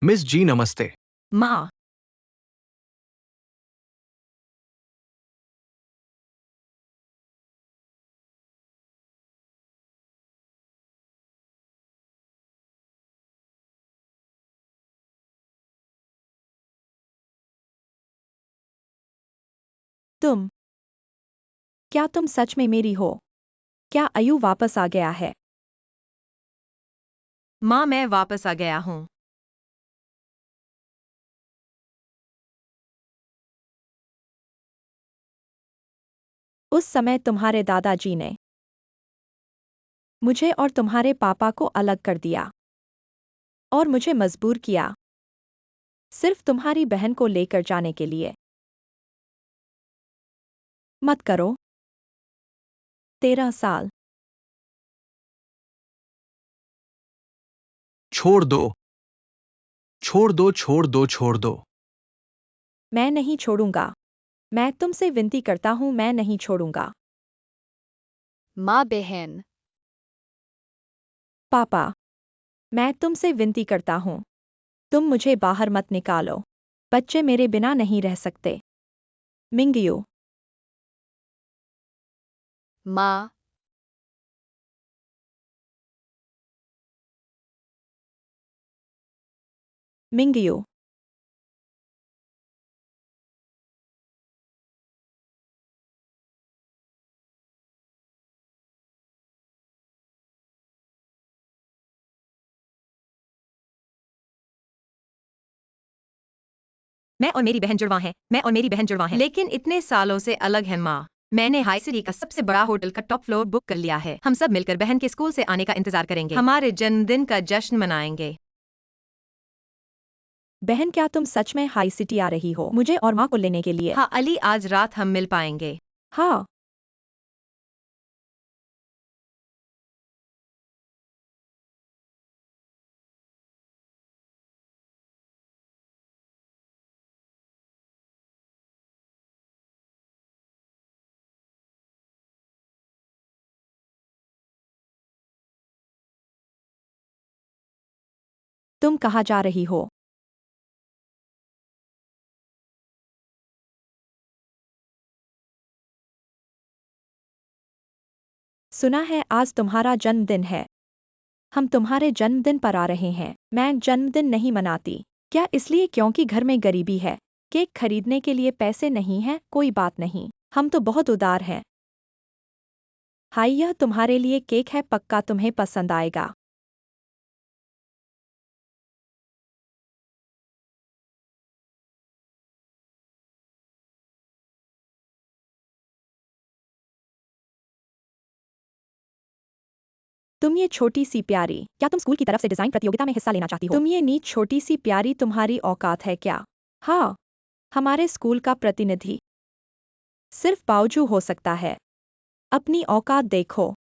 Miss जी नमस्ते। माँ। तुम क्या तुम सच में मेरी हो? क्या आयु वापस आ गया है? माँ, मैं वापस आ गया हूँ। उस समय तुम्हारे दादाजी ने मुझे और तुम्हारे पापा को अलग कर दिया और मुझे मजबूर किया सिर्फ तुम्हारी बहन को लेकर जाने के लिए। मत करो। 13 साल। छोड़ दो। छोड़ दो, छोड़ दो, छोड़ दो। मैं नहीं छोड़ूंगा। मैं तुमसे विनती करता हूं, मैं नहीं छोड़ूंगा। माँ बहन। पापा, मैं तुमसे विनती करता हूं। तुम मुझे बाहर मत निकालो। बच्चे मेरे बिना नहीं रह सकते। मिंगियो। माँ। मिंगियो। मैं और मेरी बहन जुड़वा हैं। मैं और मेरी बहन जुड़वा हैं। लेकिन इतने सालों से अलग हैं माँ। मैंने हाई सिटी का सबसे बड़ा होटल का टॉप फ्लोर बुक कर लिया है। हम सब मिलकर बहन के स्कूल से आने का इंतजार करेंगे। हमारे जन्मदिन का जश्न मनाएंगे। बहन, क्या तुम सच में हाई सिटी आ रही हो मुझे और माँ को लेने के लिए? हाँ अली, आज रात हम मिल पाएंगे। हाँ। तुम कहाँ जा रही हो? सुना है आज तुम्हारा जन्मदिन है। हम तुम्हारे जन्मदिन पर आ रहे हैं। मैं जन्मदिन नहीं मनाती। क्या इसलिए क्योंकि घर में गरीबी है? केक खरीदने के लिए पैसे नहीं हैं? कोई बात नहीं, हम तो बहुत उदार हैं। हाय, यह तुम्हारे लिए केक है, पक्का तुम्हें पसंद आएगा। तुम ये छोटी सी प्यारी, क्या तुम स्कूल की तरफ से डिजाइन प्रतियोगिता में हिस्सा लेना चाहती हो? तुम ये नीच छोटी सी प्यारी, तुम्हारी औकात है क्या? हाँ, हमारे स्कूल का प्रतिनिधि सिर्फ बावजू हो सकता है। अपनी औकात देखो।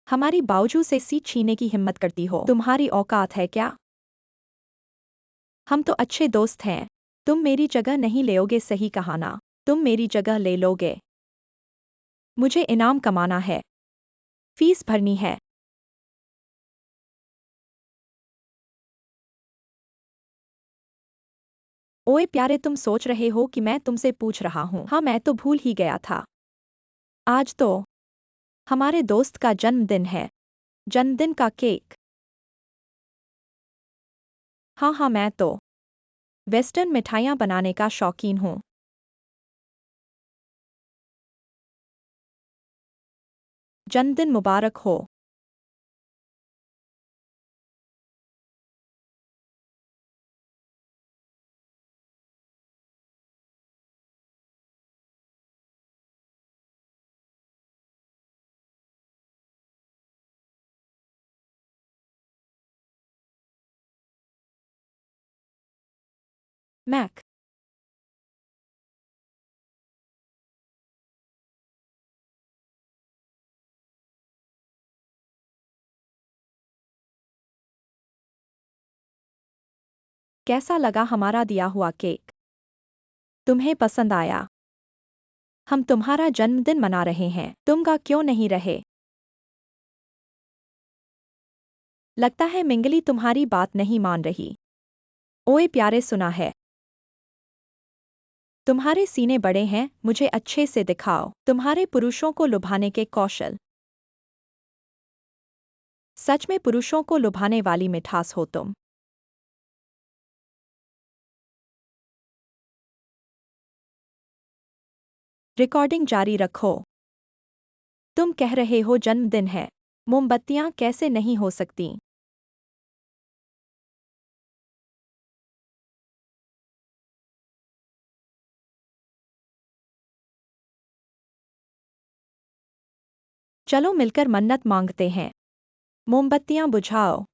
हमारी बावजू से सीट छीनने की हिम्मत करती हो? तुम्हारी औकात है क्या? हम तो अच्छे दोस्त हैं। तुम मेरी जगह नहीं लेओगे, सही कहा ना? तुम मेरी जगह ले लोगे। मुझे इनाम कमाना है। फीस भरनी है। ओए प्यारे, तुम सोच रहे हो कि मैं तुमसे पूछ रहा हूँ? हाँ, मैं तो भूल ही गया था। आज तो हमारे दोस्त का जन्मदिन है। जन्मदिन का केक। हाँ हाँ, मैं तो वेस्टर्न मिठाइयाँ बनाने का शौकीन हूँ। जन्मदिन मुबारक हो। मैक। कैसा लगा हमारा दिया हुआ केक? तुम्हें पसंद आया? हम तुम्हारा जन्मदिन मना रहे हैं, तुम गा क्यों नहीं रहे? लगता है मिंगली तुम्हारी बात नहीं मान रही। ओए प्यारे, सुना है तुम्हारे सीने बड़े हैं, मुझे अच्छे से दिखाओ तुम्हारे पुरुषों को लुभाने के कौशल। सच में पुरुषों को लुभाने वाली मिठास हो तुम। रिकॉर्डिंग जारी रखो। तुम कह रहे हो जन्मदिन है, मोमबत्तियां कैसे नहीं हो सकती। चलो मिलकर मन्नत मांगते हैं। मोमबत्तियां बुझाओ।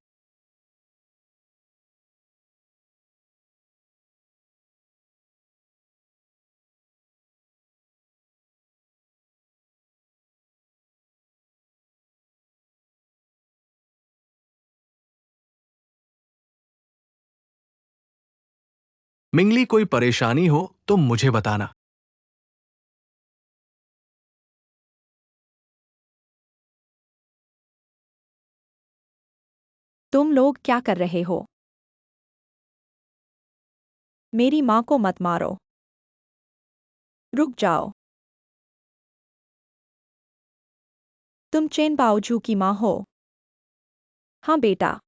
मिंगली, कोई परेशानी हो तो मुझे बताना। तुम लोग क्या कर रहे हो? मेरी माँ को मत मारो। रुक जाओ। तुम चेन बाओजू की माँ हो? हाँ बेटा।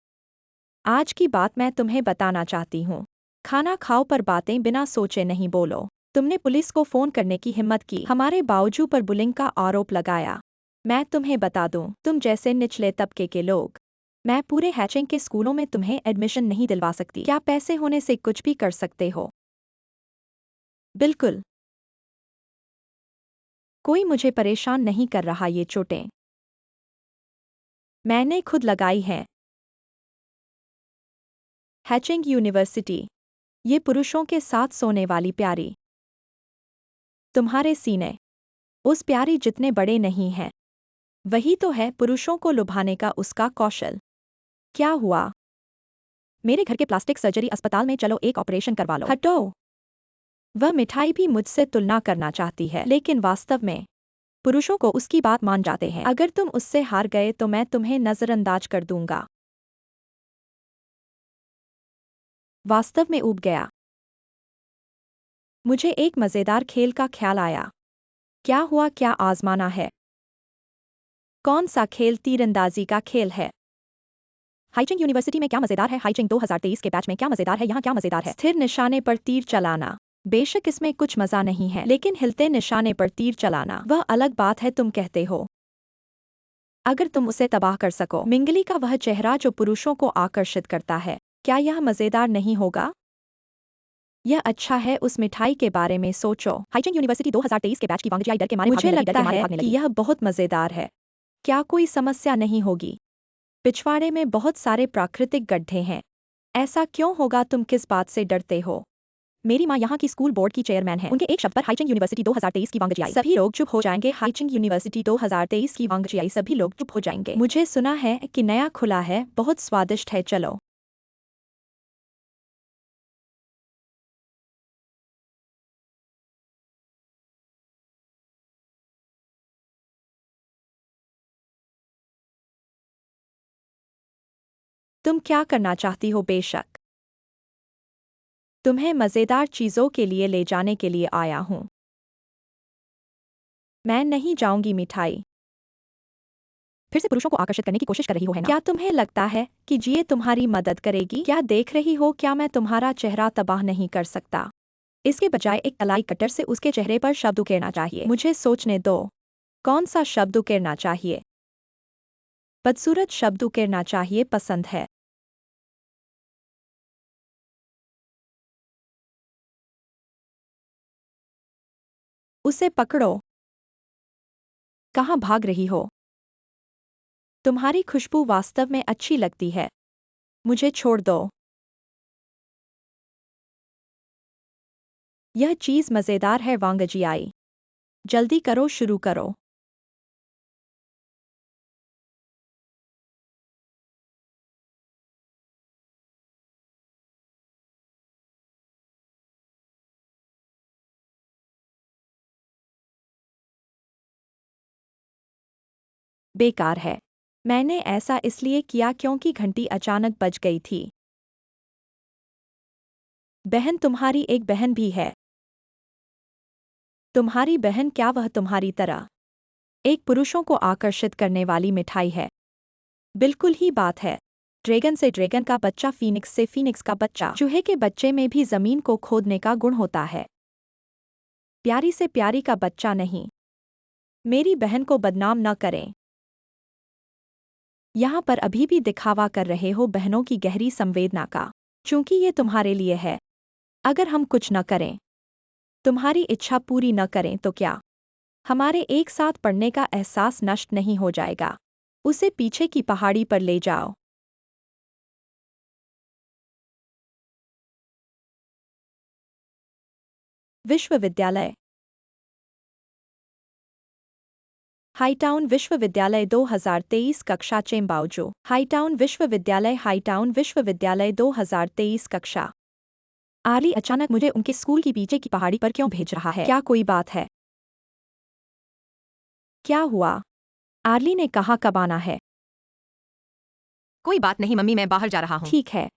आज की बात मैं तुम्हें बताना चाहती हूँ। खाना खाओ पर बातें बिना सोचे नहीं बोलो। तुमने पुलिस को फोन करने की हिम्मत की, हमारे बावजू पर बुलिंग का आरोप लगाया। मैं तुम्हें बता दूं, तुम जैसे निचले तबके के लोग, मैं पूरे हैचिंग के स्कूलों में तुम्हें एडमिशन नहीं दिलवा सकती। क्या पैसे होने से कुछ भी कर सकते हो? बिल्कुल। कोई मुझे परेशान नहीं कर रहा, ये चोटें मैंने खुद लगाई हैं। हैचिंग यूनिवर्सिटी, ये पुरुषों के साथ सोने वाली प्यारी। तुम्हारे सीने उस प्यारी जितने बड़े नहीं हैं। वही तो है पुरुषों को लुभाने का उसका कौशल। क्या हुआ? मेरे घर के प्लास्टिक सर्जरी अस्पताल में, चलो एक ऑपरेशन करवा लो। हटो। वह मिठाई भी मुझसे तुलना करना चाहती है, लेकिन वास्तव में पुरुषों को उसकी बात मान जाते हैं। अगर तुम उससे हार गए तो मैं तुम्हें नजरअंदाज कर दूंगा। वास्तव में ऊब गया। मुझे एक मजेदार खेल का ख्याल आया। क्या हुआ, क्या आजमाना है? कौन सा खेल? तीरंदाजी का खेल है। हाइचिंग यूनिवर्सिटी में क्या मजेदार है? हाइचिंग 2023 के बैच में क्या मजेदार है? यहाँ क्या मजेदार है? स्थिर निशाने पर तीर चलाना। बेशक इसमें कुछ मजा नहीं है, लेकिन हिलते निशाने पर तीर चलाना वह अलग बात है, तुम कहते हो। अगर तुम उसे तबाह कर सको, मिंगली का वह चेहरा जो पुरुषों को आकर्षित करता है, क्या यह मजेदार नहीं होगा? यह अच्छा है। उस मिठाई के बारे में सोचो। हाइचिंग यूनिवर्सिटी 2023 के बैच की वांगजियाई डर के मारे मुझे भागने लगी, लगता डर के मारे है भागने कि लगी। यह बहुत मजेदार है। क्या कोई समस्या नहीं होगी? पिछवाड़े में बहुत सारे प्राकृतिक गड्ढे हैं। ऐसा क्यों होगा? तुम किस बात से डरते हो? मेरी माँ यहाँ की स्कूल बोर्ड की चेयरमैन है। उनके एक शब्द पर हाइचिंग यूनिवर्सिटी 2023 की वांगजियाई सभी लोग चुप हो जाएंगे। हाइचिंग यूनिवर्सिटी 2023 की वांगजियाई सभी लोग चुप हो जाएंगे। मुझे सुना है कि नया खुला है, बहुत स्वादिष्ट है, चलो। तुम क्या करना चाहती हो? बेशक तुम्हें मजेदार चीजों के लिए ले जाने के लिए आया हूँ। मैं नहीं जाऊंगी। मिठाई फिर से पुरुषों को आकर्षित करने की कोशिश कर रही हो, है ना? क्या तुम्हें लगता है कि ये तुम्हारी मदद करेगी? क्या देख रही हो? क्या मैं तुम्हारा चेहरा तबाह नहीं कर सकता? इसके बजाय एक तलाई कटर से उसके चेहरे पर शब्द उकेरना चाहिए। मुझे सोचने दो। कौन सा शब्द उकेरना चाहिए? बदसूरत शब्द उकेरना चाहिए। पसंद है। उसे पकड़ो। कहाँ भाग रही हो? तुम्हारी खुशबू वास्तव में अच्छी लगती है। मुझे छोड़ दो। यह चीज मजेदार है। वांगजियाई जल्दी करो, शुरू करो। बेकार है। मैंने ऐसा इसलिए किया क्योंकि घंटी अचानक बज गई थी। बहन तुम्हारी एक बहन भी है। तुम्हारी बहन क्या वह तुम्हारी तरह एक पुरुषों को आकर्षित करने वाली मिठाई है? बिल्कुल ही बात है। ड्रैगन से ड्रैगन का बच्चा, फीनिक्स से फीनिक्स का बच्चा। चूहे के बच्चे में भी जमीन को खोदने का गुण होता है। प्यारी से प्यारी का बच्चा नहीं। मेरी बहन को बदनाम न करें। यहाँ पर अभी भी दिखावा कर रहे हो बहनों की गहरी संवेदना का, चूंकि ये तुम्हारे लिए है। अगर हम कुछ न करें, तुम्हारी इच्छा पूरी न करें तो क्या हमारे एक साथ पढ़ने का एहसास नष्ट नहीं हो जाएगा? उसे पीछे की पहाड़ी पर ले जाओ। विश्वविद्यालय। हाईटाउन विश्वविद्यालय 2023 कक्षा चेम्बाउजो। हाईटाउन विश्वविद्यालय, हाईटाउन विश्वविद्यालय 2023 कक्षा। आर्ली अचानक मुझे उनके स्कूल की पीछे की पहाड़ी पर क्यों भेज रहा है? क्या कोई बात है? क्या हुआ? आर्ली ने कहा कब आना है? कोई बात नहीं मम्मी, मैं बाहर जा रहा हूँ। ठीक है।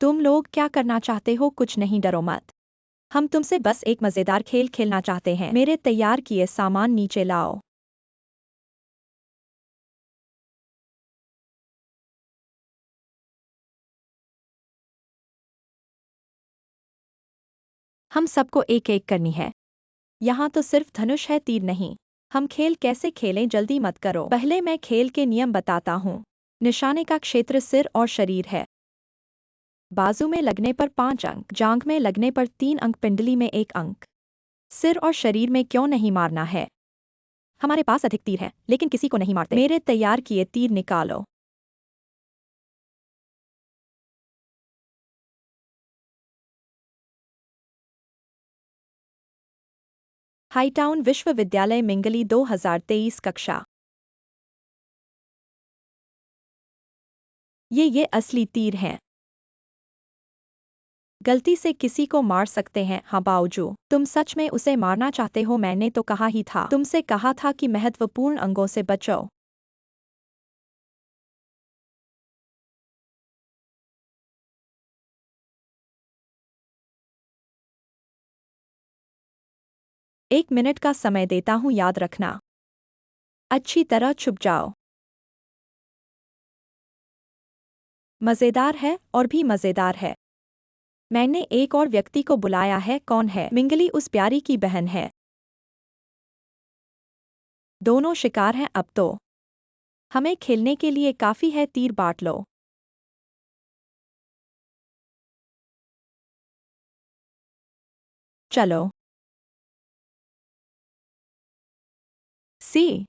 तुम लोग क्या करना चाहते हो? कुछ नहीं, डरो मत। हम तुमसे बस एक मजेदार खेल खेलना चाहते हैं। मेरे तैयार किए सामान नीचे लाओ। हम सबको एक एक करनी है। यहाँ तो सिर्फ धनुष है, तीर नहीं। हम खेल कैसे खेलें? जल्दी मत करो। पहले मैं खेल के नियम बताता हूँ। निशाने का क्षेत्र सिर और शरीर है। बाजू में लगने पर 5 अंक, जांघ में लगने पर 3 अंक, पिंडली में 1 अंक। सिर और शरीर में क्यों नहीं मारना है? हमारे पास अधिक तीर हैं, लेकिन किसी को नहीं मारते। मेरे तैयार किए तीर निकालो। हाईटाउन विश्वविद्यालय मिंगली 2023 कक्षा। ये असली तीर हैं। गलती से किसी को मार सकते हैं। हाँ बावजू तुम सच में उसे मारना चाहते हो? मैंने तो कहा ही था, तुमसे कहा था कि महत्वपूर्ण अंगों से बचो। एक मिनट का समय देता हूँ, याद रखना। अच्छी तरह छुप जाओ। मजेदार है और भी मजेदार है। मैंने एक और व्यक्ति को बुलाया है। कौन है? मिंगली उस प्यारी की बहन है। दोनों शिकार हैं अब तो। हमें खेलने के लिए काफी है, तीर बांट लो। चलो। सी।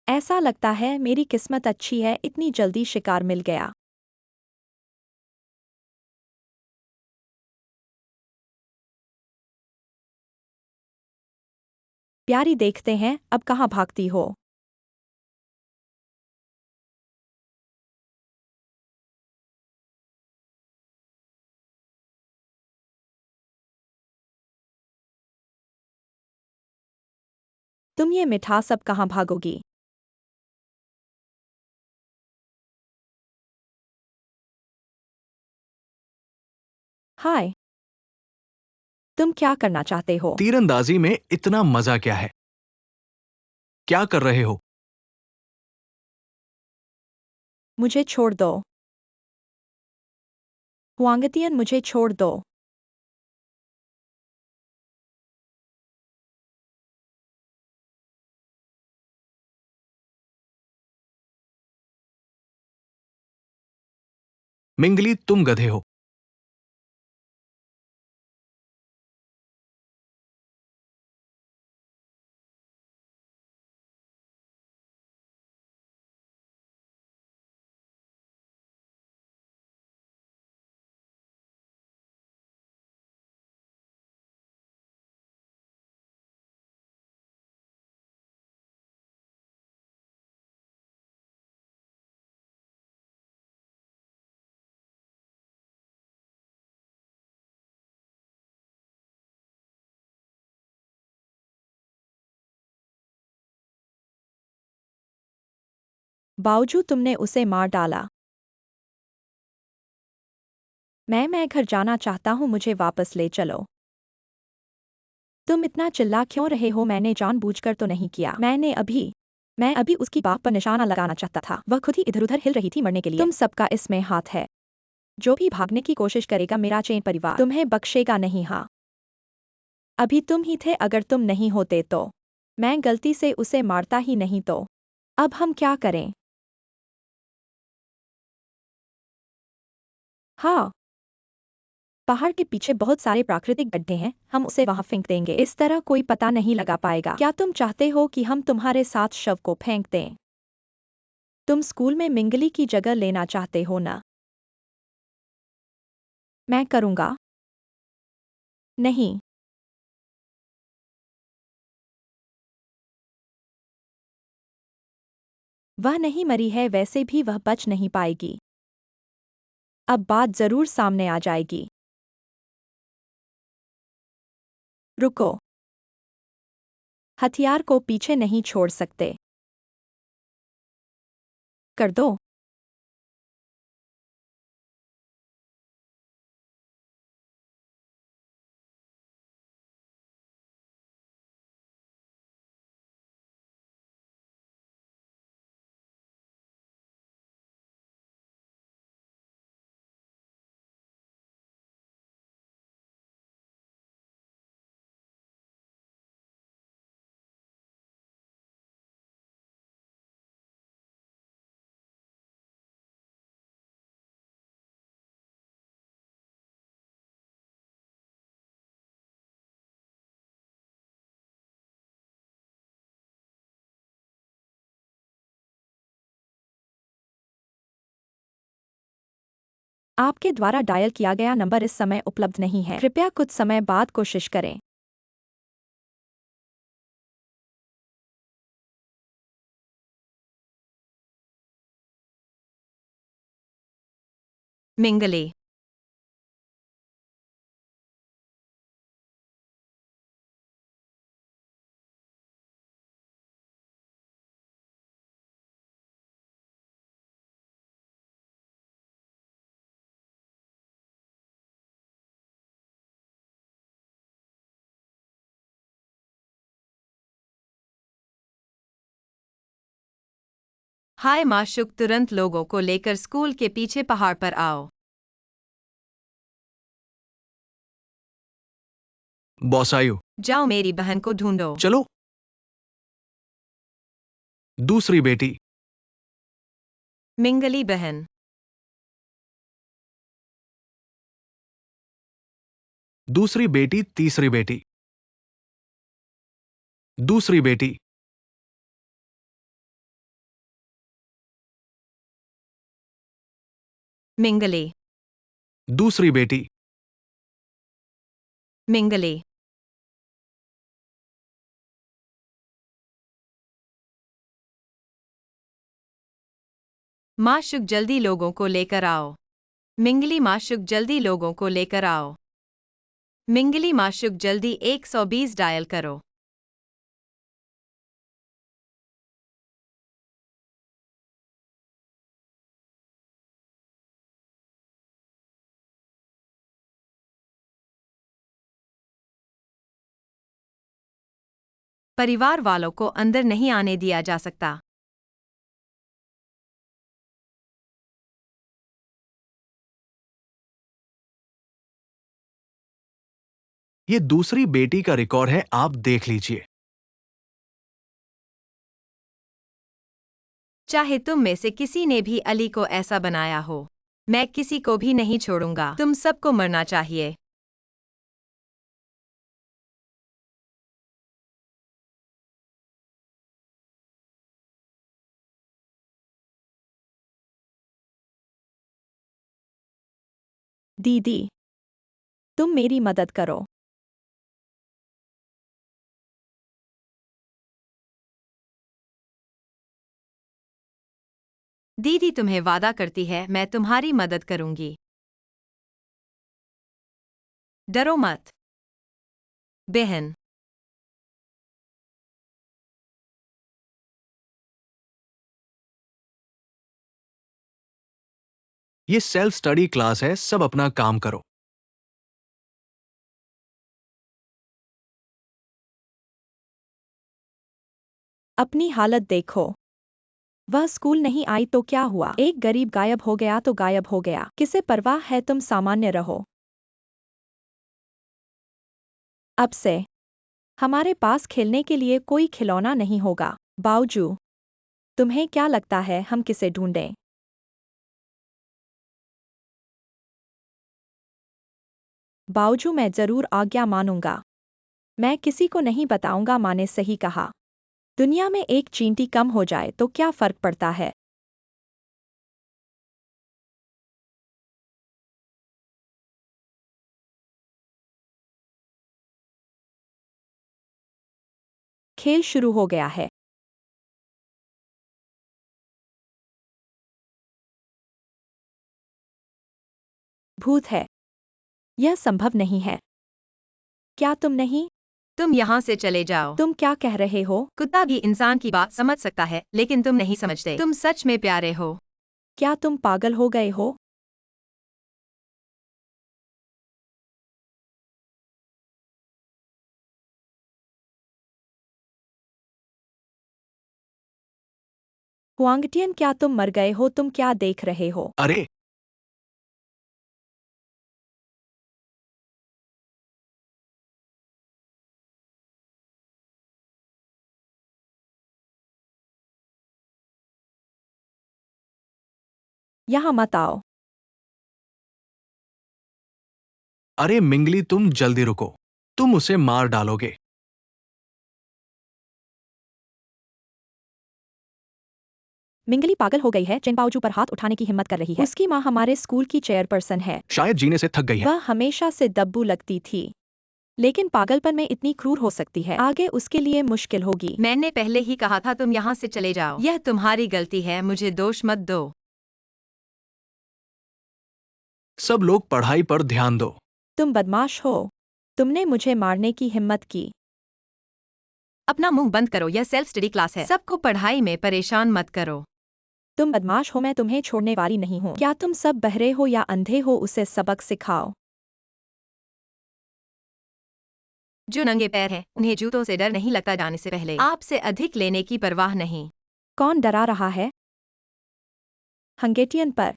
ऐसा लगता है मेरी किस्मत अच्छी है, इतनी जल्दी शिकार मिल गया। प्यारी, देखते हैं अब कहाँ भागती हो। तुम ये मिठा सब कहाँ भागोगी? हाय। तुम क्या करना चाहते हो? तीरंदाजी में इतना मजा क्या है? क्या कर रहे हो? मुझे छोड़ दो। हुआंगतियन, मुझे छोड़ दो। मिंगली, तुम गधे हो। बावजूद तुमने उसे मार डाला। मैं घर जाना चाहता हूँ, मुझे वापस ले चलो। तुम इतना चिल्ला क्यों रहे हो? मैंने जानबूझकर तो नहीं किया। मैं अभी उसकी बाह पर निशाना लगाना चाहता था। वह खुद ही इधर उधर हिल रही थी मरने के लिए। तुम सबका इसमें हाथ है। जो भी भागने की कोशिश करेगा, मेरा चैन परिवार तुम्हें बख्शेगा नहीं। हाँ, अभी तुम ही थे। अगर तुम नहीं होते तो मैं गलती से उसे मारता ही नहीं तो अब हम क्या करें? हाँ, पहाड़ के पीछे बहुत सारे प्राकृतिक गड्ढे हैं, हम उसे वहां फेंक देंगे। इस तरह कोई पता नहीं लगा पाएगा। क्या तुम चाहते हो कि हम तुम्हारे साथ शव को फेंक दें? तुम स्कूल में मिंगली की जगह लेना चाहते हो ना? मैं करूंगा। नहीं, वह नहीं मरी है, वैसे भी वह बच नहीं पाएगी। अब बात जरूर सामने आ जाएगी। रुको, हथियार को पीछे नहीं छोड़ सकते। कर दो। आपके द्वारा डायल किया गया नंबर इस समय उपलब्ध नहीं है, कृपया कुछ समय बाद कोशिश करें। मिंगले। हाय माशुक, तुरंत लोगों को लेकर स्कूल के पीछे पहाड़ पर आओ। बॉस आयु, जाओ मेरी बहन को ढूंढो। चलो। दूसरी बेटी। मिंगली बहन। दूसरी बेटी, तीसरी बेटी। दूसरी बेटी। मिंगले। दूसरी बेटी। मिंगले। माशुक, जल्दी लोगों को लेकर आओ। मिंगली माशुक, जल्दी लोगों को लेकर आओ। मिंगली माशुक, जल्दी 120 डायल करो। परिवार वालों को अंदर नहीं आने दिया जा सकता। ये दूसरी बेटी का रिकॉर्ड है, आप देख लीजिए। चाहे तुम में से किसी ने भी अली को ऐसा बनाया हो, मैं किसी को भी नहीं छोड़ूंगा। तुम सबको मरना चाहिए। दीदी, तुम मेरी मदद करो। दीदी तुम्हें वादा करती है, मैं तुम्हारी मदद करूंगी। डरो मत बहन। ये सेल्फ स्टडी क्लास है, सब अपना काम करो। अपनी हालत देखो। वह स्कूल नहीं आई तो क्या हुआ? एक गरीब गायब हो गया तो गायब हो गया। किसे परवाह है, तुम सामान्य रहो। अब से हमारे पास खेलने के लिए कोई खिलौना नहीं होगा। बावजू, तुम्हें क्या लगता है हम किसे ढूंढें? बावजू, मैं जरूर आज्ञा मानूंगा। मैं किसी को नहीं बताऊंगा, माँ ने सही कहा। दुनिया में एक चींटी कम हो जाए तो क्या फर्क पड़ता है? खेल शुरू हो गया है। भूत है। यह संभव नहीं है। क्या तुम नहीं? तुम यहाँ से चले जाओ। तुम क्या कह रहे हो? कुत्ता भी इंसान की बात समझ सकता है, लेकिन तुम नहीं समझते। तुम सच में प्यारे हो। क्या तुम पागल हो गए हो? हुआंगटियन, क्या तुम मर गए हो? तुम क्या देख रहे हो? अरे यहाँ मत आओ। अरे मिंगली, तुम जल्दी रुको, तुम उसे मार डालोगे। मिंगली पागल हो गई है। चेंगबाओजू पर हाथ उठाने की हिम्मत कर रही है। उसकी माँ हमारे स्कूल की चेयरपर्सन है। शायद जीने से थक गई है। वह हमेशा से दब्बू लगती थी, लेकिन पागलपन में इतनी क्रूर हो सकती है। आगे उसके लिए मुश्किल होगी। मैंने पहले ही कहा था तुम यहाँ से चले जाओ। यह तुम्हारी गलती है, मुझे दोष मत दो। सब लोग पढ़ाई पर ध्यान दो। तुम बदमाश हो। तुमने मुझे मारने की हिम्मत की। अपना मुंह बंद करो, यह सेल्फ स्टडी क्लास है। सबको पढ़ाई में परेशान मत करो। तुम बदमाश हो, मैं तुम्हें छोड़ने वाली नहीं हूँ। क्या तुम सब बहरे हो या अंधे हो? उसे सबक सिखाओ। जो नंगे पैर हैं, उन्हें जूतों से डर नहीं लगता। जाने से पहले आपसे अधिक लेने की परवाह नहीं। कौन डरा रहा है? हंगेटियन पर।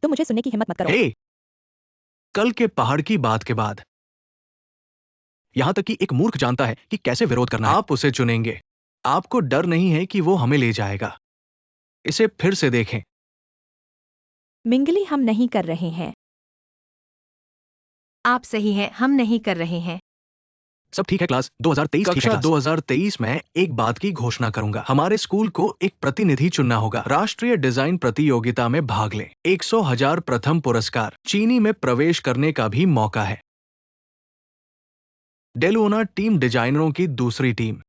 तुम मुझे सुनने की हिम्मत मत करो। हे, कल के पहाड़ की बात के बाद यहां तक कि एक मूर्ख जानता है कि कैसे विरोध करना है। आप उसे चुनेंगे। आपको डर नहीं है कि वो हमें ले जाएगा। इसे फिर से देखें। मिंगली, हम नहीं कर रहे हैं। आप सही हैं, हम नहीं कर रहे हैं। सब ठीक है क्लास। 2023 कक्षा 2023 में एक बात की घोषणा करूंगा। हमारे स्कूल को एक प्रतिनिधि चुनना होगा। राष्ट्रीय डिजाइन प्रतियोगिता में भाग ले। 100,000 प्रथम पुरस्कार। चीनी में प्रवेश करने का भी मौका है। डेलुना टीम डिजाइनरों की दूसरी टीम।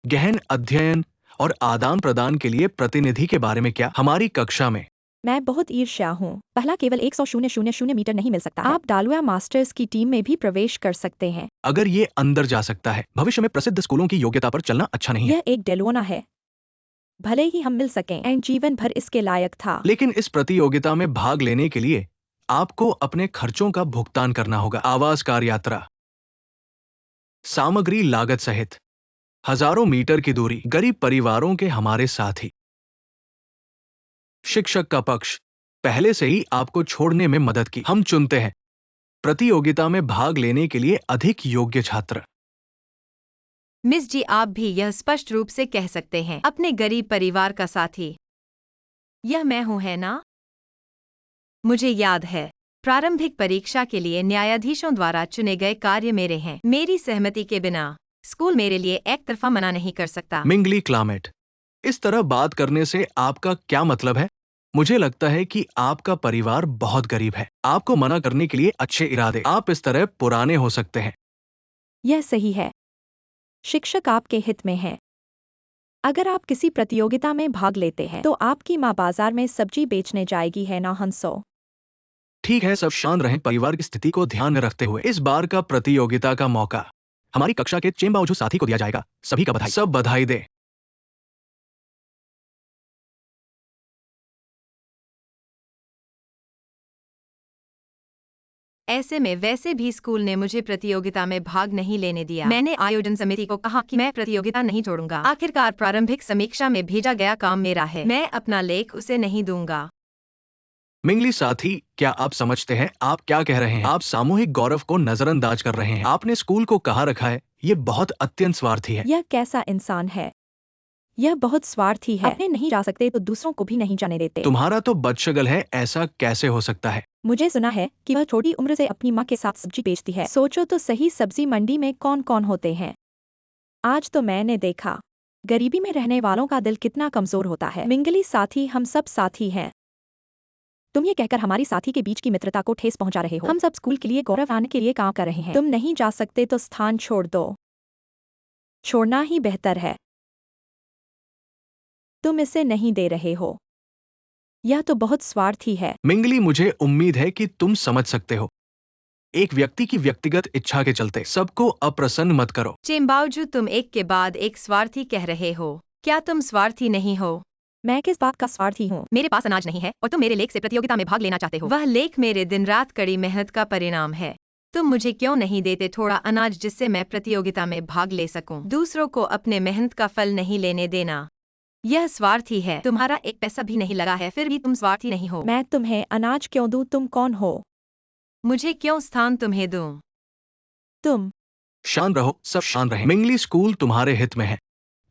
गहन अध्ययन और आदान प्रदान के लिए प्रतिनिधि के बारे में क्या? हमारी कक्षा में मैं बहुत ईर्ष्या हूँ। पहला केवल 100,000 मीटर नहीं मिल सकता है। आप डालुआ मास्टर्स की टीम में भी प्रवेश कर सकते हैं। अगर ये अंदर जा सकता है, भविष्य में प्रसिद्ध स्कूलों की योग्यता पर चलना अच्छा नहीं है। यह एक डेलोना है। भले ही हम मिल सकें, एंड जीवन भर इसके लायक था। लेकिन इस प्रतियोगिता में भाग लेने के लिए आपको अपने खर्चों का भुगतान करना होगा। आवास, कार यात्रा, सामग्री लागत सहित हजारों मीटर की दूरी, गरीब परिवारों के हमारे साथी। शिक्षक का पक्ष पहले से ही आपको छोड़ने में मदद की। हम चुनते हैं प्रतियोगिता में भाग लेने के लिए अधिक योग्य छात्र। मिस जी, आप भी यह स्पष्ट रूप से कह सकते हैं, अपने गरीब परिवार का साथी। यह मैं हूं, है ना? मुझे याद है, प्रारंभिक परीक्षा के लिए न्यायाधीशों द्वारा चुने गए कार्य मेरे हैं। मेरी सहमति के बिना स्कूल मेरे लिए एक तरफा मना नहीं कर सकता। मिंगली क्लामेट, इस तरह बात करने से आपका क्या मतलब है? मुझे लगता है कि आपका परिवार बहुत गरीब है। आपको मना करने के लिए अच्छे इरादे। आप इस तरह पुराने हो सकते हैं। यह सही है। शिक्षक आपके हित में है। अगर आप किसी प्रतियोगिता में भाग लेते हैं तो आपकी माँ बाजार में सब्जी बेचने जाएगी, है ना हंसो? ठीक है, सब शांत रहें। परिवार की स्थिति को ध्यान में रखते हुए इस बार का प्रतियोगिता का मौका हमारी कक्षा के चेंबाओजू साथी को दिया जाएगा। सभी का बधाई। सब बधाई दे। ऐसे में वैसे भी स्कूल ने मुझे प्रतियोगिता में भाग नहीं लेने दिया। मैंने आयोजन समिति को कहा कि मैं प्रतियोगिता नहीं छोड़ूंगा। आखिरकार प्रारंभिक समीक्षा में भेजा गया काम मेरा है, मैं अपना लेख उसे नहीं दूंगा। मिंगली साथी, क्या आप समझते हैं आप क्या कह रहे हैं? आप सामूहिक गौरव को नजरअंदाज कर रहे हैं। आपने स्कूल को कहाँ रखा है? ये बहुत अत्यंत स्वार्थी है। यह कैसा इंसान है? यह बहुत स्वार्थी है। अपने नहीं जा सकते तो दूसरों को भी नहीं जाने देते। तुम्हारा तो बदशगल है, ऐसा कैसे हो सकता है? मुझे सुना है कि वह छोटी उम्र से अपनी माँ के साथ सब्जी बेचती है। सोचो तो सही, सब्जी मंडी में कौन कौन होते हैं। आज तो मैंने देखा गरीबी में रहने वालों का दिल कितना कमजोर होता है। मिंगली साथी, हम सब साथी हैं। तुम ये कहकर हमारी साथी के बीच की मित्रता को ठेस पहुंचा रहे हो। हम सब स्कूल के लिए गौरव आने के लिए काम कर रहे हैं। तुम नहीं जा सकते तो स्थान छोड़ दो। छोड़ना ही बेहतर है। तुम इसे नहीं दे रहे हो। यह तो बहुत स्वार्थी है। मिंगली, मुझे उम्मीद है कि तुम समझ सकते हो। एक व्यक्ति की व्यक्तिगत इच्छा के चलते सबको अप्रसन्न मत करो। चिंबाओजू, तुम एक के बाद एक स्वार्थी कह रहे हो। क्या तुम स्वार्थी नहीं हो? मैं किस बात का स्वार्थी हूँ? मेरे पास अनाज नहीं है और तुम मेरे लेख से प्रतियोगिता में भाग लेना चाहते हो। वह लेख मेरे दिन रात कड़ी मेहनत का परिणाम है। तुम मुझे क्यों नहीं देते थोड़ा अनाज जिससे मैं प्रतियोगिता में भाग ले सकूं? दूसरों को अपने मेहनत का फल नहीं लेने देना, यह स्वार्थी है। तुम्हारा एक पैसा भी नहीं लगा है, फिर भी तुम स्वार्थी नहीं हो। मैं तुम्हें अनाज क्यों दूं? तुम कौन हो? मुझे क्यों स्थान तुम्हें दूं? तुम शांत रहो, सब शांत रहें। मिंगली, स्कूल तुम्हारे हित में है।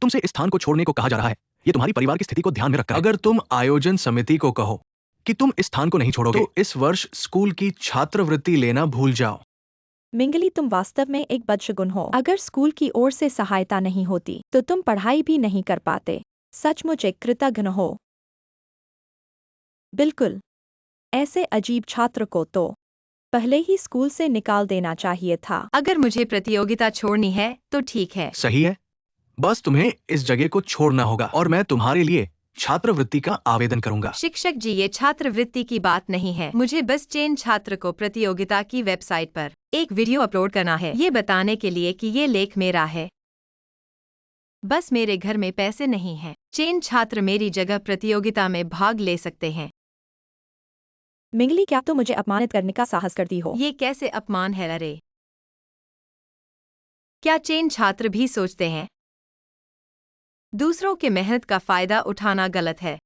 तुमसे इस स्थान को छोड़ने को कहा जा रहा है। ये तुम्हारी परिवार की स्थिति को ध्यान में रखकर है। अगर तुम आयोजन समिति को कहो कि तुम इस स्थान को नहीं छोड़ोगे तो इस वर्ष स्कूल की छात्रवृत्ति लेना भूल जाओ। मिंगली, तुम वास्तव में एक बदशगुन हो। अगर स्कूल की ओर से सहायता नहीं होती तो तुम पढ़ाई भी नहीं कर पाते। सचमुच एक कृतघ्न हो। बिल्कुल। ऐसे अजीब छात्र को तो पहले ही स्कूल से निकाल देना चाहिए था। अगर मुझे प्रतियोगिता छोड़नी है तो ठीक है। सही है, बस तुम्हें इस जगह को छोड़ना होगा और मैं तुम्हारे लिए छात्रवृत्ति का आवेदन करूंगा। शिक्षक जी, ये छात्रवृत्ति की बात नहीं है। मुझे बस चेन छात्र को प्रतियोगिता की वेबसाइट पर एक वीडियो अपलोड करना है, ये बताने के लिए कि ये लेख मेरा है। बस मेरे घर में पैसे नहीं हैं। चेन छात्र मेरी जगह प्रतियोगिता में भाग ले सकते हैं। मिंगली, क्या तुम मुझे अपमानित करने का साहस करती हो? ये कैसे अपमान है? अरे, क्या चेन छात्र भी सोचते हैं दूसरों के मेहनत का फायदा उठाना गलत है?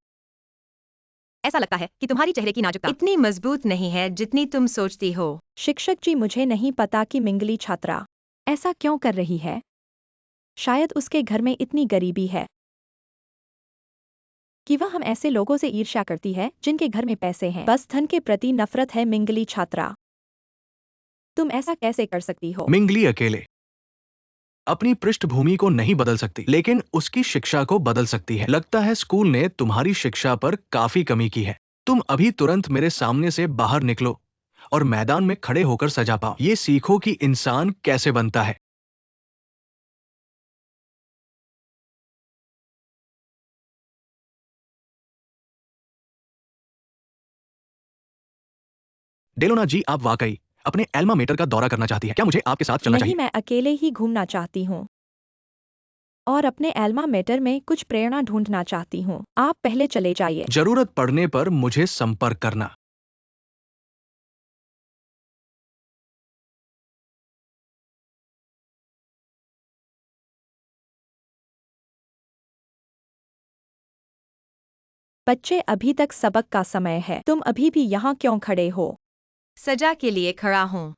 ऐसा लगता है कि तुम्हारी चेहरे की नाजुकता इतनी मजबूत नहीं है जितनी तुम सोचती हो। शिक्षक जी, मुझे नहीं पता कि मिंगली छात्रा ऐसा क्यों कर रही है। शायद उसके घर में इतनी गरीबी है कि वह हम ऐसे लोगों से ईर्ष्या करती है जिनके घर में पैसे हैं। बस धन के प्रति नफरत है। मिंगली छात्रा, तुम ऐसा कैसे कर सकती हो? मिंगली अकेले अपनी पृष्ठभूमि को नहीं बदल सकती, लेकिन उसकी शिक्षा को बदल सकती है। लगता है स्कूल ने तुम्हारी शिक्षा पर काफी कमी की है। तुम अभी तुरंत मेरे सामने से बाहर निकलो और मैदान में खड़े होकर सजा पाओ। ये सीखो कि इंसान कैसे बनता है। डेलोना जी, आप वाकई अपने एल्मा मेटर का दौरा करना चाहती हैं। क्या मुझे आपके साथ चलना नहीं, चाहिए? मैं अकेले ही घूमना चाहती हूँ और अपने एल्मा मेटर में कुछ प्रेरणा ढूंढना चाहती हूँ। आप पहले चले जाइए। जरूरत पड़ने पर मुझे संपर्क करना। बच्चे, अभी तक सबक का समय है। तुम अभी भी यहाँ क्यों खड़े हो? सजा के लिए खड़ा हूँ।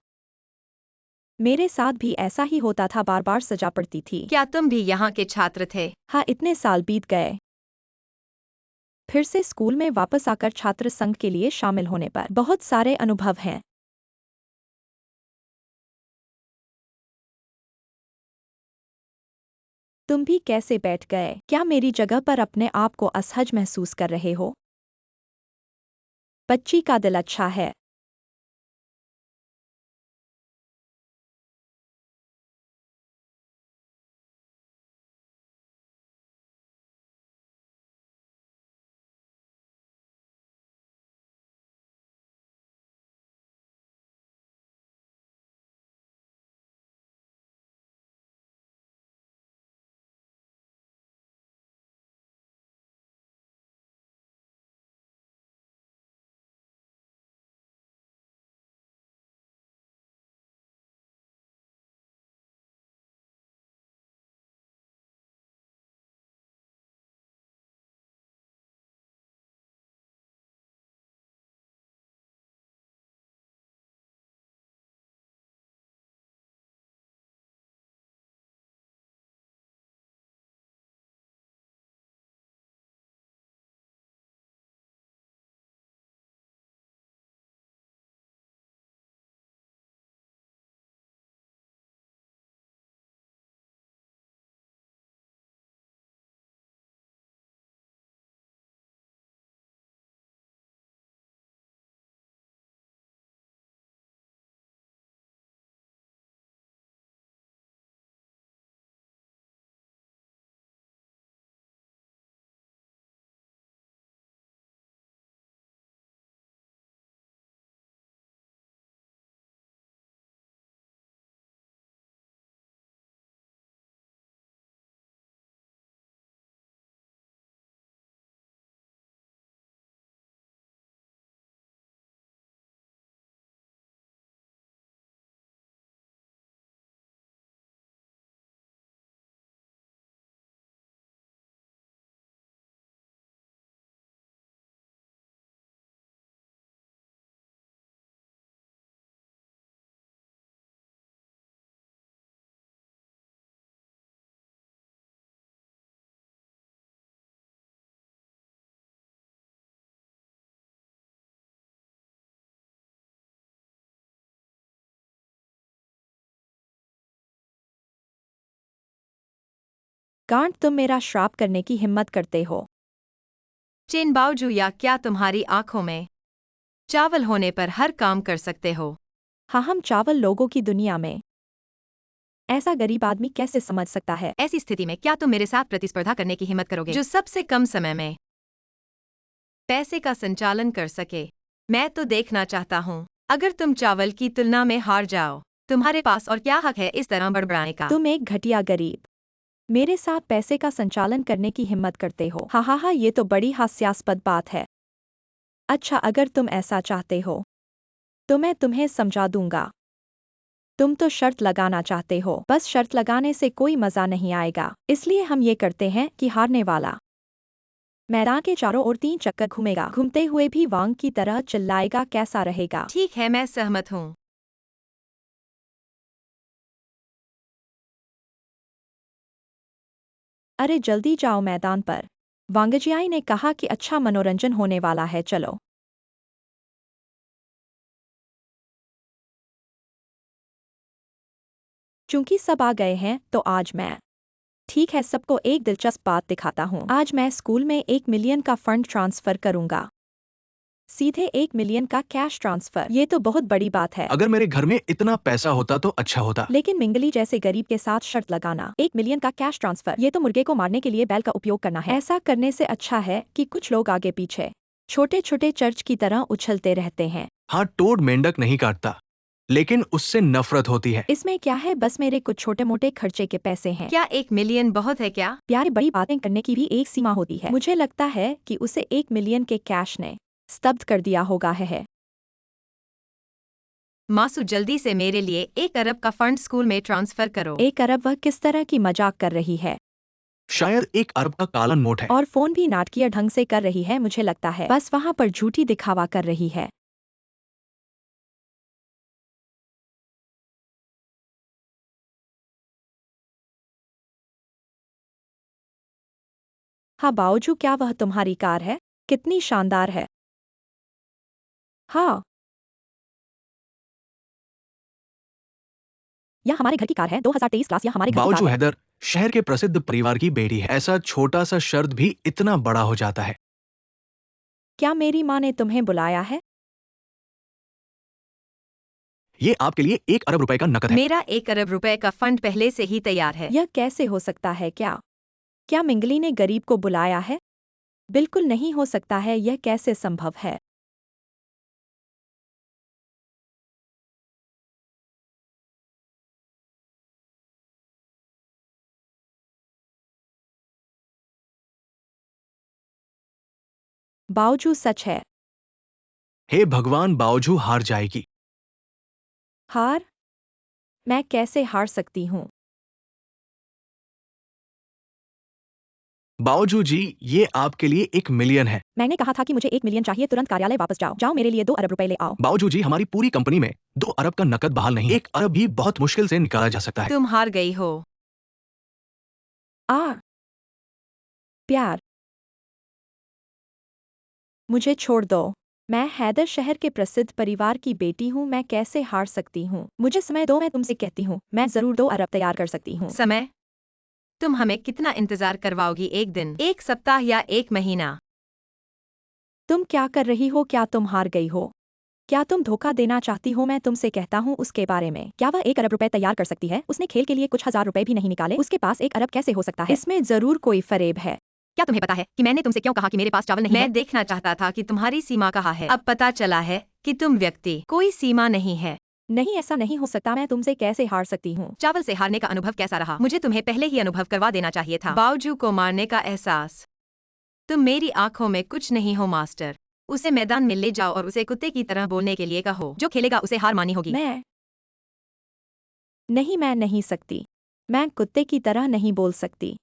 मेरे साथ भी ऐसा ही होता था, बार बार सजा पड़ती थी। क्या तुम भी यहाँ के छात्र थे? हाँ, इतने साल बीत गए। फिर से स्कूल में वापस आकर छात्र संघ के लिए शामिल होने पर बहुत सारे अनुभव हैं। तुम भी कैसे बैठ गए? क्या मेरी जगह पर अपने आप को असहज महसूस कर रहे हो? बच्ची का दिल अच्छा है। गांठ, तुम मेरा श्राप करने की हिम्मत करते हो। चेन बावजू, या क्या तुम्हारी आंखों में चावल होने पर हर काम कर सकते हो? हाँ, हम चावल लोगों की दुनिया में। ऐसा गरीब आदमी कैसे समझ सकता है? ऐसी स्थिति में क्या तुम मेरे साथ प्रतिस्पर्धा करने की हिम्मत करोगे जो सबसे कम समय में पैसे का संचालन कर सके? मैं तो देखना चाहता हूँ, अगर तुम चावल की तुलना में हार जाओ, तुम्हारे पास और क्या हक है इस तरह बड़बड़ाने का? तुम एक घटिया गरीब मेरे साथ पैसे का संचालन करने की हिम्मत करते हो। हा, ये तो बड़ी हास्यास्पद बात है। अच्छा, अगर तुम ऐसा चाहते हो तो मैं तुम्हें समझा दूंगा। तुम तो शर्त लगाना चाहते हो, बस शर्त लगाने से कोई मजा नहीं आएगा, इसलिए हम ये करते हैं कि हारने वाला मैदान के चारों ओर 3 चक्कर घूमेगा, घूमते हुए भी वांग की तरह चिल्लाएगा। कैसा रहेगा? ठीक है, मैं सहमत हूँ। अरे जल्दी जाओ मैदान पर। वांगजियाई ने कहा कि अच्छा मनोरंजन होने वाला है, चलो। चूंकि सब आ गए हैं तो आज मैं ठीक है, सबको एक दिलचस्प बात दिखाता हूँ। आज मैं स्कूल में 1 मिलियन का फंड ट्रांसफर करूंगा। सीधे 1 मिलियन का कैश ट्रांसफर। ये तो बहुत बड़ी बात है। अगर मेरे घर में इतना पैसा होता तो अच्छा होता। लेकिन मिंगली जैसे गरीब के साथ शर्त लगाना, 1 मिलियन का कैश ट्रांसफर, ये तो मुर्गे को मारने के लिए बैल का उपयोग करना है। ऐसा करने से अच्छा है कि कुछ लोग आगे पीछे छोटे छोटे चर्च की तरह उछलते रहते हैं। हाँ, टोड मेंढक नहीं काटता, लेकिन उससे नफरत होती है। इसमें क्या है, बस मेरे कुछ छोटे मोटे खर्चे के पैसे हैं। क्या 1 मिलियन बहुत है क्या? प्यारे, बड़ी बातें करने की भी एक सीमा होती है। मुझे लगता है कि उसे 1 मिलियन के कैश ने स्तब्ध कर दिया होगा है। मासू, जल्दी से मेरे लिए 1 अरब का फंड स्कूल में ट्रांसफर करो। 1 अरब? वह किस तरह की मजाक कर रही है? शायद 1 अरब का काला नोट है। और फोन भी नाटकीय ढंग से कर रही है, मुझे लगता है बस वहां पर झूठी दिखावा कर रही है। हाँ बाओजू, क्या वह तुम्हारी कार है? कितनी शानदार है। हाँ, यह हमारे घर की कार है। 2023 क्लास, यह हमारे घर की बावजू कार है। हैदर शहर के प्रसिद्ध परिवार की बेटी है। ऐसा छोटा सा शर्त भी इतना बड़ा हो जाता है। क्या मेरी माँ ने तुम्हें बुलाया है? ये आपके लिए 1 अरब रुपए का नकद है। मेरा 1 अरब रुपए का फंड पहले से ही तैयार है। यह कैसे हो सकता है? क्या मिंगली ने गरीब को बुलाया है? बिल्कुल नहीं हो सकता है, यह कैसे संभव है? बाओजू, सच है। हे भगवान, बावजू हार जाएगी। हार? मैं कैसे हार सकती हूँ? बावजू जी, ये आपके लिए 1 मिलियन है। मैंने कहा था कि मुझे 1 मिलियन चाहिए। तुरंत कार्यालय वापस जाओ। जाओ, मेरे लिए 2 अरब रुपए ले आओ। बावजू जी, हमारी पूरी कंपनी में 2 अरब का नकद बहाल नहीं है। 1 अरब भी बहुत मुश्किल से निकाला जा सकता है। तुम हार गई हो। आ प्यार, मुझे छोड़ दो। मैं हैदर शहर के प्रसिद्ध परिवार की बेटी हूँ। मैं कैसे हार सकती हूँ? मुझे समय दो, मैं तुमसे कहती हूँ, मैं जरूर 2 अरब तैयार कर सकती हूँ। समय? तुम हमें कितना इंतजार करवाओगी? 1 दिन, 1 सप्ताह या 1 महीना? तुम क्या कर रही हो? क्या तुम हार गई हो? क्या तुम धोखा देना चाहती हो? मैं तुमसे कहता हूँ उसके बारे में। क्या वह 1 अरब रुपए तैयार कर सकती है? उसने खेल के लिए कुछ हजार रुपए भी नहीं निकाले। उसके पास 1 अरब कैसे हो सकता है? इसमें जरूर कोई फरेब है। क्या तुम्हें पता है कि मैंने तुमसे क्यों कहा कि मेरे पास चावल नहीं है? मैं देखना चाहता था कि तुम्हारी सीमा कहाँ है। अब पता चला है कि तुम व्यक्ति, कोई सीमा नहीं है। नहीं, ऐसा नहीं हो सकता। मैं तुमसे कैसे हार सकती हूँ? चावल से हारने का अनुभव कैसा रहा? मुझे तुम्हें पहले ही अनुभव करवा देना चाहिए था। बावजू को मारने का एहसास। तुम मेरी आंखों में कुछ नहीं हो मास्टर। उसे मैदान में ले जाओ और उसे कुत्ते की तरह बोलने के लिए कहो। जो खेलेगा उसे हार मानी होगी। मैं नहीं सकती। मैं कुत्ते की तरह नहीं बोल सकती।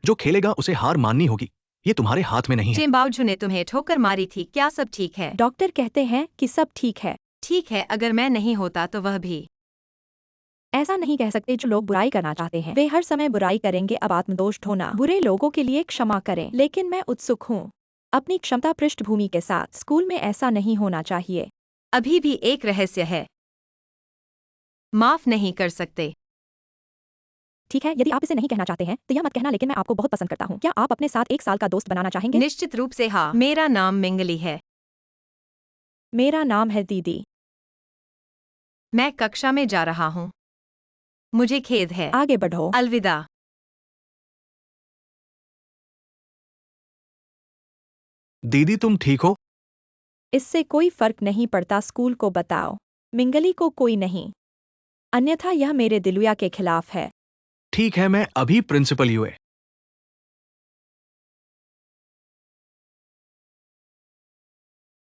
जो खेलेगा उसे हार माननी होगी। ये तुम्हारे हाथ में नहीं है। चिंबाउजू ने तुम्हें ठोकर मारी थी, क्या सब ठीक है? डॉक्टर कहते हैं कि सब ठीक है। ठीक है, अगर मैं नहीं होता तो वह भी। ऐसा नहीं कह सकते। जो लोग बुराई करना चाहते हैं वे हर समय बुराई करेंगे। अब आत्मदोष ढोना, बुरे लोगों के लिए क्षमा करें। लेकिन मैं उत्सुक हूँ अपनी क्षमता पृष्ठभूमि के साथ। स्कूल में ऐसा नहीं होना चाहिए। अभी भी एक रहस्य है। माफ नहीं कर सकते। ठीक है, यदि आप इसे नहीं कहना चाहते हैं तो यह मत कहना, लेकिन मैं आपको बहुत पसंद करता हूँ। क्या आप अपने साथ 1 साल का दोस्त बनाना चाहेंगे? निश्चित रूप से हाँ। मेरा नाम मिंगली है। मेरा नाम है दीदी। मैं कक्षा में जा रहा हूँ। मुझे खेद है। आगे बढ़ो। अलविदा। दीदी तुम ठीक हो? इससे कोई फर्क नहीं पड़ता, स्कूल को बताओ। मिंगली को कोई नहीं, अन्यथा यह मेरे दिलुया के खिलाफ है। ठीक है, मैं अभी प्रिंसिपल यूए।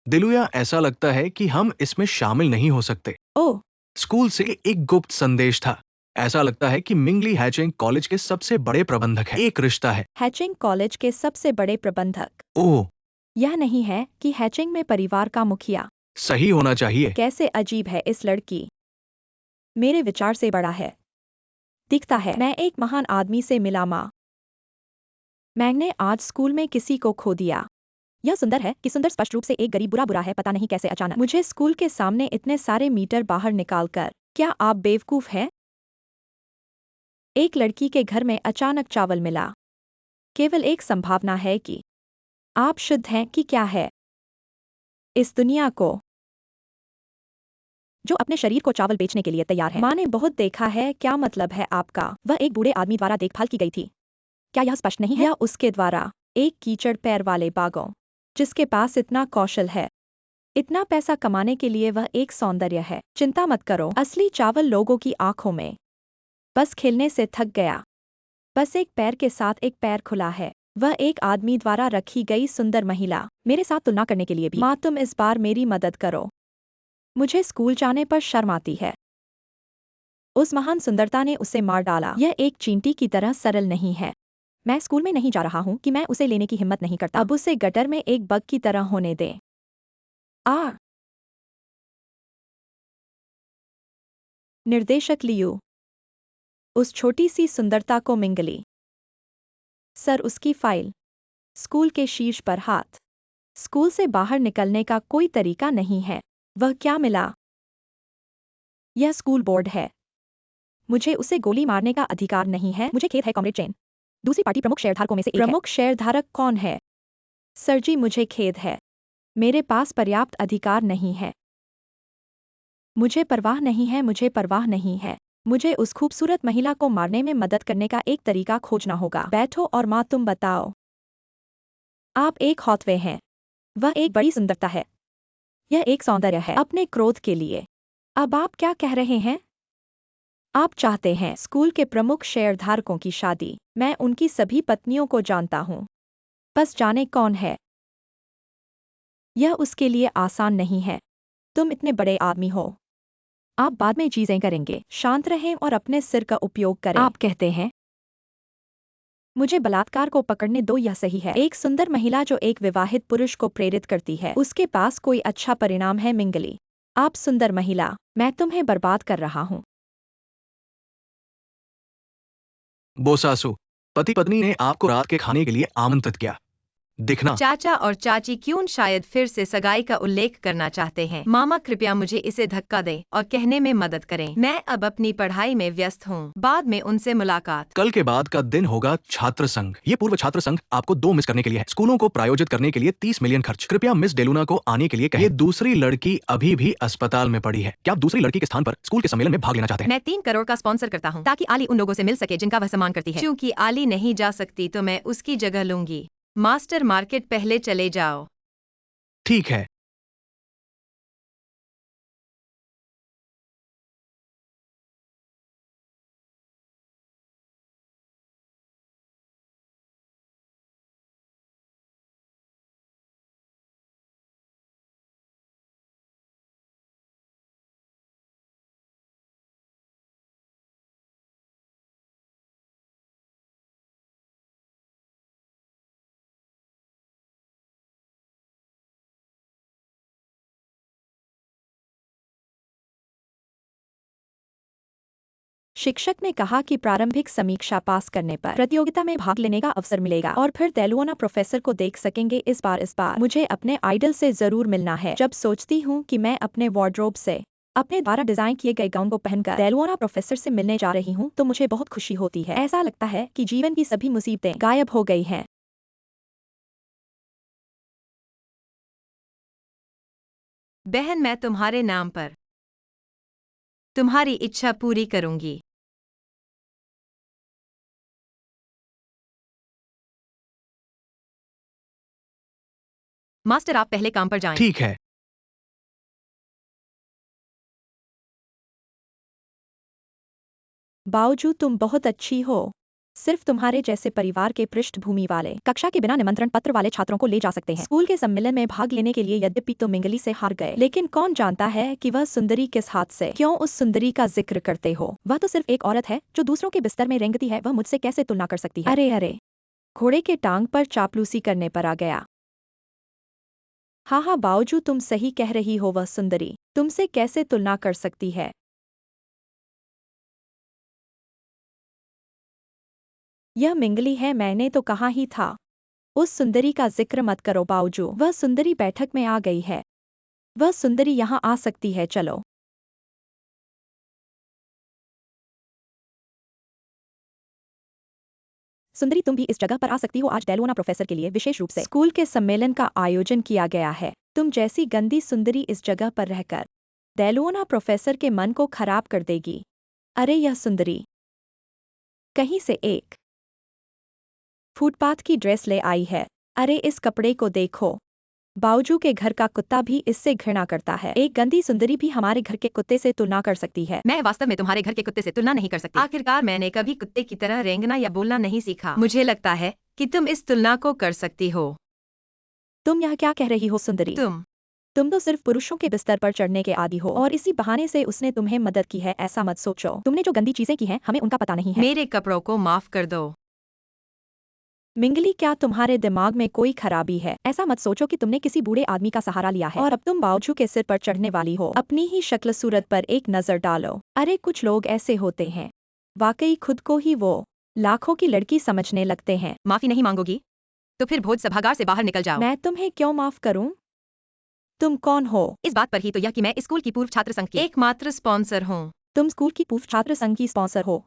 दिलुया, ऐसा लगता है कि हम इसमें शामिल नहीं हो सकते। ओह, स्कूल से एक गुप्त संदेश था। ऐसा लगता है कि मिंगली हैचिंग कॉलेज के सबसे बड़े प्रबंधक है। एक रिश्ता है। हैचिंग कॉलेज के सबसे बड़े प्रबंधक। ओह, यह नहीं है कि हैचिंग में परिवार का मुखिया। सही होना चाहिए। कैसे अजीब है इस लड़की। मेरे विचार से बड़ा है। दिखता है मैं एक महान आदमी से मिला माँ। मैंने आज स्कूल में किसी को खो दिया। यह सुंदर है कि सुंदर स्पष्ट रूप से एक गरीब बुरा है, पता नहीं कैसे अचानक मुझे स्कूल के सामने इतने सारे मीटर बाहर निकालकर। क्या आप बेवकूफ हैं? एक लड़की के घर में अचानक चावल मिला। केवल एक संभावना है कि आप शुद्ध हैं कि क्या है। इस दुनिया को जो अपने शरीर को चावल बेचने के लिए तैयार है। माँ ने बहुत देखा है। क्या मतलब है आपका? वह एक बूढ़े आदमी द्वारा देखभाल की गई थी। क्या यह स्पष्ट नहीं है? या उसके द्वारा एक कीचड़ पैर वाले बागों जिसके पास इतना कौशल है, इतना पैसा कमाने के लिए वह एक सौंदर्य है। चिंता मत करो, असली चावल लोगों की आंखों में। बस खेलने से थक गया। बस एक पैर के साथ एक पैर खुला है। वह एक आदमी द्वारा रखी गई सुंदर महिला। मेरे साथ तुलना करने के लिए भी। माँ, तुम इस बार मेरी मदद करो। मुझे स्कूल जाने पर शर्म आती है। उस महान सुंदरता ने उसे मार डाला। यह एक चींटी की तरह सरल नहीं है। मैं स्कूल में नहीं जा रहा हूँ कि मैं उसे लेने की हिम्मत नहीं करता। अब उसे गटर में एक बग की तरह होने दें। निर्देशक लियू। उस छोटी सी सुंदरता को मिंगली। सर, उसकी फाइल। स्कूल के शीर्ष पर हाथ। स्कूल से बाहर निकलने का कोई तरीका नहीं है। वह क्या मिला? यह स्कूल बोर्ड है। मुझे उसे गोली मारने का अधिकार नहीं है। मुझे खेद है कॉमरेड चेन। दूसरी पार्टी प्रमुख शेयरधारकों में से एक है। प्रमुख शेयरधारक कौन है? सर जी, मुझे खेद है। मेरे पास पर्याप्त अधिकार नहीं है। मुझे परवाह नहीं है, मुझे परवाह नहीं है। मुझे उस खूबसूरत महिला को मारने में मदद करने का एक तरीका खोजना होगा। बैठो और माँ, तुम बताओ। आप एक हॉथवे हैं। वह एक बड़ी सुंदरता है। यह एक सौंदर्य है अपने क्रोध के लिए। अब आप क्या कह रहे हैं? आप चाहते हैं स्कूल के प्रमुख शेयरधारकों की शादी। मैं उनकी सभी पत्नियों को जानता हूँ। बस जाने कौन है। यह उसके लिए आसान नहीं है। तुम इतने बड़े आदमी हो। आप बाद में चीजें करेंगे। शांत रहें और अपने सिर का उपयोग करें। आप कहते हैं मुझे बलात्कार को पकड़ने दो, यह सही है। एक सुंदर महिला जो एक विवाहित पुरुष को प्रेरित करती है, उसके पास कोई अच्छा परिणाम है। मिंगली, आप सुंदर महिला, मैं तुम्हें बर्बाद कर रहा हूँ। बोसासु, पति पत्नी ने आपको रात के खाने के लिए आमंत्रित किया। दिखना। चाचा और चाची क्यों शायद फिर से सगाई का उल्लेख करना चाहते हैं। मामा, कृपया मुझे इसे धक्का दें और कहने में मदद करें। मैं अब अपनी पढ़ाई में व्यस्त हूँ। बाद में उनसे मुलाकात। कल के बाद का दिन होगा छात्र संघ। ये पूर्व छात्र संघ आपको 2 मिस करने के लिए है। स्कूलों को प्रायोजित करने के लिए 30 मिलियन खर्च। कृपया मिस डेलुना को आने के लिए कहें। ये दूसरी लड़की अभी भी अस्पताल में पड़ी है। क्या आप दूसरी लड़की के स्थान पर स्कूल के सम्मेलन में भाग लेना चाहते हैं? मैं 3 करोड़ का स्पॉन्सर करता हूँ ताकि आली उन लोगों से मिल सके जिनका वह सम्मान करती है। क्योंकि आली नहीं जा सकती तो मैं उसकी जगह लूंगी। मास्टर मार्केट, पहले चले जाओ। ठीक है। शिक्षक ने कहा कि प्रारंभिक समीक्षा पास करने पर प्रतियोगिता में भाग लेने का अवसर मिलेगा और फिर डेलुओना प्रोफेसर को देख सकेंगे। इस बार मुझे अपने आइडल से जरूर मिलना है। जब सोचती हूँ कि मैं अपने वार्डरोब से अपने द्वारा डिजाइन किए गए गाउन को पहनकर डेलुओना प्रोफेसर से मिलने जा रही हूँ तो मुझे बहुत खुशी होती है। ऐसा लगता है कि जीवन की सभी मुसीबतें गायब हो गई हैं। बहन, मैं तुम्हारे नाम पर तुम्हारी इच्छा पूरी करूंगी। मास्टर, आप पहले काम पर जाएं। ठीक है। बावजूद तुम बहुत अच्छी हो। सिर्फ तुम्हारे जैसे परिवार के पृष्ठभूमि वाले कक्षा के बिना निमंत्रण पत्र वाले छात्रों को ले जा सकते हैं स्कूल के सम्मेलन में भाग लेने के लिए। यद्यपि तुम मिंगली से हार गए, लेकिन कौन जानता है कि वह सुंदरी किस हाथ से। क्यों उस सुंदरी का जिक्र करते हो? वह तो सिर्फ एक औरत है जो दूसरों के बिस्तर में रेंगती है। वह मुझसे कैसे तुलना कर सकती है? अरे अरे, घोड़े के टांग पर चापलूसी करने पर आ गया। हाँ हाँ, बावजूद तुम सही कह रही हो, वह सुंदरी तुमसे कैसे तुलना कर सकती है? यह मिंगली है, मैंने तो कहा ही था। उस सुंदरी का जिक्र मत करो बावजू। वह सुंदरी बैठक में आ गई है। वह सुंदरी यहाँ आ सकती है, चलो। सुंदरी, तुम भी इस जगह पर आ सकती हो। आज डेलुओना प्रोफेसर के लिए विशेष रूप से स्कूल के सम्मेलन का आयोजन किया गया है। तुम जैसी गंदी सुंदरी इस जगह पर रहकर डेलुओना प्रोफेसर के मन को खराब कर देगी। अरे यह सुंदरी कहीं से एक फुटपाथ की ड्रेस ले आई है। अरे इस कपड़े को देखो। बावजू के घर का कुत्ता भी इससे घृणा करता है। एक गंदी सुंदरी भी हमारे घर के कुत्ते से तुलना कर सकती है। मैं वास्तव में तुम्हारे घर के कुत्ते से तुलना नहीं कर सकती। आखिरकार मैंने कभी कुत्ते की तरह रेंगना या बोलना नहीं सीखा। मुझे लगता है कि तुम इस तुलना को कर सकती हो। तुम यह क्या कह रही हो सुंदरी? तुम तो सिर्फ पुरुषों के बिस्तर पर चढ़ने के आदी हो और इसी बहाने से उसने तुम्हें मदद की है। ऐसा मत सोचो। तुमने जो गंदी चीजें की हैं हमें उनका पता नहीं है। मेरे कपड़ों को माफ कर दो। मिंगली, क्या तुम्हारे दिमाग में कोई खराबी है? ऐसा मत सोचो कि तुमने किसी बूढ़े आदमी का सहारा लिया है और अब तुम बावजू के सिर पर चढ़ने वाली हो। अपनी ही शक्ल सूरत पर एक नजर डालो। अरे कुछ लोग ऐसे होते हैं, वाकई खुद को ही वो लाखों की लड़की समझने लगते हैं। माफी नहीं मांगोगी तो फिर भोज सभागार से बाहर निकल जाओ। मैं तुम्हें क्यों माफ करूं? तुम कौन हो? इस बात पर ही तो यह कि मैं स्कूल की पूर्व छात्र संघ की एकमात्र स्पॉन्सर हूँ। तुम स्कूल की पूर्व छात्र संघ की स्पॉन्सर हो?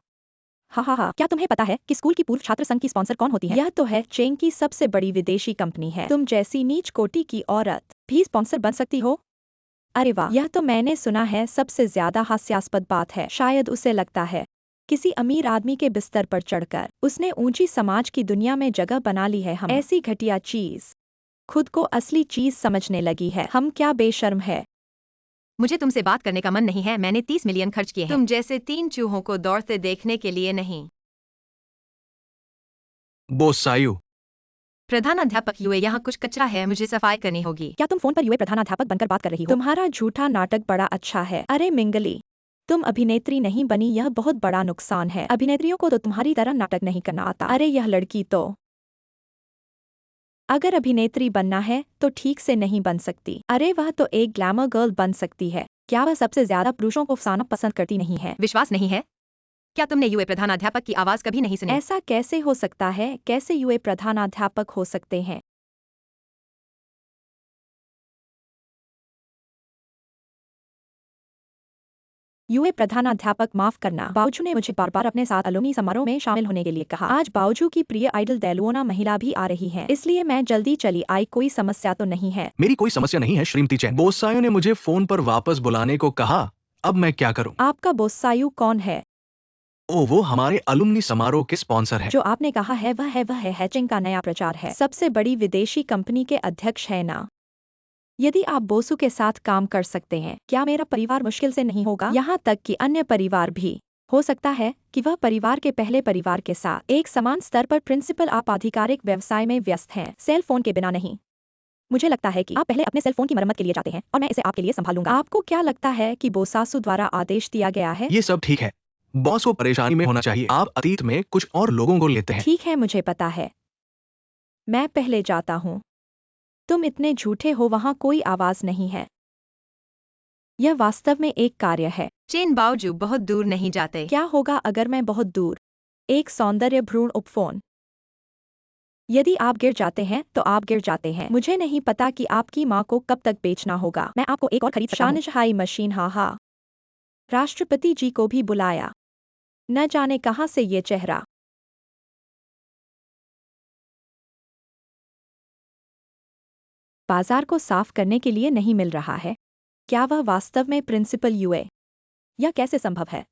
हा हा हा, क्या तुम्हें पता है कि स्कूल की पूर्व छात्र संघ की स्पॉन्सर कौन होती है? यह तो है चेन की सबसे बड़ी विदेशी कंपनी है। तुम जैसी नीच कोटि की औरत भी स्पॉन्सर बन सकती हो? अरे वाह, यह तो मैंने सुना है सबसे ज्यादा हास्यास्पद बात है। शायद उसे लगता है किसी अमीर आदमी के बिस्तर पर चढ़कर उसने ऊंची समाज की दुनिया में जगह बना ली है। हम ऐसी घटिया चीज खुद को असली चीज समझने लगी है। हम क्या बेशर्म है। मुझे तुमसे बात करने का मन नहीं है। मैंने 30 मिलियन खर्च किए हैं तुम जैसे 3 चूहों को दौड़ते देखने के लिए नहीं। बोसायु। प्रधानाध्यापक यूए, यहाँ कुछ कचरा है, मुझे सफाई करनी होगी। क्या तुम फोन पर यूए प्रधानाध्यापक बनकर बात कर रही हो? तुम्हारा झूठा नाटक बड़ा अच्छा है। अरे मिंगली, तुम अभिनेत्री नहीं बनी, यह बहुत बड़ा नुकसान है। अभिनेत्रियों को तो तुम्हारी तरह नाटक नहीं करना आता। अरे यह लड़की तो अगर अभिनेत्री बनना है तो ठीक से नहीं बन सकती। अरे वह तो एक ग्लैमर गर्ल बन सकती है। क्या वह सबसे ज्यादा पुरुषों को फसाना पसंद करती नहीं है? विश्वास नहीं है? क्या तुमने यूए प्रधानाध्यापक की आवाज कभी नहीं सुनी? ऐसा कैसे हो सकता है? कैसे यूए प्रधानाध्यापक हो सकते हैं? यूए प्रधानाध्यापक, माफ करना। बावजू ने मुझे बार बार अपने साथ अलुमनी समारोह में शामिल होने के लिए कहा। आज बावजू की प्रिय आइडल डेलुओना महिला भी आ रही है, इसलिए मैं जल्दी चली आई। कोई समस्या तो नहीं है? मेरी कोई समस्या नहीं है श्रीमती चैन। बोसायु ने मुझे फोन पर वापस बुलाने को कहा। अब मैं क्या करूं? आपका बोसायु कौन है? ओ, वो हमारे अलुमनी समारोह के स्पॉन्सर है। जो आपने कहा है वह है हैचिंग का नया प्रचार है। सबसे बड़ी विदेशी कंपनी के अध्यक्ष है ना। यदि आप बोसु के साथ काम कर सकते हैं, क्या मेरा परिवार मुश्किल से नहीं होगा? यहाँ तक कि अन्य परिवार भी। हो सकता है कि वह परिवार के पहले परिवार के साथ एक समान स्तर पर प्रिंसिपल। आप आधिकारिक व्यवसाय में व्यस्त हैं, सेल फोन के बिना नहीं। मुझे लगता है कि आप पहले अपने सेल फोन की मरम्मत के लिए जाते हैं और मैं इसे आपके लिए संभालूंगा। आपको क्या लगता है कि बोसासु द्वारा आदेश दिया गया है? ये सब ठीक है। बॉस को परेशानी में होना चाहिए। आप अतीत में कुछ और लोगों को लेते हैं। ठीक है, मुझे पता है। मैं पहले जाता हूँ। तुम इतने झूठे हो, वहाँ कोई आवाज नहीं है। यह वास्तव में एक कार्य है। चेन, बावजू बहुत दूर नहीं जाते। क्या होगा अगर मैं बहुत दूर? एक सौंदर्य भ्रूण उपफोन। यदि आप गिर जाते हैं तो आप गिर जाते हैं। मुझे नहीं पता कि आपकी माँ को कब तक बेचना होगा। मैं आपको एक और खरीद सकता हूँ। शानचहाई मशीन, हाँ हाँ। राष्ट्रपति जी को भी बुलाया। न जाने कहां से ये चेहरा। बाजार को साफ करने के लिए नहीं मिल रहा है। क्या वह वास्तव में प्रिंसिपल यूए? यह कैसे संभव है?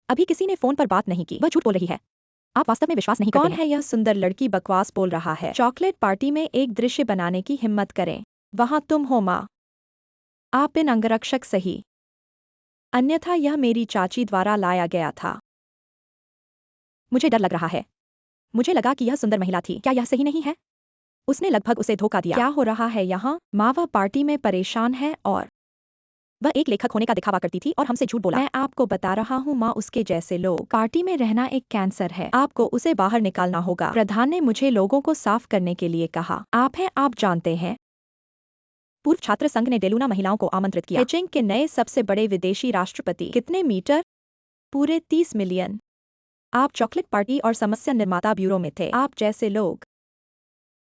अभी किसी ने फोन पर बात नहीं की। वह झूठ बोल रही है। आप वास्तव में विश्वास नहीं करते हैं। कौन है यह सुंदर लड़की बकवास बोल रहा है? चॉकलेट पार्टी में एक दृश्य बनाने की हिम्मत करें। वहां तुम हो माँ। आप इन अंगरक्षक सही। अन्यथा यह मेरी चाची द्वारा लाया गया था। मुझे डर लग रहा है। मुझे लगा कि यह सुंदर महिला थी। क्या यह सही नहीं है? उसने लगभग उसे धोखा दिया। क्या हो रहा है यहाँ? माँ वह पार्टी में परेशान है और वह एक लेखक होने का दिखावा करती थी और हमसे झूठ बोला। मैं आपको बता रहा हूँ माँ, उसके जैसे लोग पार्टी में रहना एक कैंसर है। आपको उसे बाहर निकालना होगा। प्रधान ने मुझे लोगों को साफ करने के लिए कहा। आप जानते हैं। पूर्व छात्र संघ ने डेलूना महिलाओं को आमंत्रित किया। बीजिंग के नए सबसे बड़े विदेशी राष्ट्रपति। कितने मीटर? पूरे 30 मिलियन। आप चॉकलेट पार्टी और समस्या निर्माता ब्यूरो में थे। आप जैसे लोग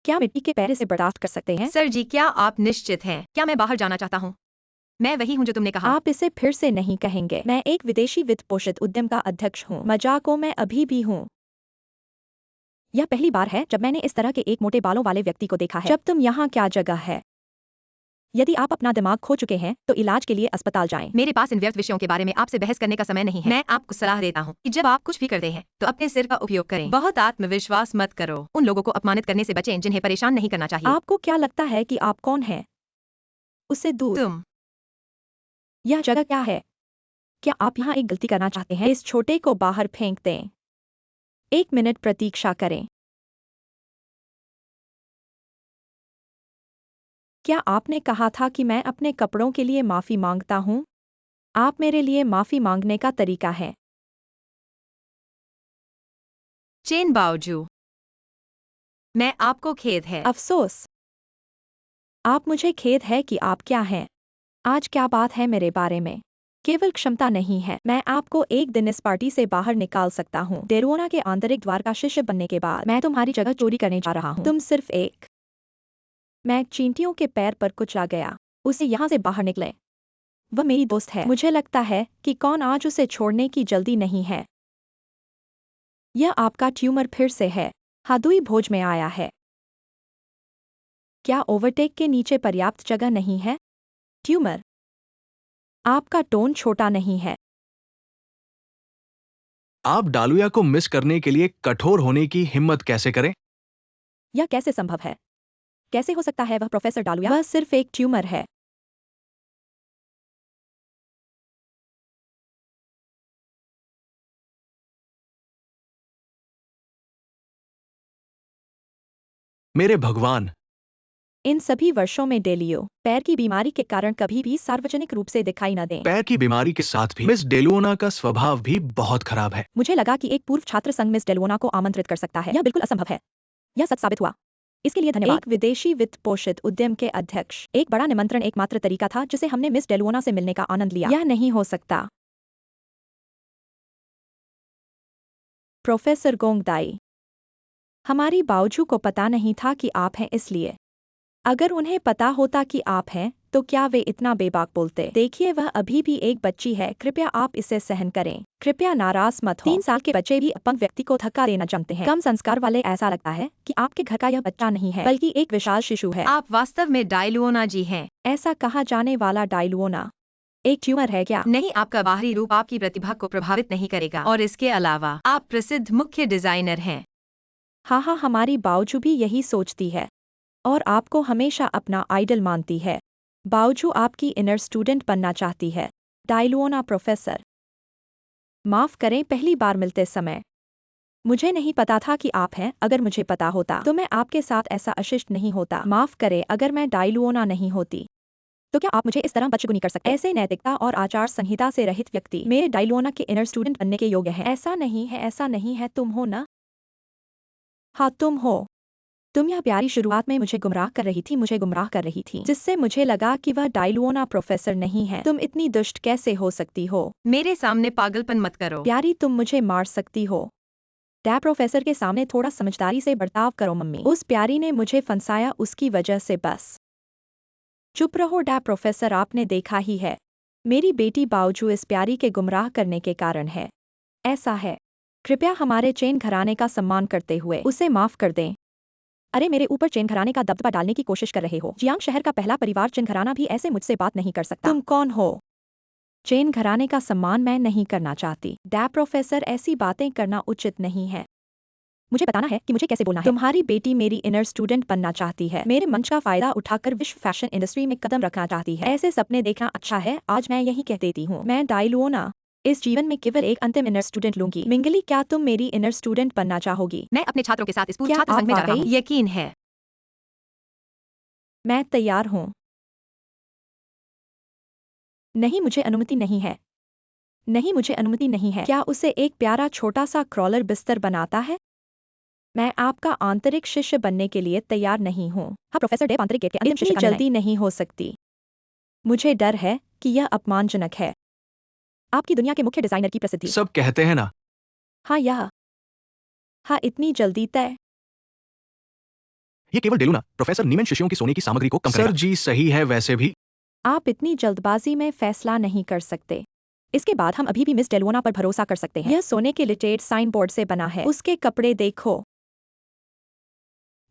क्या मिट्टी के पैरे से बर्दाश्त कर सकते हैं? सर जी, क्या आप निश्चित हैं? क्या मैं बाहर जाना चाहता हूँ? मैं वही हूँ जो तुमने कहा। आप इसे फिर से नहीं कहेंगे। मैं एक विदेशी वित्त पोषित उद्यम का अध्यक्ष हूँ। मजाकों में अभी भी हूँ। यह पहली बार है जब मैंने इस तरह के एक मोटे बालों वाले व्यक्ति को देखा है। जब तुम यहाँ क्या जगह है? यदि आप अपना दिमाग खो चुके हैं तो इलाज के लिए अस्पताल जाएं। मेरे पास इन व्यर्थ विषयों के बारे में आपसे बहस करने का समय नहीं है। मैं आपको सलाह देता हूँ कि जब आप कुछ भी करते हैं तो अपने सिर का उपयोग करें। बहुत आत्मविश्वास मत करो। उन लोगों को अपमानित करने से बचें जिन्हें परेशान नहीं करना चाहिए। आपको क्या लगता है कि आप कौन हैं? उससे दूर। तुम यह जगह क्या है? क्या आप यहाँ एक गलती करना चाहते हैं? इस छोटे को बाहर फेंक दें। 1 मिनट प्रतीक्षा करें। क्या आपने कहा था कि मैं अपने कपड़ों के लिए माफी मांगता हूँ? आप मेरे लिए माफी मांगने का तरीका है। चेन बावजू मैं आपको खेद है। अफसोस। आप मुझे खेद है कि आप क्या हैं। आज क्या बात है मेरे बारे में? केवल क्षमता नहीं है। मैं आपको एक दिन इस पार्टी से बाहर निकाल सकता हूँ। डेरोना के आंतरिक द्वार का शिष्य बनने के बाद मैं तुम्हारी जगह चोरी करने जा रहा हूँ। तुम सिर्फ एक। मैं चींटियों के पैर पर कुचला गया। उसे यहाँ से बाहर निकले। वह मेरी दोस्त है। मुझे लगता है कि कौन आज उसे छोड़ने की जल्दी नहीं है। यह आपका ट्यूमर फिर से है। हादुई भोज में आया है। क्या ओवरटेक के नीचे पर्याप्त जगह नहीं है? ट्यूमर। आपका टोन छोटा नहीं है। आप डालुया को मिस करने के लिए कठोर होने की हिम्मत कैसे करें? यह कैसे संभव है? कैसे हो सकता है वह प्रोफेसर डालुया? वह सिर्फ एक ट्यूमर है। मेरे भगवान! इन सभी वर्षों में डेलियो पैर की बीमारी के कारण कभी भी सार्वजनिक रूप से दिखाई न दें। पैर की बीमारी के साथ भी मिस डेलुओना का स्वभाव भी बहुत खराब है। मुझे लगा कि एक पूर्व छात्र संघ मिस डेलवोना को आमंत्रित कर सकता है। यह बिल्कुल असंभव है। यह सच साबित हुआ। इसके लिए धन्यवाद। एक विदेशी वित्त पोषित उद्यम के अध्यक्ष। एक बड़ा निमंत्रण एकमात्र तरीका था जिसे हमने मिस डेलवोना से मिलने का आनंद लिया। यह नहीं हो सकता। प्रोफेसर गोंगदाई। हमारी बावजू को पता नहीं था कि आप हैं, इसलिए अगर उन्हें पता होता कि आप हैं तो क्या वे इतना बेबाक बोलते? देखिए, वह अभी भी एक बच्ची है। कृपया आप इसे सहन करें। कृपया नाराज मत हो। 3 साल के बच्चे भी अपंग व्यक्ति को धक्का देना जानते हैं। कम संस्कार वाले। ऐसा लगता है कि आपके घर का यह बच्चा नहीं है बल्कि एक विशाल शिशु है। आप वास्तव में डायलुओना जी हैं। ऐसा कहा जाने वाला डायलुओना एक ट्यूमर है क्या? नहीं, आपका बाहरी रूप आपकी प्रतिभा को प्रभावित नहीं करेगा और इसके अलावा आप प्रसिद्ध मुख्य डिजाइनर हैं। हाँ, हमारी बावजू भी यही सोचती है और आपको हमेशा अपना आइडल मानती है। बावजू आपकी इनर स्टूडेंट बनना चाहती है। डायलुओना प्रोफेसर। माफ करें, पहली बार मिलते समय मुझे नहीं पता था कि आप हैं। अगर मुझे पता होता तो मैं आपके साथ ऐसा अशिष्ट नहीं होता। माफ करें, अगर मैं डायलुओना नहीं होती तो क्या आप मुझे इस तरह बदशगुनी कर सकते? ऐसे नैतिकता और आचार संहिता से रहित व्यक्ति मेरे डायलुओना के इनर स्टूडेंट बनने के योग्य हैं। ऐसा नहीं है, ऐसा नहीं है। तुम हो ना? हाँ, तुम हो। तुम यह प्यारी शुरुआत में मुझे गुमराह कर रही थी, मुझे गुमराह कर रही थी, जिससे मुझे लगा कि वह डायलुओना प्रोफेसर नहीं है। तुम इतनी दुष्ट कैसे हो सकती हो? मेरे सामने पागलपन मत करो। प्यारी, तुम मुझे मार सकती हो। डैब प्रोफेसर के सामने थोड़ा समझदारी से बर्ताव करो मम्मी। उस प्यारी ने मुझे फंसाया, उसकी वजह से। बस चुप रहो डैब प्रोफेसर, आपने देखा ही है। मेरी बेटी बावजूद इस प्यारी के गुमराह करने के कारण है। ऐसा है। कृपया हमारे चेन घराने का सम्मान करते हुए उसे माफ कर दें। अरे मेरे ऊपर चेन घराने का दबदबा डालने की कोशिश कर रहे हो। जियांग शहर का पहला परिवार चेन घराना भी ऐसे मुझसे बात नहीं कर सकता। तुम कौन हो? चेन घराने का सम्मान मैं नहीं करना चाहती। डैड प्रोफेसर, ऐसी बातें करना उचित नहीं है। मुझे बताना है कि मुझे कैसे बोलना है। तुम्हारी बेटी मेरी इनर स्टूडेंट बनना चाहती है। मेरे मंच का फायदा उठाकर विश्व फैशन इंडस्ट्री में कदम रखना चाहती है। ऐसे सपने देखना अच्छा है। आज मैं यही कह देती हूँ, मैं डायलुओना इस जीवन में केवल एक अंतिम इनर स्टूडेंट लूंगी। मिंगली, क्या तुम मेरी इनर स्टूडेंट बनना चाहोगी? मैं अपने छात्रों के साथ इस पूर्व क्या छात्र संघ आप में जा रहा हूँ। वाकई? यकीन है। मैं तैयार हूँ। नहीं, मुझे अनुमति नहीं है। नहीं, मुझे अनुमति नहीं है। क्या उसे एक प्यारा छोटा सा क्रॉलर बिस्तर बनाता है? मैं आपका आंतरिक शिष्य बनने के लिए तैयार नहीं हूँ। हाँ प्रोफेसर डेव, आंतरिक गेट के अंतिम शिष्य इतनी का निर्णय। जल्दी नहीं हो सकती। मुझे डर है कि यह अपमानजनक है। आपकी दुनिया के मुख्य डिजाइनर की प्रसिद्धि। सब कहते हैं ना। हाँ, इतनी जल्दी तय? ये केवल डेलूना प्रोफेसर नीमन शिष्यों की सोने की सामग्री को कम करेगा। सर जी, सही है। वैसे भी आप इतनी जल्दबाजी में फैसला नहीं कर सकते। इसके बाद हम अभी भी मिस डेलवोना पर भरोसा कर सकते हैं। यह सोने के लिटेड साइन बोर्ड से बना है। उसके कपड़े देखो।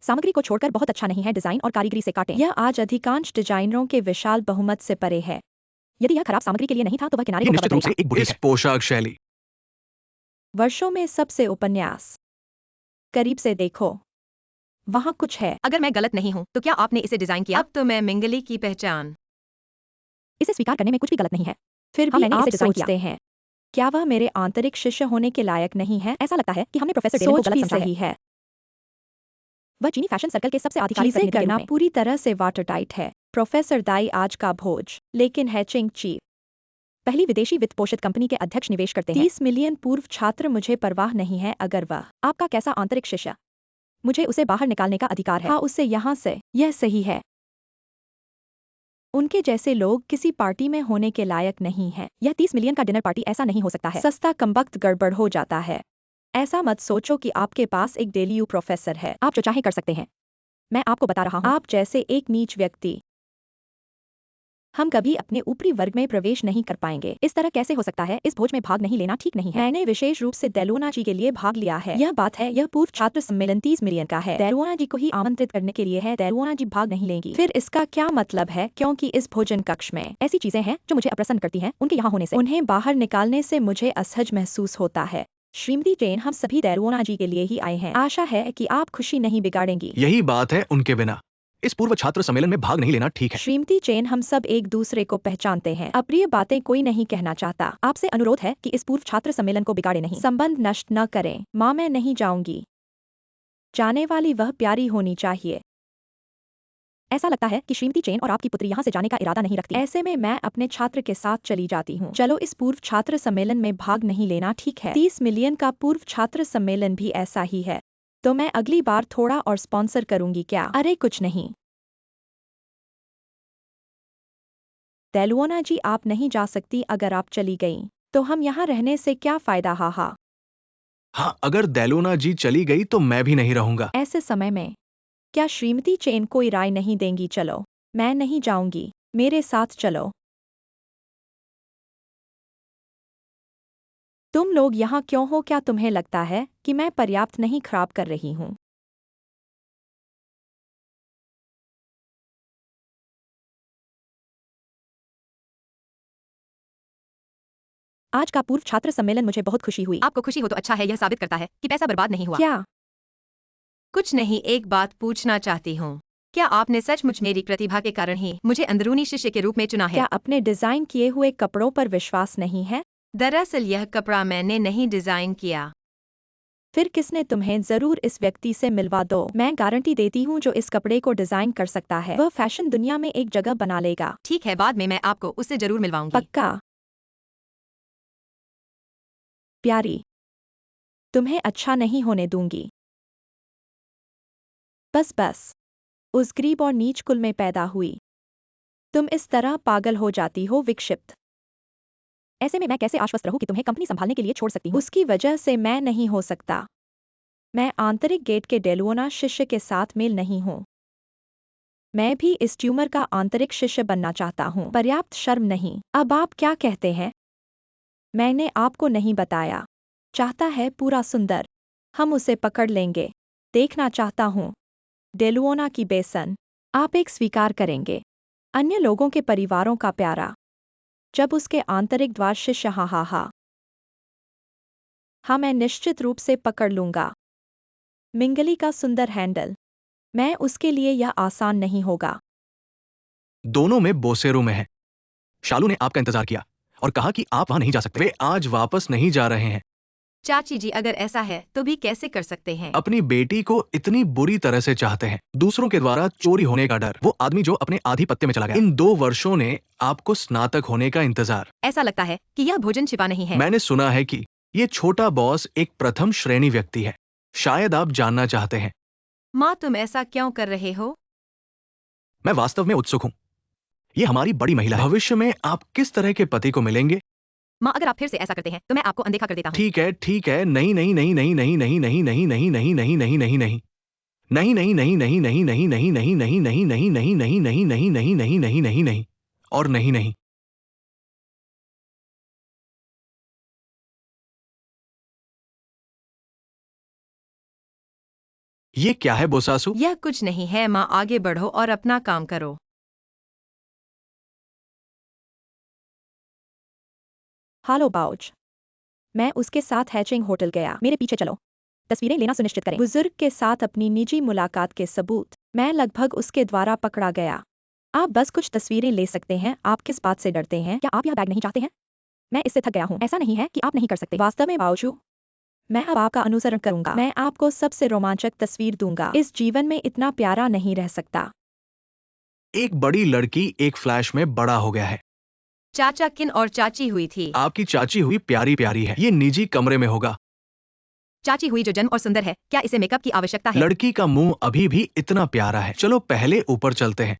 सामग्री को छोड़कर बहुत अच्छा नहीं है। डिजाइन और कारीगरी से काटें। यह आज अधिकांश डिजाइनरों के विशाल बहुमत से परे है। यदि यह खराब सामग्री के लिए नहीं था तो वह किनारे ये को निश्चित कवर रूप से करेगा। एक बुरी इस पोशाक शैली। वर्षों में सबसे उपन्यास। करीब से देखो, वहाँ कुछ है। अगर मैं गलत नहीं हूँ तो क्या आपने इसे डिजाइन किया? अब तो मैं मिंगली की पहचान। इसे स्वीकार करने में कुछ भी गलत नहीं है। फिर हाँ, भी मैंने आप इसे डिजाइन किया। सोचते हैं, क्या वह मेरे आंतरिक शिष्य होने के लायक नहीं है? ऐसा लगता है कि हमने प्रोफेसर डेलन को सोच गलत भी समझा सही है। वह चीनी फैशन सर्कल के सबसे आधिकारिक चीजें प्रतिनिधि के करना रूप में पूरी तरह से वाटरटाइट है। प्रोफेसर दाई आज का भोज, लेकिन है चिंग ची। पहली विदेशी वित्त पोषित कंपनी के अध्यक्ष निवेश करते हैं। 30 मिलियन पूर्व छात्र, मुझे परवाह नहीं है अगर वह आपका कैसा आंतरिक शिष्य। मुझे उसे बाहर निकालने का अधिकार है। हाँ, उससे यहाँ से। यह सही है। उनके जैसे लोग किसी पार्टी में होने के लायक नहीं है। यह 30 मिलियन का डिनर पार्टी ऐसा नहीं हो सकता है। सस्ता कमबख्त गड़बड़ हो जाता है। ऐसा मत सोचो कि आपके पास एक डेलीयू प्रोफेसर है। आप जो चाहे कर सकते हैं। मैं आपको बता रहा हूँ, आप जैसे एक नीच व्यक्ति हम कभी अपने ऊपरी वर्ग में प्रवेश नहीं कर पाएंगे। इस तरह कैसे हो सकता है? इस भोज में भाग नहीं लेना ठीक नहीं है। मैंने विशेष रूप से डेलोना जी के लिए भाग लिया है। यह बात है, यह पूर्व छात्र सम्मेलन 30 मिलियन का है। डेलोना जी को ही आमंत्रित करने के लिए है। डेलोना जी भाग नहीं लेंगी। फिर इसका क्या मतलब है? क्योंकि इस भोजन कक्ष में ऐसी चीजें हैं जो मुझे अप्रसन्न करती हैं। उनके यहाँ होने से, उन्हें बाहर निकालने से मुझे असहज महसूस होता है। श्रीमती जैन, हम सभी डेलोना जी के लिए ही आए हैं। आशा है कि आप खुशी नहीं बिगाड़ेंगी। यही बात है, उनके बिना इस पूर्व छात्र सम्मेलन में भाग नहीं लेना ठीक है। श्रीमती चेन, हम सब एक दूसरे को पहचानते हैं। अप्रिय बातें कोई नहीं कहना चाहता। आपसे अनुरोध है कि इस पूर्व छात्र सम्मेलन को बिगाड़े नहीं। संबंध नष्ट न करें। माँ, मैं नहीं जाऊंगी। जाने वाली वह प्यारी होनी चाहिए। ऐसा लगता है कि श्रीमती चेन और आपकी पुत्री यहाँ से जाने का इरादा नहीं रखती। ऐसे में मैं अपने छात्र के साथ चली जाती हूँ। चलो, इस पूर्व छात्र सम्मेलन में भाग नहीं लेना ठीक है। 30 मिलियन का पूर्व छात्र सम्मेलन भी ऐसा ही है। तो मैं अगली बार थोड़ा और स्पॉन्सर करूंगी क्या? अरे कुछ नहीं। डेलुओना जी, आप नहीं जा सकती। अगर आप चली गईं, तो हम यहाँ रहने से क्या फायदा? हाँ, हाँ, अगर डेलोना जी चली गई तो मैं भी नहीं रहूंगा। ऐसे समय में क्या श्रीमती चेन कोई राय नहीं देंगी? चलो, मैं नहीं जाऊंगी। मेरे साथ चलो। तुम लोग यहाँ क्यों हो? क्या तुम्हें लगता है कि मैं पर्याप्त नहीं खराब कर रही हूँ? आज का पूर्व छात्र सम्मेलन मुझे बहुत खुशी हुई। आपको खुशी हो तो अच्छा है। यह साबित करता है कि पैसा बर्बाद नहीं हुआ। क्या? कुछ नहीं, एक बात पूछना चाहती हूँ। क्या आपने सचमुच मेरी प्रतिभा के कारण ही मुझे अंदरूनी शिष्य के रूप में चुना है? क्या अपने डिजाइन किए हुए कपड़ों पर विश्वास नहीं है? दरअसल यह कपड़ा मैंने नहीं डिजाइन किया। फिर किसने तुम्हें? जरूर इस व्यक्ति से मिलवा दो। मैं गारंटी देती हूँ, जो इस कपड़े को डिजाइन कर सकता है वह फैशन दुनिया में एक जगह बना लेगा। ठीक है, बाद में मैं आपको उससे जरूर मिलवाऊंगी। पक्का? प्यारी, तुम्हें अच्छा नहीं होने दूंगी। बस उस गरीब और नीच कुल में पैदा हुई। तुम इस तरह पागल हो जाती हो। विक्षिप्त। ऐसे में मैं कैसे आश्वस्त रहूं कि तुम्हें कंपनी संभालने के लिए छोड़ सकती हूँ? उसकी वजह से मैं नहीं हो सकता। मैं आंतरिक गेट के डेलुओना शिष्य के साथ मेल नहीं हूं। मैं भी इस ट्यूमर का आंतरिक शिष्य बनना चाहता हूँ। पर्याप्त शर्म नहीं। अब आप क्या कहते हैं? मैंने आपको नहीं बताया। चाहता है पूरा सुंदर। हम उसे पकड़ लेंगे। देखना चाहता हूँ। डेलुओना की बेसन। आप एक स्वीकार करेंगे। अन्य लोगों के परिवारों का प्यारा। जब उसके आंतरिक द्वार शिष्य हा हा हा। हाँ, मैं निश्चित रूप से पकड़ लूंगा। मिंगली का सुंदर हैंडल। मैं उसके लिए यह आसान नहीं होगा। दोनों में बोसेरो में है। शालू ने आपका इंतजार किया और कहा कि आप वहां नहीं जा सकते। वे आज वापस नहीं जा रहे हैं। चाची जी, अगर ऐसा है तो भी कैसे कर सकते हैं? अपनी बेटी को इतनी बुरी तरह से चाहते हैं। दूसरों के द्वारा चोरी होने का डर। वो आदमी जो अपने आधिपत्य में चला गया। इन 2 वर्षों ने आपको स्नातक होने का इंतजार। ऐसा लगता है कि यह भोजन छिपा नहीं है। मैंने सुना है कि ये छोटा बॉस एक प्रथम श्रेणी व्यक्ति है। शायद आप जानना चाहते हैं। माँ, तुम ऐसा क्यों कर रहे हो? मैं वास्तव में उत्सुक हूँ। ये हमारी बड़ी महिला है। भविष्य में आप किस तरह के पति को मिलेंगे? माँ, अगर आप फिर से ऐसा करते हैं तो मैं आपको अनदेखा कर देता हूँ। ठीक है, ठीक है। नहीं, नहीं, नहीं, नहीं, नहीं, नहीं, नहीं, नहीं, नहीं, नहीं, नहीं, नहीं, नहीं, नहीं। नहीं, नहीं, नहीं, नहीं, नहीं, नहीं, नहीं, नहीं, नहीं, नहीं, नहीं, नहीं, नहीं, नहीं, नहीं, नहीं, नहीं, नहीं, नहीं, नहीं और नहीं, नहीं। ये क्या है बोसासु? यह कुछ नहीं है माँ, आगे बढ़ो और अपना काम करो। हालो बाउच। मैं उसके साथ हैचिंग होटल गया। मेरे पीछे चलो। तस्वीरें लेना सुनिश्चित करें। बुजुर्ग के साथ अपनी निजी मुलाकात के सबूत। मैं लगभग उसके द्वारा पकड़ा गया। आप बस कुछ तस्वीरें ले सकते हैं। आप किस बात से डरते हैं? क्या आप यह बैग नहीं चाहते हैं? मैं इससे थक गया हूँ। ऐसा नहीं है कि आप नहीं कर सकते। वास्तव में बाउचू, मैं अब आपका अनुसरण करूंगा। मैं आपको सबसे रोमांचक तस्वीर दूंगा। इस जीवन में इतना प्यारा नहीं रह सकता। एक बड़ी लड़की एक फ्लैश में बड़ा हो गया है। चाचा किन और चाची हुई थी। आपकी चाची हुई प्यारी प्यारी है। ये निजी कमरे में होगा। चाची हुई जो जन्म और सुंदर है। क्या इसे मेकअप की आवश्यकता है? लड़की का मुंह अभी भी इतना प्यारा है। चलो पहले ऊपर चलते हैं।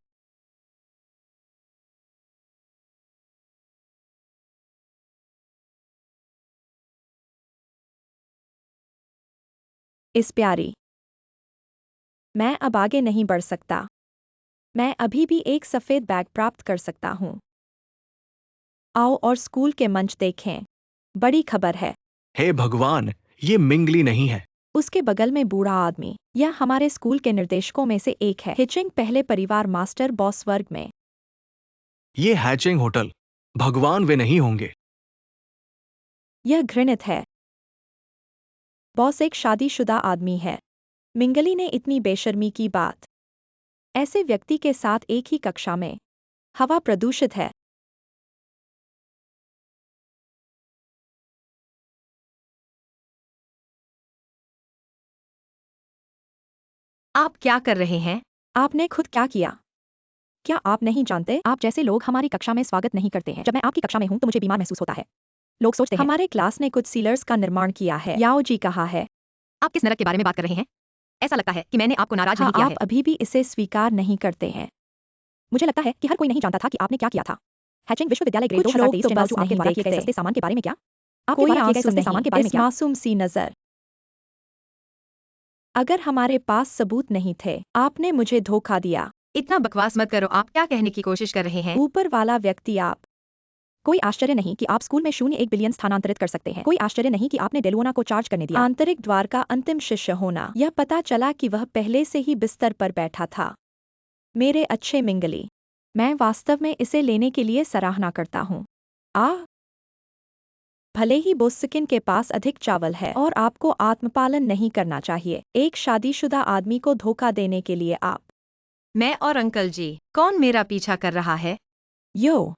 इस प्यारी। मैं अब आगे नहीं बढ़ सकता। मैं अभी भी एक सफेद बैग प्राप्त कर सकता हूँ। आओ और स्कूल के मंच देखें। बड़ी खबर है। हे भगवान, ये मिंगली नहीं है। उसके बगल में बूढ़ा आदमी। यह हमारे स्कूल के निर्देशकों में से एक है। हिचिंग पहले परिवार मास्टर बॉस वर्ग में। ये हैचिंग होटल। भगवान, वे नहीं होंगे। यह घृणित है। बॉस एक शादीशुदा आदमी है। मिंगली ने इतनी बेशर्मी की बात। ऐसे व्यक्ति के साथ एक ही कक्षा में। हवा प्रदूषित है। आप क्या कर रहे हैं? आपने खुद क्या किया? क्या आप नहीं जानते? आप जैसे लोग हमारी कक्षा में स्वागत नहीं करते हैं। जब मैं आपकी कक्षा में हूं तो मुझे बीमार महसूस होता है। लोग सोचते हैं हमारे क्लास ने कुछ सीलर्स का निर्माण किया है। याओ जी कहा है। आप किस नरक के बारे में बात कर रहे हैं? ऐसा लगता है कि मैंने आपको नाराज हाँ, नहीं किया आप है। अभी भी इसे स्वीकार नहीं करते हैं। मुझे लगता है कि हर कोई नहीं जानता था कि आपने क्या किया था। हैचिंग विश्वविद्यालय ग्रेड कुछ 2023 लोग तो के बस बावजूद आपके नहीं द्वारा किए गए देखते। सस्ते सामान के बारे में क्या? आपके कोई द्वारा किए गए आंसू सस्ते नहीं। सामान के बारे में इस क्या? मासूम सी नजर। अगर हमारे पास सबूत नहीं थे, आपने मुझे धोखा दिया। इतना बकवास मत करो। आप क्या कहने की कोशिश कर रहे हैं? ऊपर वाला व्यक्ति आप। कोई आश्चर्य नहीं कि आप स्कूल में 0.1 बिलियन स्थानांतरित कर सकते हैं। कोई आश्चर्य नहीं कि आपने डेलुओना को चार्ज करने दिया। आंतरिक द्वार का अंतिम शिष्य होना। यह पता चला कि वह पहले से ही बिस्तर पर बैठा था। मेरे अच्छे मिंगली। मैं वास्तव में इसे लेने के लिए सराहना करता हूँ। भले ही बोस्किन के पास अधिक चावल है और आपको आत्मपालन नहीं करना चाहिए। एक शादीशुदा आदमी को धोखा देने के लिए आप। मैं और अंकल जी, कौन मेरा पीछा कर रहा है? यो।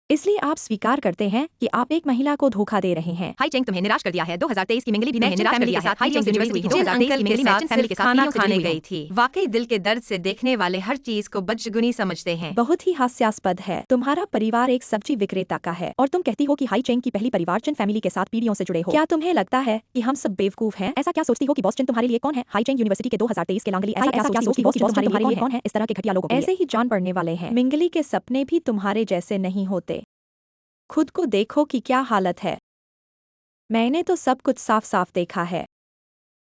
इसलिए आप स्वीकार करते हैं कि आप एक महिला को धोखा दे रहे हैं। हाई चेंग तुम्हें निराश कर दिया है। 2023 की मिंगली भी तुम्हें मैचिंग निराश कर फैमिली दिया के है। साथ हाई पीरियड चेंग से जुड़ी यूनिवर्सिटी हुई जिन हूँ। अंकल के साथ फैमिली के साथ खाना पीढ़ियों से खाने जुड़ी गई हुई थी। वाकई दिल के दर्द से देखने वाले हर चीज को बदशगुनी समझते हैं। बहुत ही हास्यास्पद है। तुम्हारा परिवार एक सब्जी विक्रेता का है और तुम कहती हो कि हाई चेंग की पहली परिवार चिन फैमिली के साथ पीढ़ियों से जुड़े हो। क्या तुम्हें लगता है कि हम सब बेवकूफ हैं? ऐसा क्या सोचती हो कि बॉस्टन तुम्हारे लिए कौन है? हाई चेंग यूनिवर्सिटी के 2023 के लांगली। ऐसा क्या सोचती हो कि बॉस्टन तुम्हारे लिए कौन है? इस तरह के घटिया लोगों के लिए ऐसे ही जान पड़ने वाले हैं। मिंगली के सपने भी तुम्हारे जैसे नहीं होते। खुद को देखो कि क्या हालत है। मैंने तो सब कुछ साफ साफ देखा है।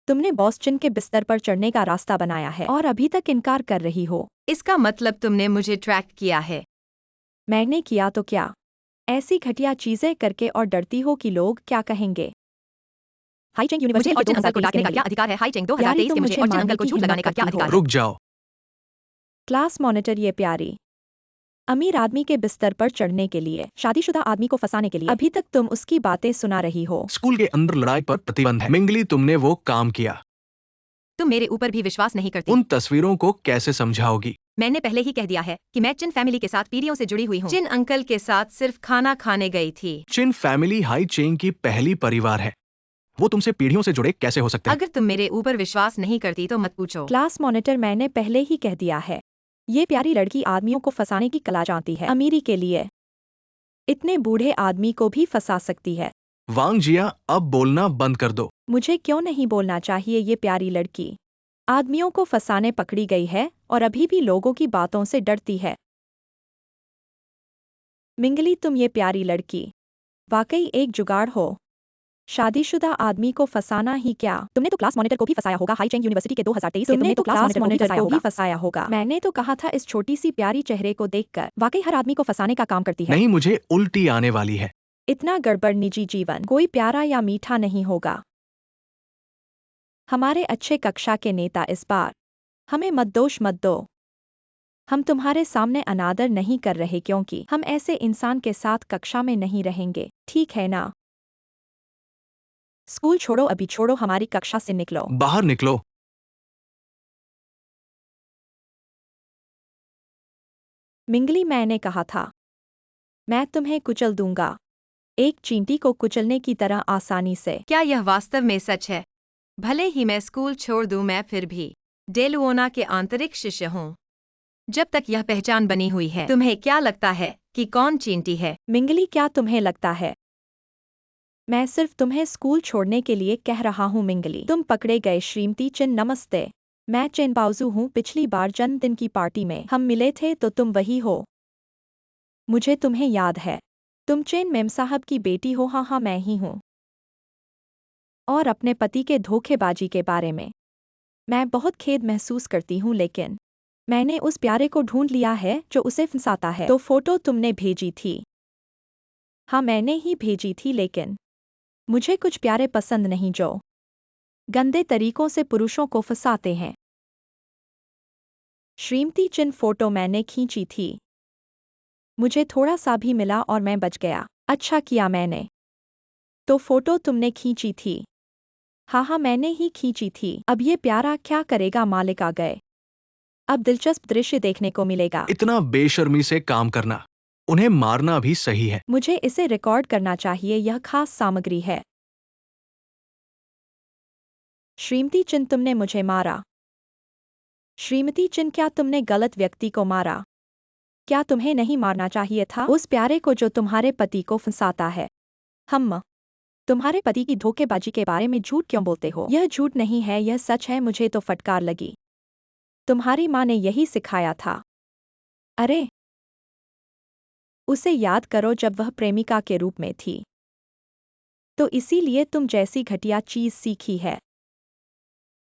तुमने बॉस चिन के बिस्तर पर चढ़ने का रास्ता बनाया है और अभी तक इनकार कर रही हो। इसका मतलब तुमने मुझे ट्रैक किया है। मैंने किया तो क्या? ऐसी घटिया चीजें करके और डरती हो कि लोग क्या कहेंगे। हाई चेंग मुझे यूनिवर्सिटी और के चिन अंकल को 2023 डांटने के का क्या नतीजे। अधिकार है? हाई चेंग प्यारी 2023 तुम के मुझे मुझे और चिन मारने अंकल को की झूठ लगाने हिम्मत का क्या करती हो। अधिकार है? रुक जाओ। क्लास मॉनिटर ये प्यारी। अमीर आदमी के बिस्तर पर चढ़ने के लिए, शादीशुदा आदमी को फंसाने के लिए अभी तक तुम उसकी बातें सुना रही हो। स्कूल के अंदर लड़ाई पर प्रतिबंध है। मिंगली, तुमने वो काम किया। तुम मेरे ऊपर भी विश्वास नहीं करती। उन तस्वीरों को कैसे समझाओगी? मैंने पहले ही कह दिया है कि मैं चिन फैमिली के साथ पीढ़ियों से जुड़ी हुई हूँ। चिन अंकल के साथ सिर्फ खाना खाने गई थी। चिन फैमिली हाई चेंग की पहली परिवार है। वो तुमसे पीढ़ियों से जुड़े कैसे हो सकते हैं? अगर तुम मेरे ऊपर विश्वास नहीं करती तो मत पूछो। क्लास मॉनिटर मैंने पहले ही कह दिया है, ये प्यारी लड़की आदमियों को फंसाने की कला जानती है। अमीरी के लिए इतने बूढ़े आदमी को भी फंसा सकती है। वांग जिया, अब बोलना बंद कर दो। मुझे क्यों नहीं बोलना चाहिए? ये प्यारी लड़की आदमियों को फंसाने पकड़ी गई है और अभी भी लोगों की बातों से डरती है। मिंगली, तुम ये प्यारी लड़की वाकई एक जुगाड़ हो। शादीशुदा आदमी को फंसाना ही क्या? तुमने तो क्लास मॉनिटर को भी फंसाया होगा। हाई चेंग यूनिवर्सिटी के 2023 के तुमने तो क्लास मॉनिटर को भी फंसाया होगा। मैंने तो कहा था इस छोटी सी प्यारी चेहरे को देखकर वाकई हर आदमी को फंसाने का काम करती है। नहीं, मुझे उल्टी आने वाली है। इतना गड़बड़ निजी जीवन कोई प्यारा या मीठा नहीं होगा। हमारे अच्छे कक्षा के नेता इस बार हमें मत दो। हम तुम्हारे सामने अनादर नहीं कर रहे क्योंकि हम ऐसे इंसान के साथ कक्षा में नहीं रहेंगे, ठीक है ना? स्कूल छोड़ो, अभी छोड़ो, हमारी कक्षा से निकलो। बाहर निकलो। मिंगली, मैंने कहा था मैं तुम्हें कुचल दूंगा, एक चींटी को कुचलने की तरह आसानी से। क्या यह वास्तव में सच है? भले ही मैं स्कूल छोड़ दूं, मैं फिर भी डेलुओना के आंतरिक शिष्य हूँ। जब तक यह पहचान बनी हुई है, तुम्हें क्या लगता है कि कौन चींटी है? मिंगली, क्या तुम्हें लगता है मैं सिर्फ तुम्हें स्कूल छोड़ने के लिए कह रहा हूँ? मिंगली, तुम पकड़े गए। श्रीमती चिन, नमस्ते। मैं चिन बाउजू हूँ। पिछली बार जन्मदिन की पार्टी में हम मिले थे तो तुम वही हो। मुझे तुम्हें याद है। तुम चेन मेम साहब की बेटी हो। हाँ, मैं ही हूँ। और अपने पति के धोखेबाजी के बारे में मैं बहुत खेद महसूस करती हूँ, लेकिन मैंने उस प्यारे को ढूंढ लिया है जो उसे फंसाता है। तो फोटो तुमने भेजी थी? हाँ, मैंने ही भेजी थी, लेकिन मुझे कुछ प्यारे पसंद नहीं जो गंदे तरीकों से पुरुषों को फंसाते हैं। श्रीमती चिन, फोटो मैंने खींची थी। मुझे थोड़ा सा भी मिला और मैं बच गया। अच्छा किया मैंने। तो फोटो तुमने खींची थी? हाँ, मैंने ही खींची थी। अब ये प्यारा क्या करेगा? मालिक आ गए। अब दिलचस्प दृश्य देखने को मिलेगा। इतना बेशर्मी से काम करना, उन्हें मारना भी सही है। मुझे इसे रिकॉर्ड करना चाहिए, यह खास सामग्री है। श्रीमती चिन, तुमने मुझे मारा। श्रीमती चिन, क्या तुमने गलत व्यक्ति को मारा? क्या तुम्हें नहीं मारना चाहिए था उस प्यारे को जो तुम्हारे पति को फंसाता है? हम तुम्हारे पति की धोखेबाजी के बारे में झूठ क्यों बोलते हो? यह झूठ नहीं है, यह सच है। मुझे तो फटकार लगी। तुम्हारी माँ ने यही सिखाया था। अरे, उसे याद करो जब वह प्रेमिका के रूप में थी। तो इसीलिए तुम जैसी घटिया चीज सीखी है।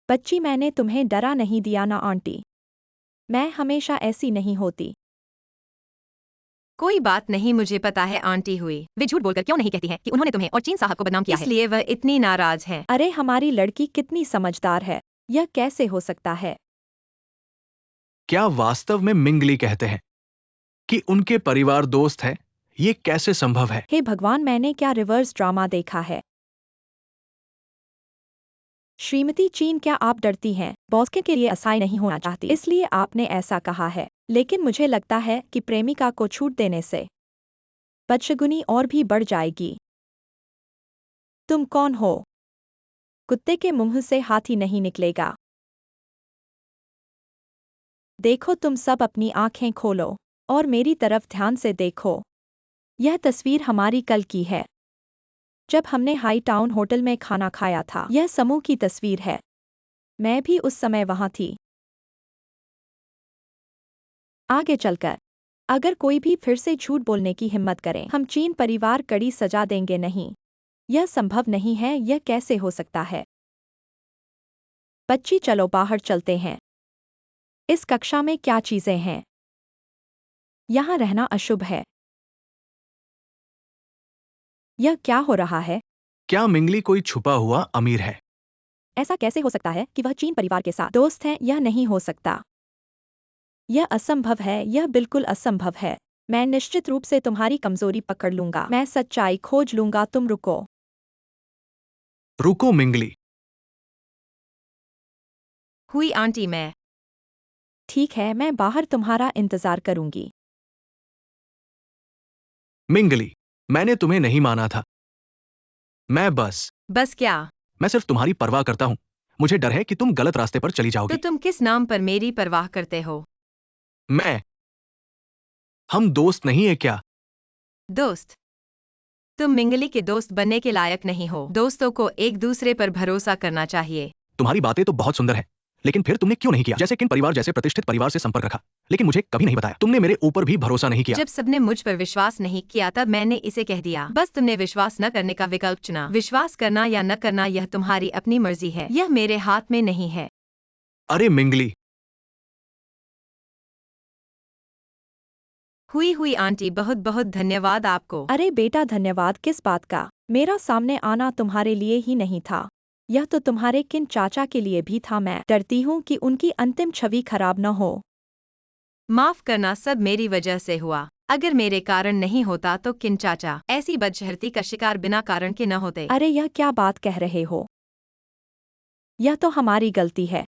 बच्ची, मैंने तुम्हें डरा नहीं दिया ना आंटी। मैं हमेशा ऐसी नहीं होती। कोई बात नहीं, मुझे पता है आंटी हुई। वे झूठ बोलकर क्यों नहीं कहती हैं कि उन्होंने तुम्हें और चीन साहब को बदनाम किया है? इसलिए वह इतनी नाराज है। अरे, हमारी लड़की कितनी समझदार है। यह कैसे हो सकता है? क्या वास्तव में मिंगली कहते हैं कि उनके परिवार दोस्त हैं? ये कैसे संभव है? हे भगवान, मैंने क्या रिवर्स ड्रामा देखा है? श्रीमती चीन, क्या आप डरती हैं? बॉस के लिए असहाय नहीं होना चाहती, इसलिए आपने ऐसा कहा है। लेकिन मुझे लगता है कि प्रेमिका को छूट देने से बदशगुनी और भी बढ़ जाएगी। तुम कौन हो? कुत्ते के मुंह से हाथी नहीं निकलेगा। देखो, तुम सब अपनी आंखें खोलो और मेरी तरफ ध्यान से देखो। यह तस्वीर हमारी कल की है, जब हमने हाई टाउन होटल में खाना खाया था। यह समूह की तस्वीर है। मैं भी उस समय वहां थी। आगे चलकर अगर कोई भी फिर से झूठ बोलने की हिम्मत करे, हम चीन परिवार कड़ी सजा देंगे। नहीं, यह संभव नहीं है। यह कैसे हो सकता है? बच्ची चलो बाहर चलते हैं। इस कक्षा में क्या चीजें हैं? यहाँ रहना अशुभ है। यह क्या हो रहा है? क्या मिंगली कोई छुपा हुआ अमीर है? ऐसा कैसे हो सकता है कि वह चीन परिवार के साथ दोस्त हैं? यह नहीं हो सकता। यह असंभव है, यह बिल्कुल असंभव है। मैं निश्चित रूप से तुम्हारी कमजोरी पकड़ लूंगा। मैं सच्चाई खोज लूंगा, तुम रुको। रुको मिंगली। हुई आंटी मैं। ठीक है, मैं बाहर तुम्हारा इंतजार करूंगी। मिंगली, मैंने तुम्हें नहीं माना था। बस क्या? मैं सिर्फ तुम्हारी परवाह करता हूँ। मुझे डर है कि तुम गलत रास्ते पर चली तो जाओगी। तुम किस नाम पर मेरी परवाह करते हो? मैं हम दोस्त नहीं है क्या? दोस्त? तुम मिंगली के दोस्त बनने के लायक नहीं हो। दोस्तों को एक दूसरे पर भरोसा करना चाहिए। तुम्हारी बातें तो बहुत सुंदर है, लेकिन फिर तुमने क्यों नहीं किया? जैसे किन परिवार जैसे प्रतिष्ठित परिवार से संपर्क रखा, लेकिन मुझे कभी नहीं बताया। तुमने मेरे ऊपर भी भरोसा नहीं किया। जब सबने मुझ पर विश्वास नहीं किया तब मैंने इसे कह दिया। बस तुमने विश्वास न करने का विकल्प चुना। विश्वास करना या न करना यह तुम्हारी अपनी मर्जी है। यह मेरे हाथ में नहीं है। अरे मिंगली, हुई आंटी, बहुत बहुत धन्यवाद आपको। अरे बेटा, धन्यवाद किस बात का? मेरा सामने आना तुम्हारे लिए ही नहीं था, यह तो तुम्हारे किन चाचा के लिए भी था। मैं डरती हूँ कि उनकी अंतिम छवि खराब न हो। माफ करना, सब मेरी वजह से हुआ। अगर मेरे कारण नहीं होता तो किन चाचा ऐसी बदशहरती का शिकार बिना कारण के न होते। अरे यह क्या बात कह रहे हो? यह तो हमारी गलती है।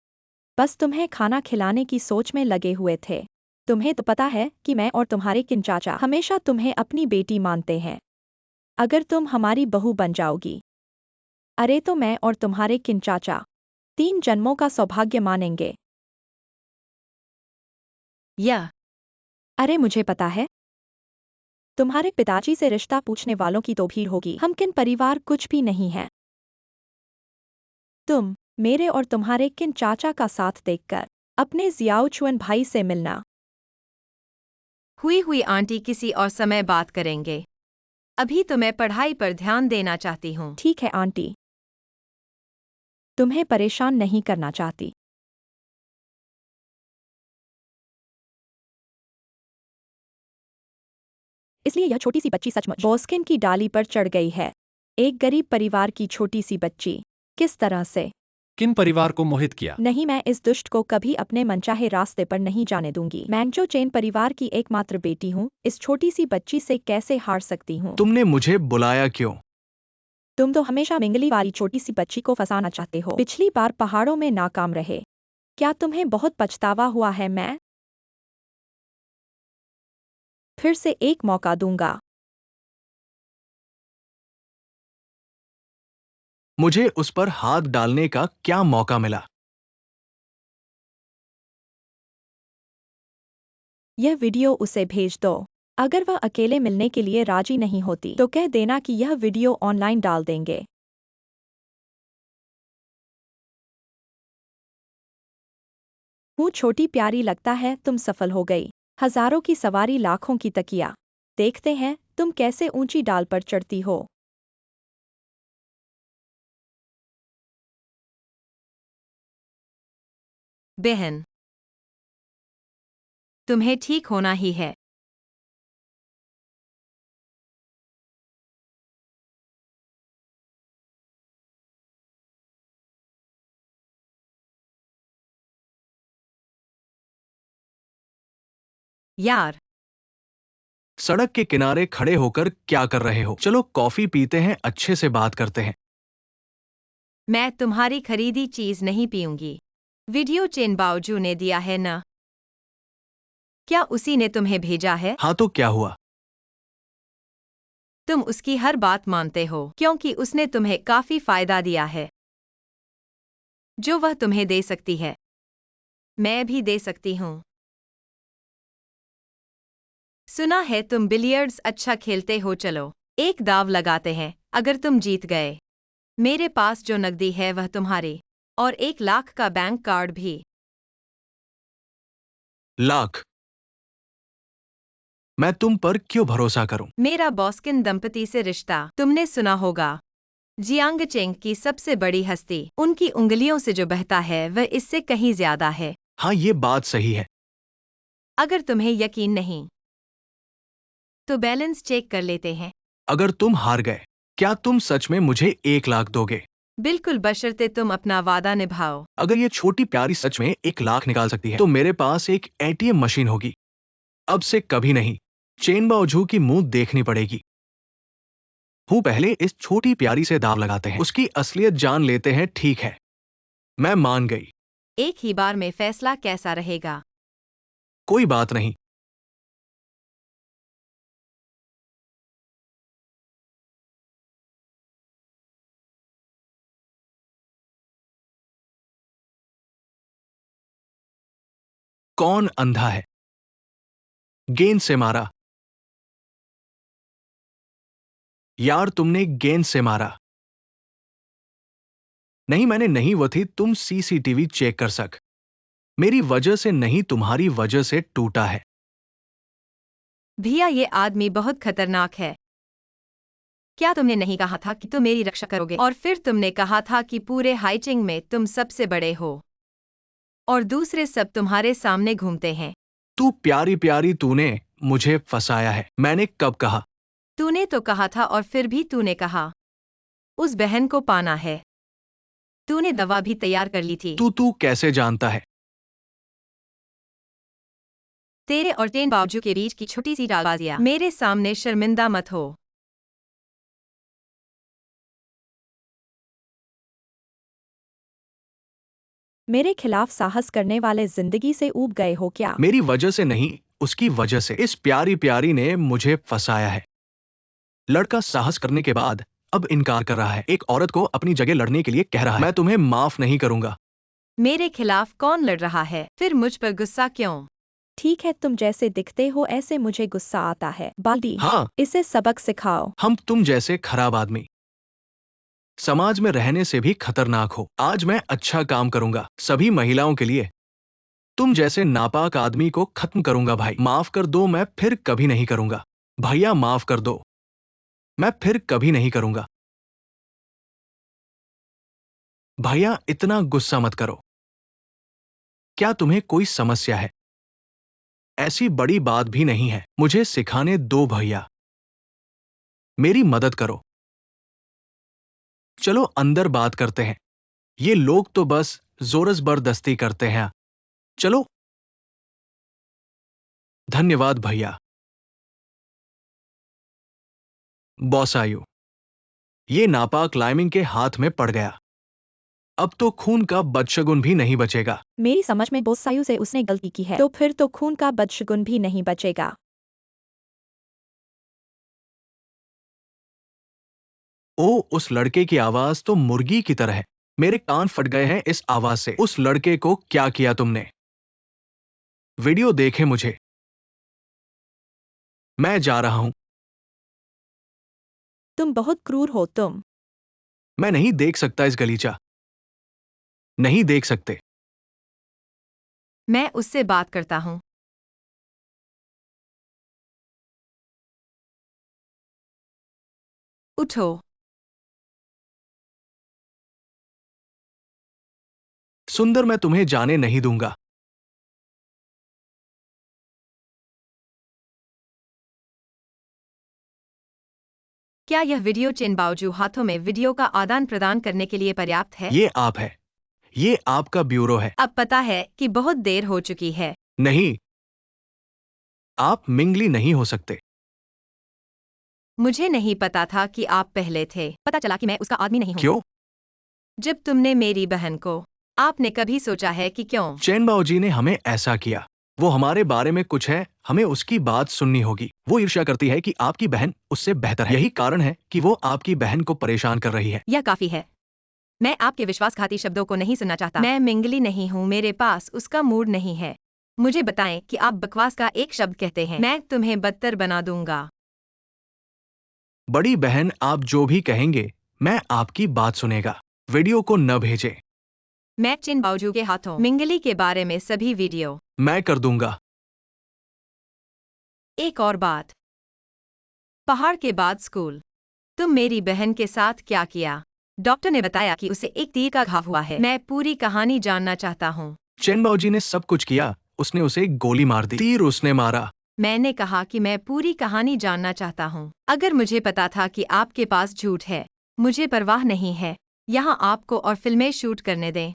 बस तुम्हें खाना खिलाने की सोच में लगे हुए थे। तुम्हें तो पता है कि मैं और तुम्हारे किन चाचा हमेशा तुम्हें अपनी बेटी मानते हैं। अगर तुम हमारी बहू बन जाओगी, अरे तो मैं और तुम्हारे किन चाचा 3 जन्मों का सौभाग्य मानेंगे। यह अरे मुझे पता है, तुम्हारे पिताजी से रिश्ता पूछने वालों की तो भीड़ होगी। हम किन परिवार कुछ भी नहीं है। तुम मेरे और तुम्हारे किन चाचा का साथ देखकर अपने जियाओचुअन भाई से मिलना। हुई आंटी, किसी और समय बात करेंगे। अभी तो मैं पढ़ाई पर ध्यान देना चाहती हूँ। ठीक है आंटी, तुम्हें परेशान नहीं करना चाहती। इसलिए यह छोटी सी बच्ची सचमुच बॉस्किन की डाली पर चढ़ गई है। एक गरीब परिवार की छोटी सी बच्ची। किस तरह से? किन परिवार को मोहित किया? नहीं, मैं इस दुष्ट को कभी अपने मनचाहे रास्ते पर नहीं जाने दूंगी। मैंगजो चेन परिवार की एकमात्र बेटी हूँ। इस छोटी सी बच्ची से कैसे हार सकती हूँ? तुमने मुझे बुलाया क्यों? तुम तो हमेशा मिंगली वाली छोटी सी बच्ची को फंसाना चाहते हो। पिछली बार पहाड़ों में नाकाम रहे। क्या तुम्हें बहुत पछतावा हुआ है? मैं फिर से एक मौका दूंगा। मुझे उस पर हाथ डालने का क्या मौका मिला? यह वीडियो उसे भेज दो। अगर वह अकेले मिलने के लिए राजी नहीं होती तो कह देना कि यह वीडियो ऑनलाइन डाल देंगे। हूँ छोटी प्यारी, लगता है तुम सफल हो गई। हजारों की सवारी, लाखों की तकिया। देखते हैं तुम कैसे ऊंची डाल पर चढ़ती हो। बहन, तुम्हें ठीक होना ही है। यार, सड़क के किनारे खड़े होकर क्या कर रहे हो? चलो कॉफी पीते हैं, अच्छे से बात करते हैं। मैं तुम्हारी खरीदी चीज नहीं पीऊंगी। वीडियो चेन बाओजू ने दिया है न? क्या उसी ने तुम्हें भेजा है? हाँ तो क्या हुआ? तुम उसकी हर बात मानते हो क्योंकि उसने तुम्हें काफी फायदा दिया है, जो वह तुम्हें दे सकती है। मैं भी दे सकती हूँ। सुना है तुम बिलियर्ड्स अच्छा खेलते हो, चलो एक दाव लगाते हैं। अगर तुम जीत गए, मेरे पास जो नकदी है वह तुम्हारी, और 1 लाख का बैंक कार्ड भी। लाख? मैं तुम पर क्यों भरोसा करूं? मेरा बॉस्किन दंपति से रिश्ता तुमने सुना होगा। जियांग चेंग की सबसे बड़ी हस्ती, उनकी उंगलियों से जो बहता है वह इससे कहीं ज्यादा है। हाँ, ये बात सही है। अगर तुम्हें यकीन नहीं तो बैलेंस चेक कर लेते हैं। अगर तुम हार गए, क्या तुम सच में मुझे 1 लाख दोगे? बिल्कुल, बशर्ते तुम अपना वादा निभाओ। अगर ये छोटी प्यारी सच में 1 लाख निकाल सकती है तो मेरे पास एक एटीएम मशीन होगी। अब से कभी नहीं चेन बाओजू की मुंह देखनी पड़ेगी। हूँ पहले इस छोटी प्यारी से दाव लगाते हैं, उसकी असलियत जान लेते हैं। ठीक है, मैं मान गई। एक ही बार में फैसला कैसा रहेगा? कोई बात नहीं। कौन अंधा है? गेंद से मारा। यार, तुमने गेंद से मारा। नहीं, मैंने नहीं। वो थी, तुम सीसीटीवी चेक कर सक। मेरी वजह से नहीं, तुम्हारी वजह से टूटा है। भैया, ये आदमी बहुत खतरनाक है। क्या तुमने नहीं कहा था कि तुम मेरी रक्षा करोगे? और फिर तुमने कहा था कि पूरे हाइचिंग में तुम सबसे बड़े हो और दूसरे सब तुम्हारे सामने घूमते हैं। तू प्यारी प्यारी, तूने मुझे फंसाया है। मैंने कब कहा? तूने तो कहा था, और फिर भी तूने कहा उस बहन को पाना है। तूने दवा भी तैयार कर ली थी। तू कैसे जानता है? तेरे और चेन बावजू के बीच की छोटी सी चालबाजियां। मेरे सामने शर्मिंदा मत हो। मेरे खिलाफ साहस करने वाले जिंदगी से ऊब गए हो क्या? मेरी वजह से नहीं, उसकी वजह से। इस प्यारी प्यारी ने मुझे फंसाया है। लड़का साहस करने के बाद अब इनकार कर रहा है। एक औरत को अपनी जगह लड़ने के लिए कह रहा है। मैं तुम्हें माफ नहीं करूंगा। मेरे खिलाफ कौन लड़ रहा है? फिर मुझ पर गुस्सा क्यों? ठीक है, तुम जैसे दिखते हो ऐसे मुझे गुस्सा आता है। बाल्टी, हाँ, इसे सबक सिखाओ। हम तुम जैसे खराब आदमी समाज में रहने से भी खतरनाक हो। आज मैं अच्छा काम करूंगा सभी महिलाओं के लिए। तुम जैसे नापाक आदमी को खत्म करूंगा। भाई, माफ कर दो, मैं फिर कभी नहीं करूंगा। भैया, माफ कर दो, मैं फिर कभी नहीं करूंगा। भैया, इतना गुस्सा मत करो। क्या तुम्हें कोई समस्या है? ऐसी बड़ी बात भी नहीं है। मुझे सिखाने दो भैया, मेरी मदद करो। चलो अंदर बात करते हैं। ये लोग तो बस जोर जबरदस्ती करते हैं। चलो। धन्यवाद भैया। बॉस आयु, ये नापाक लाइमिंग के हाथ में पड़ गया। अब तो खून का बदशगुन भी नहीं बचेगा। मेरी समझ में बोसायु से उसने गलती की है, तो फिर तो खून का बदशगुन भी नहीं बचेगा। ओ, उस लड़के की आवाज तो मुर्गी की तरह है। मेरे कान फट गए हैं इस आवाज से। उस लड़के को क्या किया तुमने? वीडियो देखे मुझे। मैं जा रहा हूं। तुम बहुत क्रूर हो तुम। मैं नहीं देख सकता इस गलीचा। नहीं देख सकते। मैं उससे बात करता हूँ। उठो। सुंदर, मैं तुम्हें जाने नहीं दूंगा। क्या यह वीडियो चेन बावजू हाथों में वीडियो का आदान प्रदान करने के लिए पर्याप्त है? ये आप है। ये आपका ब्यूरो है। अब पता है कि बहुत देर हो चुकी है। नहीं, आप मिंगली नहीं हो सकते। मुझे नहीं पता था कि आप पहले थे। पता चला कि मैं उसका आदमी नहीं हूँ। क्यों? जब तुमने मेरी बहन को, आपने कभी सोचा है कि क्यों? चैन बाओजी ने हमें ऐसा किया। वो हमारे बारे में कुछ है, हमें उसकी बात सुननी होगी। वो ईर्ष्या करती है कि आपकी बहन उससे बेहतर है। यही कारण है कि वो आपकी बहन को परेशान कर रही है। यह काफी है। मैं आपके विश्वासघाती शब्दों को नहीं सुनना चाहता। मैं मिंगली नहीं हूँ, मेरे पास उसका मूड नहीं है। मुझे बताएं कि आप बकवास का एक शब्द कहते हैं, मैं तुम्हें बदतर बना दूंगा। बड़ी बहन, आप जो भी कहेंगे मैं आपकी बात सुनेगा। वीडियो को न भेजें। मैं चिन बावजू के हाथों मिंगली के बारे में सभी वीडियो। मैं कर दूंगा। एक और बात, पहाड़ के बाद स्कूल, तुम मेरी बहन के साथ क्या किया? डॉक्टर ने बताया कि उसे एक तीर का घाव हुआ है। मैं पूरी कहानी जानना चाहता हूँ। चेन बाओजी ने सब कुछ किया। उसने उसे एक गोली मार दी। तीर उसने मारा। मैंने कहा कि मैं पूरी कहानी जानना चाहता हूँ। अगर मुझे पता था कि आपके पास झूठ है, मुझे परवाह नहीं है। यहाँ आपको और फिल्में शूट करने दें।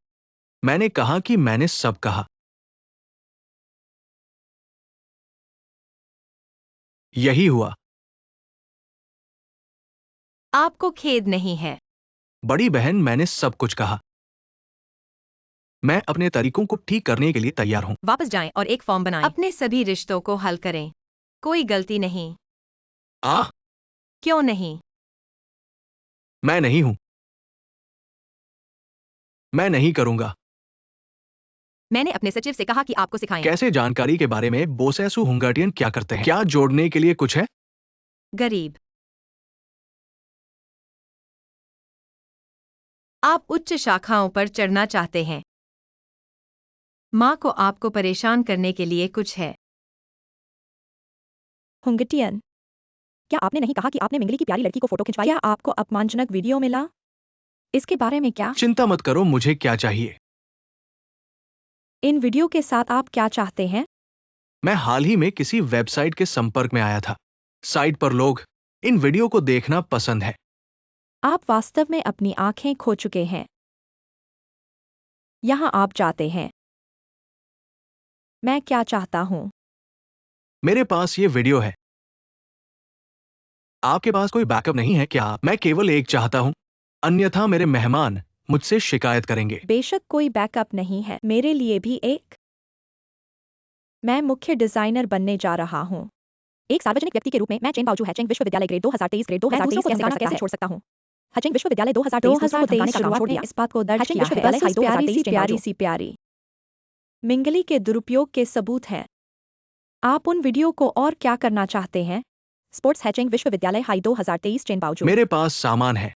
मैंने कहा कि मैंने सब कहा। यही हुआ। आपको खेद नहीं है? बड़ी बहन, मैंने सब कुछ कहा। मैं अपने तरीकों को ठीक करने के लिए तैयार हूँ। वापस जाएं और एक फॉर्म बनाएं। अपने सभी रिश्तों को हल करें। कोई गलती नहीं। आह, क्यों नहीं? मैं नहीं हूँ। मैं नहीं करूंगा। मैंने अपने सचिव से कहा कि आपको सिखाएं। कैसे जानकारी के बारे में बोसेसु हुंगाटियन क्या करते हैं? क्या जोड़ने के लिए कुछ है? गरीब। आप उच्च शाखाओं पर चढ़ना चाहते हैं। माँ को आपको परेशान करने के लिए कुछ है। हुंगटियन, क्या आपने नहीं कहा कि आपने मिंगली की प्यारी लड़की को फोटो खिंचवाया? क्या आपको अपमानजनक वीडियो मिला? इसके बारे में क्या? चिंता मत करो, मुझे क्या चाहिए? इन वीडियो के साथ आप क्या चाहते हैं? मैं हाल ही में किसी वेबसाइट के संपर्क में आया था। साइट पर लोग इन वीडियो को देखना पसंद है। आप वास्तव में अपनी आंखें खो चुके हैं। यहाँ आप जाते हैं। मैं क्या चाहता हूँ? मेरे पास ये वीडियो है। आपके पास कोई बैकअप नहीं है क्या? मैं केवल एक चाहता हूँ, अन्यथा मेरे मेहमान मुझसे शिकायत करेंगे। बेशक कोई बैकअप नहीं है। मेरे लिए भी एक। मैं मुख्य डिजाइनर बनने जा रहा हूँ। एक सार्वजनिक व्यक्ति के रूप में मैं चेन बाओजू हैचिंग विश्वविद्यालय ग्रेड 2023 ग्रेड 2023 के अनुदान कैसे छोड़ सकता हूँ? हैचिंग विश्वविद्यालय 2023 दूसरों को धमकाने का काम छोड़ दिया। इस बात को दर्ज हैचिंग किया है। विश्वविद्यालय बस हाई उस प्यारी 2023 सी चेन प्यारी बाओजू। सी प्यारी मिंगली के दुरुपयोग के सबूत हैं। आप उन वीडियो को और क्या करना चाहते हैं? स्पोर्ट्स हैचिंग विश्वविद्यालय हाई 2023 चेन बाओजू। मेरे पास सामान है।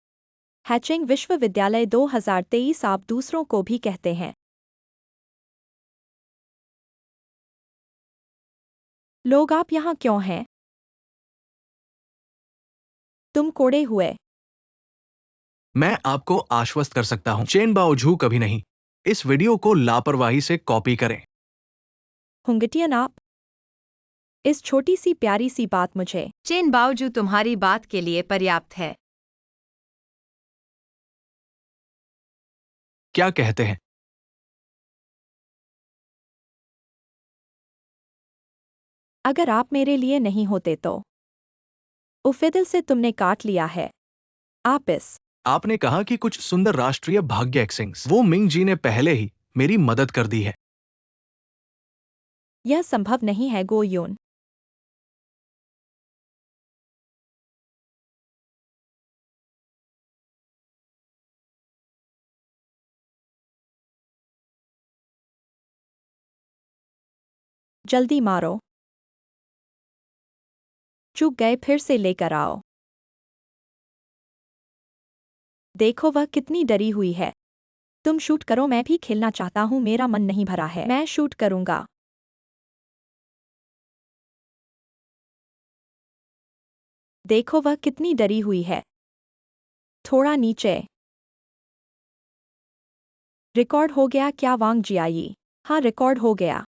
हैचिंग विश्वविद्यालय 2023 आप दूसरों को भी कहते हैं। लोग आप यहाँ क्यों हैं? तुम कोड़े हुए। मैं आपको आश्वस्त कर सकता हूँ, चेन बाओजू कभी नहीं। इस वीडियो को लापरवाही से कॉपी करें। हुंगटियन आप। इस छोटी सी प्यारी सी बात मुझे। चेन बाओजू तुम्हारी बात के लिए पर्याप्त है। क्या कहते हैं? अगर आप मेरे लिए नहीं होते तो। उफिदिल से तुमने काट लिया है। आप इस। आपने कहा कि कुछ सुंदर राष्ट्रीय भाग्य एक्सिंग्स, वो मिंग जी ने पहले ही मेरी मदद कर दी है। यह संभव नहीं है गो यून। जल्दी मारो। चूक गए, फिर से लेकर आओ। देखो वह कितनी डरी हुई है। तुम शूट करो, मैं भी खेलना चाहता हूँ, मेरा मन नहीं भरा है। मैं शूट करूंगा। देखो वह कितनी डरी हुई है। थोड़ा नीचे। रिकॉर्ड हो गया क्या वांग जियाई? हाँ, रिकॉर्ड हो गया।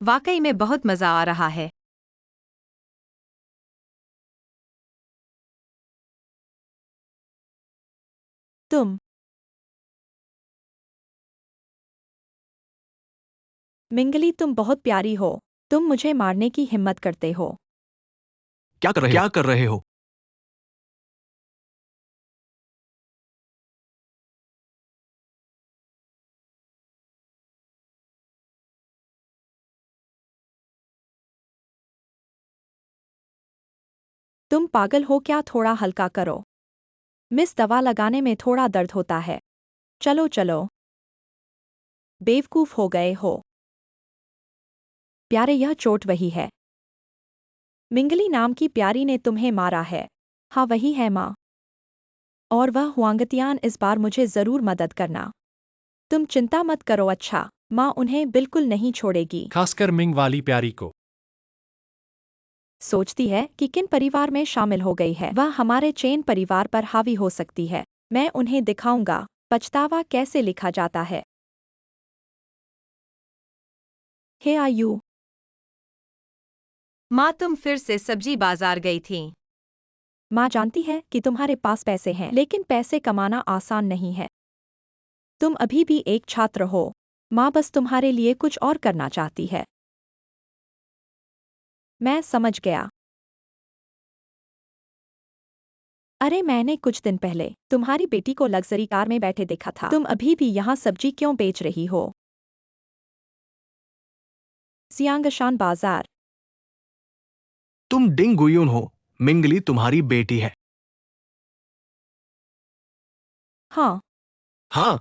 वाकई में बहुत मजा आ रहा है। तुम। मिंगली तुम बहुत प्यारी हो। तुम मुझे मारने की हिम्मत करते हो। क्या कर रहे हो? तुम पागल हो क्या? थोड़ा हल्का करो। मिस, दवा लगाने में थोड़ा दर्द होता है। चलो चलो। बेवकूफ हो गए हो। प्यारे, यह चोट वही है। मिंगली नाम की प्यारी ने तुम्हें मारा है। हाँ वही है माँ। और वह हुआंगतियान, इस बार मुझे जरूर मदद करना। तुम चिंता मत करो। अच्छा, माँ उन्हें बिल्कुल नहीं छोड़ेगी। खासकर मिंग वाली प्यारी को। सोचती है कि किन परिवार में शामिल हो गई है। वह हमारे चेन परिवार पर हावी हो सकती है। मैं उन्हें दिखाऊंगा पछतावा कैसे लिखा जाता है। हे आयु, माँ तुम फिर से सब्जी बाजार गई थी। माँ जानती है कि तुम्हारे पास पैसे हैं, लेकिन पैसे कमाना आसान नहीं है। तुम अभी भी एक छात्र हो। माँ बस तुम्हारे लिए कुछ और करना चाहती है। मैं समझ गया। अरे मैंने कुछ दिन पहले तुम्हारी बेटी को लग्जरी कार में बैठे देखा था। तुम अभी भी यहाँ सब्जी क्यों बेच रही हो? सियांगशान बाजार। तुम डिंग गुयुन हो। मिंगली तुम्हारी बेटी है। हाँ। हाँ।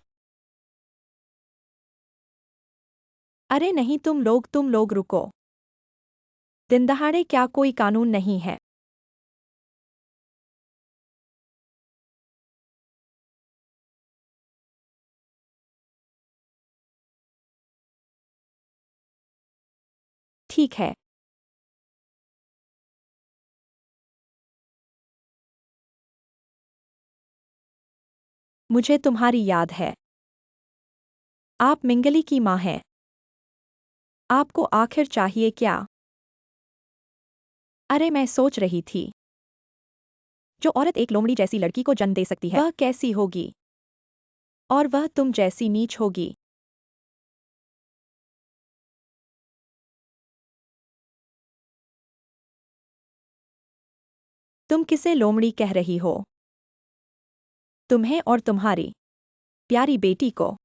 अरे नहीं, तुम लोग रुको। दिन दहाड़े क्या कोई कानून नहीं है? ठीक है। मुझे तुम्हारी याद है। आप मिंगली की माँ हैं। आपको आखिर चाहिए क्या? अरे मैं सोच रही थी, जो औरत एक लोमड़ी जैसी लड़की को जन्म दे सकती है, वह कैसी होगी? और वह तुम जैसी नीच होगी। तुम किसे लोमड़ी कह रही हो? तुम्हें और तुम्हारी प्यारी बेटी को।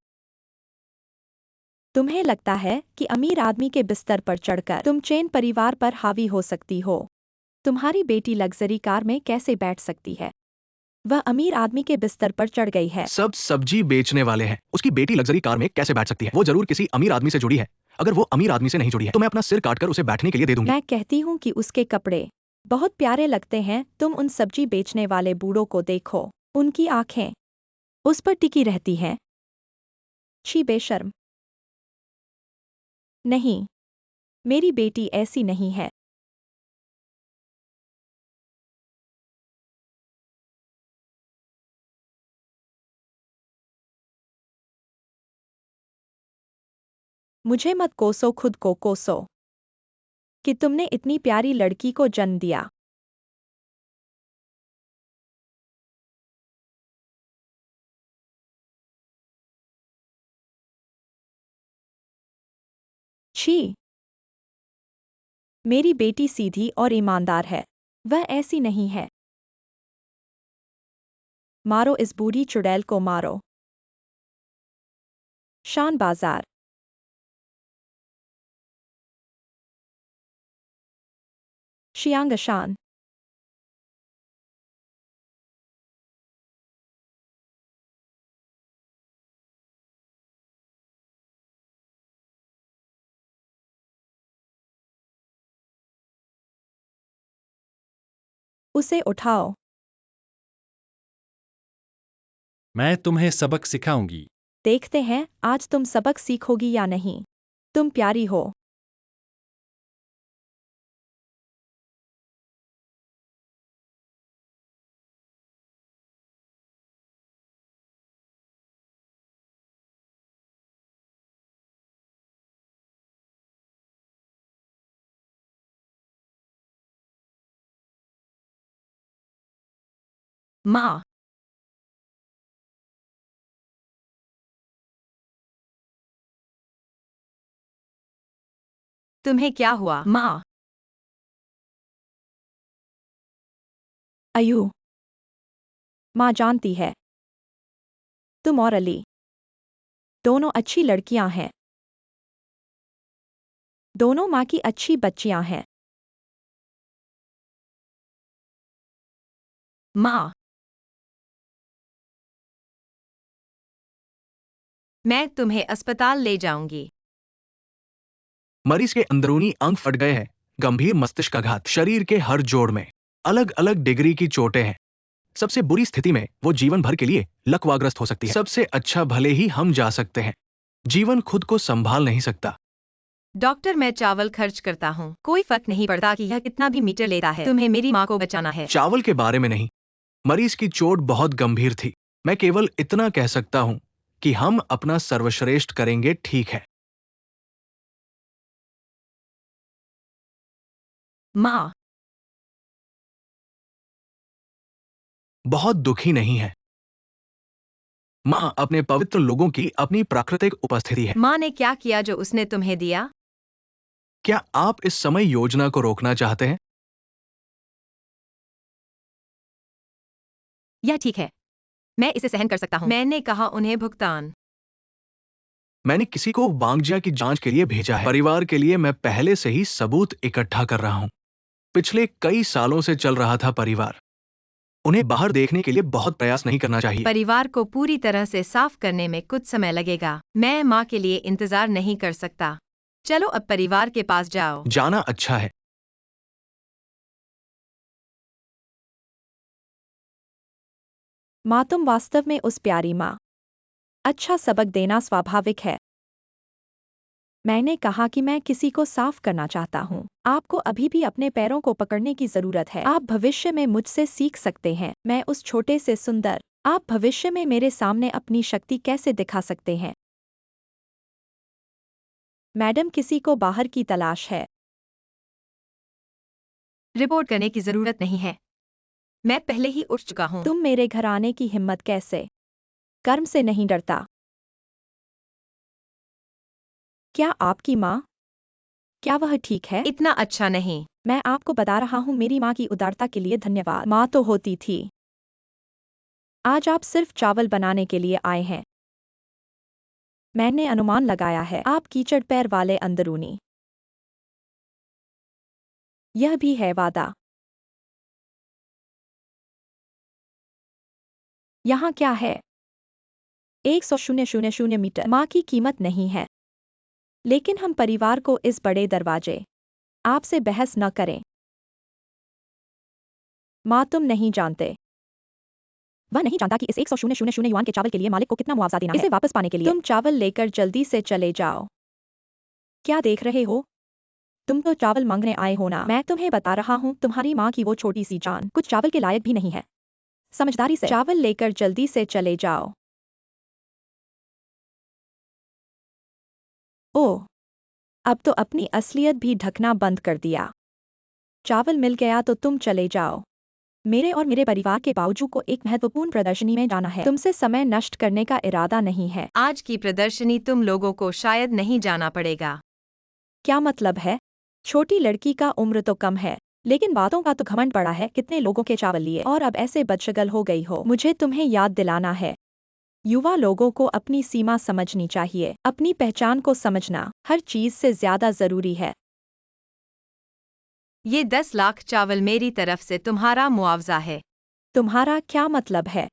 तुम्हें लगता है कि अमीर आदमी के बिस्तर पर चढ़कर तुम चेन परिवार पर हावी हो सकती हो? तुम्हारी बेटी लग्जरी कार में कैसे बैठ सकती है? वह अमीर आदमी के बिस्तर पर चढ़ गई है। सब सब्जी बेचने वाले हैं। उसकी बेटी लग्जरी कार में कैसे बैठ सकती है? वो जरूर किसी अमीर आदमी से जुड़ी है। अगर वो अमीर आदमी से नहीं जुड़ी है तो मैं अपना सिर काटकर उसे बैठने के लिए दे दूंगी। मैं कहती हूँ कि उसके कपड़े बहुत प्यारे लगते हैं। तुम उन सब्जी बेचने वाले बूढ़ों को देखो। उनकी आंखें उस पर टिकी रहती हैं। छी बेशर्म। नहीं, मेरी बेटी ऐसी नहीं है। मुझे मत कोसो, खुद को कोसो कि तुमने इतनी प्यारी लड़की को जन्म दिया। छी, मेरी बेटी सीधी और ईमानदार है। वह ऐसी नहीं है। मारो इस बूढ़ी चुड़ैल को, मारो। शान बाजार। शियांगशान। उसे उठाओ। मैं तुम्हें सबक सिखाऊंगी। देखते हैं आज तुम सबक सीखोगी या नहीं। तुम प्यारी हो। माँ, तुम्हें क्या हुआ? माँ, अयू, माँ जानती है, तुम और अली दोनों अच्छी लड़कियां हैं। दोनों माँ की अच्छी बच्चियां हैं। माँ, मैं तुम्हें अस्पताल ले जाऊंगी। मरीज के अंदरूनी अंग फट गए हैं। गंभीर मस्तिष्काघात। शरीर के हर जोड़ में अलग अलग डिग्री की चोटें हैं। सबसे बुरी स्थिति में वो जीवन भर के लिए लकवाग्रस्त हो सकती है। सबसे अच्छा भले ही हम जा सकते हैं, जीवन खुद को संभाल नहीं सकता। डॉक्टर, मैं चावल खर्च करता हूँ, कोई फर्क नहीं पड़ता कि यह कितना भी मीटर लेता है, तुम्हें मेरी माँ को बचाना है। चावल के बारे में नहीं, मरीज की चोट बहुत गंभीर थी। मैं केवल इतना कह सकता हूं कि हम अपना सर्वश्रेष्ठ करेंगे, ठीक है? माँ, बहुत दुखी नहीं है। माँ अपने पवित्र लोगों की अपनी प्राकृतिक उपस्थिति है। माँ ने क्या किया जो उसने तुम्हें दिया? क्या आप इस समय योजना को रोकना चाहते हैं? यह ठीक है, मैं इसे सहन कर सकता हूँ। मैंने कहा उन्हें भुगतान। मैंने किसी को वांगजिया की जांच के लिए भेजा है। परिवार के लिए मैं पहले से ही सबूत इकट्ठा कर रहा हूं। पिछले कई सालों से चल रहा था परिवार। उन्हें बाहर देखने के लिए बहुत प्रयास नहीं करना चाहिए। परिवार को पूरी तरह से साफ करने में कुछ समय लगेगा। मैं माँ के लिए इंतजार नहीं कर सकता। चलो अब परिवार के पास जाओ। जाना अच्छा है। माँ, तुम वास्तव में उस प्यारी माँ। अच्छा सबक देना स्वाभाविक है। मैंने कहा कि मैं किसी को साफ करना चाहता हूँ। आपको अभी भी अपने पैरों को पकड़ने की जरूरत है। आप भविष्य में मुझसे सीख सकते हैं। मैं उस छोटे से सुंदर। आप भविष्य में मेरे सामने अपनी शक्ति कैसे दिखा सकते हैं? मैडम, किसी को बाहर की तलाश है। रिपोर्ट करने की जरूरत नहीं है, मैं पहले ही उठ चुका हूँ। तुम मेरे घर आने की हिम्मत कैसे? कर्म से नहीं डरता। क्या आपकी माँ? क्या वह ठीक है? इतना अच्छा नहीं। मैं आपको बता रहा हूँ, मेरी माँ की उदारता के लिए धन्यवाद। माँ तो होती थी। आज आप सिर्फ चावल बनाने के लिए आए हैं। मैंने अनुमान लगाया है, आप कीचड़ पैर वाले अंदरूनी। यह भी है वादा। यहाँ क्या है? 100,000 मीटर। माँ की कीमत नहीं है। लेकिन हम परिवार को इस बड़े दरवाजे। आपसे बहस न करें। माँ, तुम नहीं जानते। वह नहीं जानता कि इस 100,000 युआन के चावल के लिए मालिक को कितना मुआवजा देना है। इसे वापस पाने के लिए तुम चावल लेकर जल्दी से चले जाओ। क्या देख रहे हो? तुम तो चावल मांगने आए हो ना? मैं तुम्हें बता रहा हूँ, तुम्हारी माँ की वो छोटी सी जान कुछ चावल के लायक भी नहीं है। समझदारी से चावल लेकर जल्दी से चले जाओ। ओह, अब तो अपनी असलियत भी ढकना बंद कर दिया। चावल मिल गया तो तुम चले जाओ। मेरे और मेरे परिवार के बावजूद को एक महत्वपूर्ण प्रदर्शनी में जाना है। तुमसे समय नष्ट करने का इरादा नहीं है। आज की प्रदर्शनी तुम लोगों को शायद नहीं जाना पड़ेगा। क्या मतलब है? छोटी लड़की का उम्र तो कम है, लेकिन बातों का तो घमंड पड़ा है। कितने लोगों के चावल लिए और अब ऐसे बदशगल हो गई हो। मुझे तुम्हें याद दिलाना है। युवा लोगों को अपनी सीमा समझनी चाहिए। अपनी पहचान को समझना हर चीज से ज्यादा जरूरी है। ये 10 लाख चावल मेरी तरफ से तुम्हारा मुआवजा है। तुम्हारा क्या मतलब है?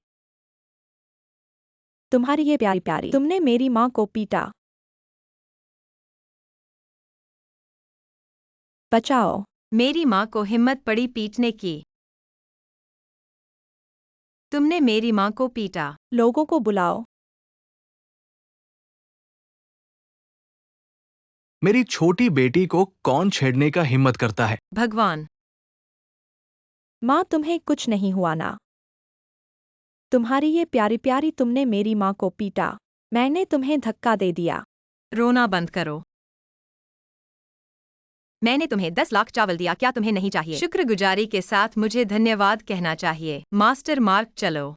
तुम्हारी ये प्यारी प्यारी। तुमने मेरी माँ को पीटा। बचाओ। मेरी माँ को हिम्मत पड़ी पीटने की। तुमने मेरी माँ को पीटा। लोगों को बुलाओ। मेरी छोटी बेटी को कौन छेड़ने का हिम्मत करता है? भगवान। माँ, तुम्हें कुछ नहीं हुआ ना? तुम्हारी ये प्यारी प्यारी। तुमने मेरी माँ को पीटा। मैंने तुम्हें धक्का दे दिया। रोना बंद करो। मैंने तुम्हें 10 लाख चावल दिया, क्या तुम्हें नहीं चाहिए? शुक्रगुजारी के साथ मुझे धन्यवाद कहना चाहिए। मास्टर मार्क, चलो।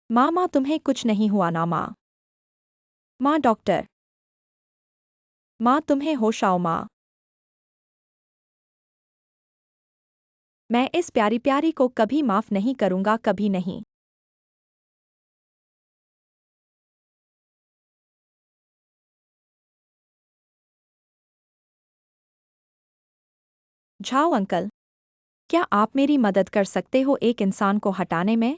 माँ, तुम्हें कुछ नहीं हुआ ना? माँ, माँ डॉक्टर। माँ, तुम्हें होश आओ माँ। मैं इस प्यारी प्यारी को कभी माफ नहीं करूंगा, कभी नहीं। झाओ अंकल, क्या आप मेरी मदद कर सकते हो एक इंसान को हटाने में?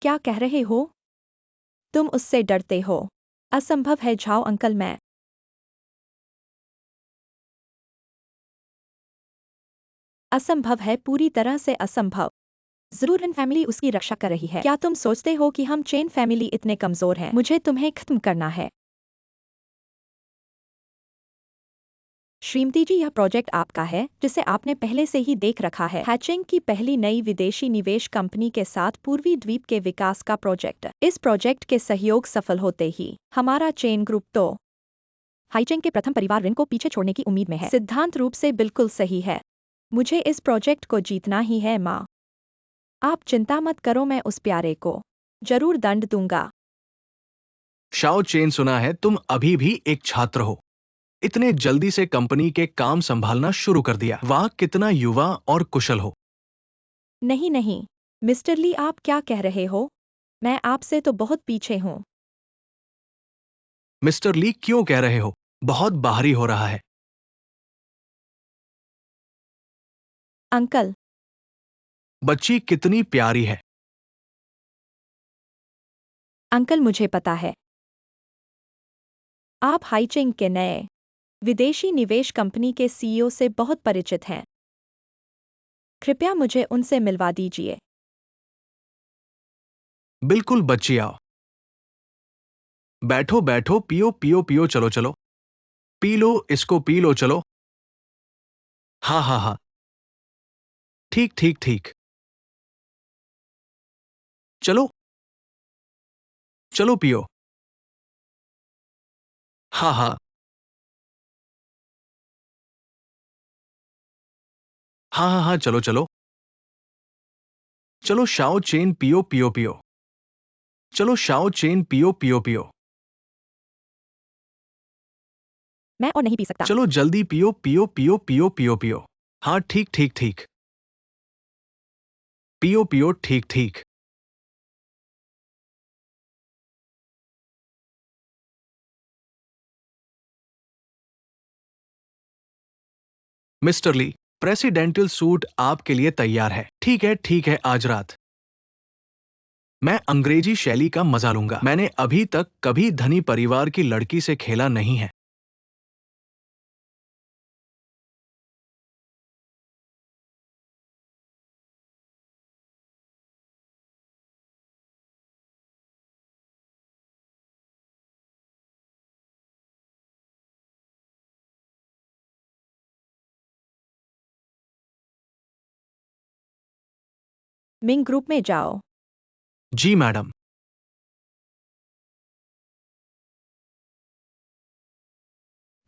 क्या कह रहे हो? तुम उससे डरते हो। असंभव है झाओ अंकल। मैं असंभव है, पूरी तरह से असंभव। जरूर इन फैमिली उसकी रक्षा कर रही है। क्या तुम सोचते हो कि हम चेन फैमिली इतने कमजोर हैं? मुझे तुम्हें खत्म करना है। श्रीमती जी, यह प्रोजेक्ट आपका है, जिसे आपने पहले से ही देख रखा है। हैचिंग की पहली नई विदेशी निवेश कंपनी के साथ पूर्वी द्वीप के विकास का प्रोजेक्ट। इस प्रोजेक्ट के सहयोग सफल होते ही हमारा चेन ग्रुप तो हाइचेंग के प्रथम परिवार ऋण को पीछे छोड़ने की उम्मीद में है। सिद्धांत रूप से बिल्कुल सही है। मुझे इस प्रोजेक्ट को जीतना ही है माँ। आप चिंता मत करो, मैं उस प्यारे को जरूर दंड दूंगा। शाओ चेन, सुना है तुम अभी भी एक छात्र हो। इतने जल्दी से कंपनी के काम संभालना शुरू कर दिया। वाह, कितना युवा और कुशल हो। नहीं नहीं, मिस्टर ली, आप क्या कह रहे हो? मैं आपसे तो बहुत पीछे हूँ। मिस्टर ली, क्यों कह रहे हो? बहुत बाहरी हो रहा है। अंकल, बच्ची कितनी प्यारी है। अंकल मुझे पता है आप हाइचिंग के नए विदेशी निवेश कंपनी के सीईओ से बहुत परिचित हैं। कृपया मुझे उनसे मिलवा दीजिए। बिल्कुल बच्ची, आओ। बैठो बैठो, पियो पियो पियो, चलो चलो। पी लो, इसको पी लो, चलो। हाँ हाँ हाँ, ठीक ठीक ठीक। चलो चलो, पियो। हाँ हाँ हाँ हाँ हाँ, चलो चलो। चलो शाओ चेन, पियो पियो पियो। चलो शाओ चेन, पियो पियो पियो। मैं और नहीं पी सकता। चलो जल्दी पियो पियो पियो पियो पियो पियो। हाँ, ठीक ठीक ठीक। पियो पियो, ठीक ठीक। मिस्टर ली, प्रेसिडेंशियल सूट आपके लिए तैयार है। ठीक है, आज रात मैं अंग्रेजी शैली का मजा लूंगा। मैंने अभी तक कभी धनी परिवार की लड़की से खेला नहीं है। मिंग ग्रुप में जाओ। जी मैडम।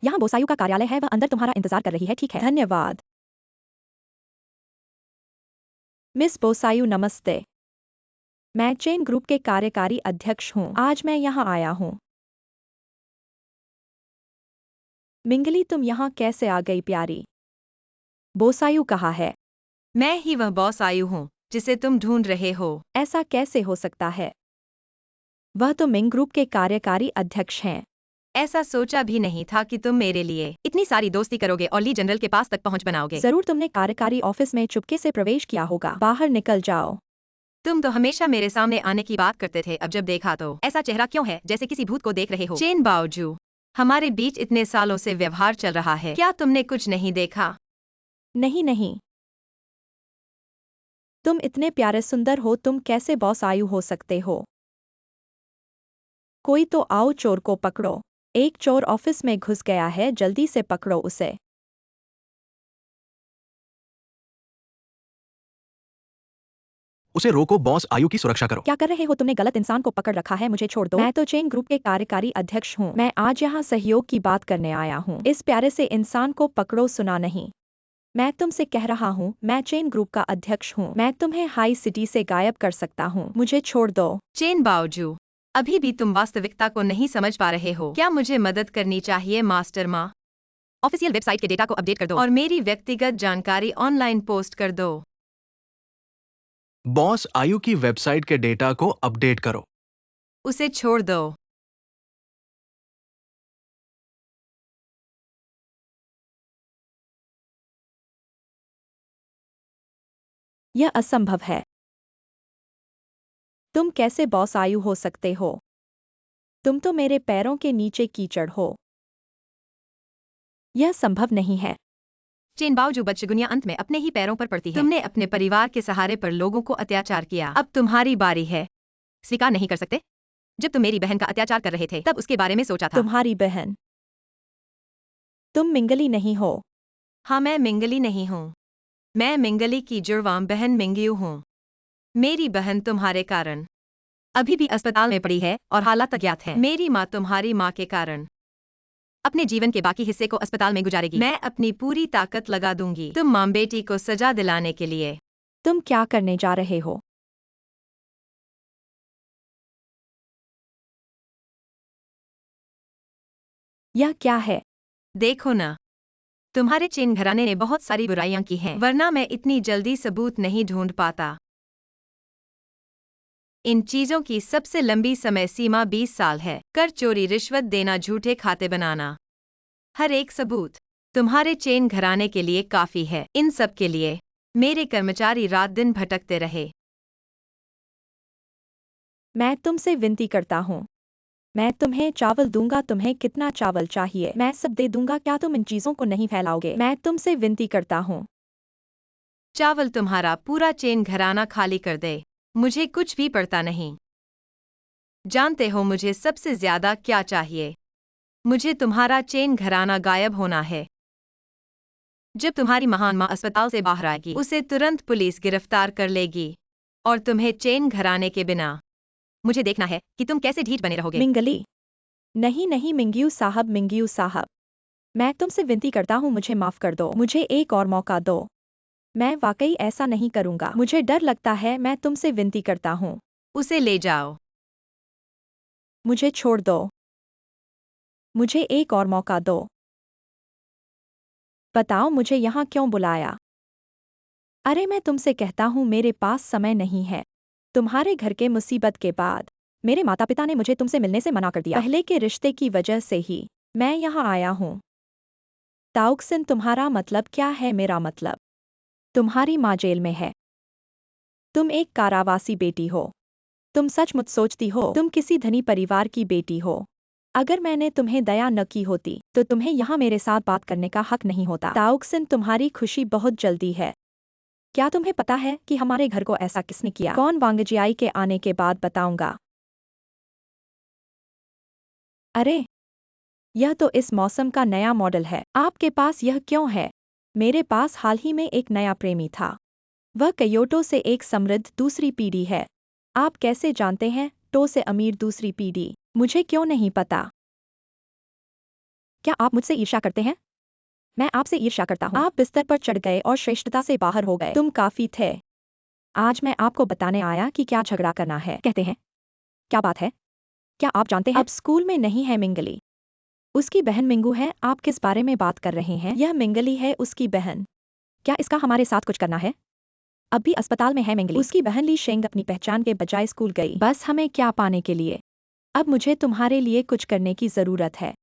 यहाँ बोसायु का कार्यालय है, वह अंदर तुम्हारा इंतजार कर रही है। ठीक है, धन्यवाद। मिस बोसायु, नमस्ते। मैं चेन ग्रुप के कार्यकारी अध्यक्ष हूँ। आज मैं यहाँ आया हूँ। मिंगली, तुम यहाँ कैसे आ गई प्यारी? बोसायु कहाँ है? मैं ही वह बॉस आयु हूँ जिसे तुम ढूंढ रहे हो। ऐसा कैसे हो सकता है? वह तो मिंग ग्रुप के कार्यकारी अध्यक्ष हैं। ऐसा सोचा भी नहीं था कि तुम मेरे लिए इतनी सारी दोस्ती करोगे और ली जनरल के पास तक पहुंच बनाओगे। जरूर तुमने कार्यकारी ऑफिस में चुपके से प्रवेश किया होगा। बाहर निकल जाओ। तुम तो हमेशा मेरे सामने आने की बात करते थे, अब जब देखा तो ऐसा चेहरा क्यों है जैसे किसी भूत को देख रहे हो। चेन बाओजू, हमारे बीच इतने सालों से व्यवहार चल रहा है, क्या तुमने कुछ नहीं देखा? नहीं नहीं, तुम इतने प्यारे सुंदर हो, तुम कैसे बॉस आयु हो सकते हो? कोई तो आओ, चोर को पकड़ो। एक चोर ऑफिस में घुस गया है, जल्दी से पकड़ो उसे। उसे रोको, बॉस आयु की सुरक्षा करो। क्या कर रहे हो? तुमने गलत इंसान को पकड़ रखा है, मुझे छोड़ दो। मैं तो चेन ग्रुप के कार्यकारी अध्यक्ष हूँ। मैं आज यहाँ सहयोग की बात करने आया हूँ। इस प्यारे से इंसान को पकड़ो, सुना नहीं? मैं तुमसे कह रहा हूँ, मैं चेन ग्रुप का अध्यक्ष हूँ। मैं तुम्हें हाई सिटी से गायब कर सकता हूँ, मुझे छोड़ दो। चेन बाओजू, अभी भी तुम वास्तविकता को नहीं समझ पा रहे हो। क्या मुझे मदद करनी चाहिए मास्टर माँ? ऑफिशियल वेबसाइट के डेटा को अपडेट कर दो और मेरी व्यक्तिगत जानकारी ऑनलाइन पोस्ट कर दो। बॉस आयु की वेबसाइट के डेटा को अपडेट करो। उसे छोड़ दो। यह असंभव है। तुम कैसे बॉस आयु हो सकते हो? तुम तो मेरे पैरों के नीचे कीचड़ हो। यह संभव नहीं है। चेन बावजूद बदशगुनियां अंत में अपने ही पैरों पर पड़ती है। तुमने अपने परिवार के सहारे पर लोगों को अत्याचार किया, अब तुम्हारी बारी है। स्वीकार नहीं कर सकते? जब तुम मेरी बहन का अत्याचार कर रहे थे तब उसके बारे में सोचा था। तुम्हारी बहन? तुम मिंगली नहीं हो। हाँ, मैं मिंगली नहीं हूँ। मैं मिंगली की जुड़वां बहन मिंगयू हूँ। मेरी बहन तुम्हारे कारण अभी भी अस्पताल में पड़ी है और हालात अज्ञात हैं। मेरी माँ तुम्हारी माँ के कारण अपने जीवन के बाकी हिस्से को अस्पताल में गुजारेगी। मैं अपनी पूरी ताकत लगा दूंगी तुम माँ बेटी को सजा दिलाने के लिए। तुम क्या करने जा रहे हो? यह क्या है? देखो ना, तुम्हारे चेन घराने ने बहुत सारी बुराइयां की हैं, वरना मैं इतनी जल्दी सबूत नहीं ढूंढ पाता। इन चीजों की सबसे लंबी समय सीमा 20 साल है। कर चोरी, रिश्वत देना, झूठे खाते बनाना, हर एक सबूत तुम्हारे चेन घराने के लिए काफी है। इन सब के लिए मेरे कर्मचारी रात दिन भटकते रहे। मैं तुमसे विनती करता हूँ। मैं तुम्हें चावल दूंगा। तुम्हें कितना चावल चाहिए? मैं सब दे दूंगा। क्या तुम इन चीजों को नहीं फैलाओगे? मैं तुमसे विनती करता हूँ। चावल तुम्हारा पूरा चेन घराना खाली कर दे, मुझे कुछ भी पड़ता नहीं। जानते हो मुझे सबसे ज्यादा क्या चाहिए? मुझे तुम्हारा चेन घराना गायब होना है। जब तुम्हारी महान माँ अस्पताल से बाहर आएगी, उसे तुरंत पुलिस गिरफ्तार कर लेगी और तुम्हें चेन घराने के बिना मुझे देखना है कि तुम कैसे ढीठ बने रहोगे। मिंगली? नहीं नहीं मिंगयू साहब, मिंगयू साहब, मैं तुमसे विनती करता हूँ, मुझे माफ कर दो। मुझे एक और मौका दो। मैं वाकई ऐसा नहीं करूंगा। मुझे डर लगता है। मैं तुमसे विनती करता हूँ। उसे ले जाओ। मुझे छोड़ दो। मुझे एक और मौका दो। बताओ मुझे यहाँ क्यों बुलाया? अरे मैं तुमसे कहता हूँ मेरे पास समय नहीं है। तुम्हारे घर के मुसीबत के बाद मेरे माता पिता ने मुझे तुमसे मिलने से मना कर दिया। पहले के रिश्ते की वजह से ही मैं यहाँ आया हूँ। ताउक्सिन, तुम्हारा मतलब क्या है? मेरा मतलब तुम्हारी माँ जेल में है। तुम एक कारावासी बेटी हो। तुम सचमुच सोचती हो तुम किसी धनी परिवार की बेटी हो? अगर मैंने तुम्हें दया न की होती तो तुम्हें यहाँ मेरे साथ बात करने का हक नहीं होता। ताउक्सिन, तुम्हारी खुशी बहुत जल्दी है। क्या तुम्हें पता है कि हमारे घर को ऐसा किसने किया? कौन? वांगजियाई के आने के बाद बताऊंगा। अरे, यह तो इस मौसम का नया मॉडल है। आपके पास यह क्यों है? मेरे पास हाल ही में एक नया प्रेमी था। वह कयोटो से एक समृद्ध दूसरी पीढ़ी है। आप कैसे जानते हैं? टो से अमीर दूसरी पीढ़ी। मुझे क्यों नहीं पता? क्या आप मुझसे ईर्ष्या करते हैं? मैं आपसे ईर्ष्या करता हूँ। आप बिस्तर पर चढ़ गए और श्रेष्ठता से बाहर हो गए। तुम काफी थे। आज मैं आपको बताने आया कि क्या झगड़ा करना है। कहते हैं? क्या बात है? क्या आप जानते हैं? अब स्कूल में नहीं है मिंगली। उसकी बहन मिंगू है। आप किस बारे में बात कर रहे हैं? यह मिंगली है, उसकी बहन। क्या इसका हमारे साथ कुछ करना है? अब भी अस्पताल में है मिंगली। उसकी बहन ली शेंग अपनी पहचान के बजाय स्कूल गई। बस हमें क्या पाने के लिए? अब मुझे तुम्हारे लिए कुछ करने की जरूरत है।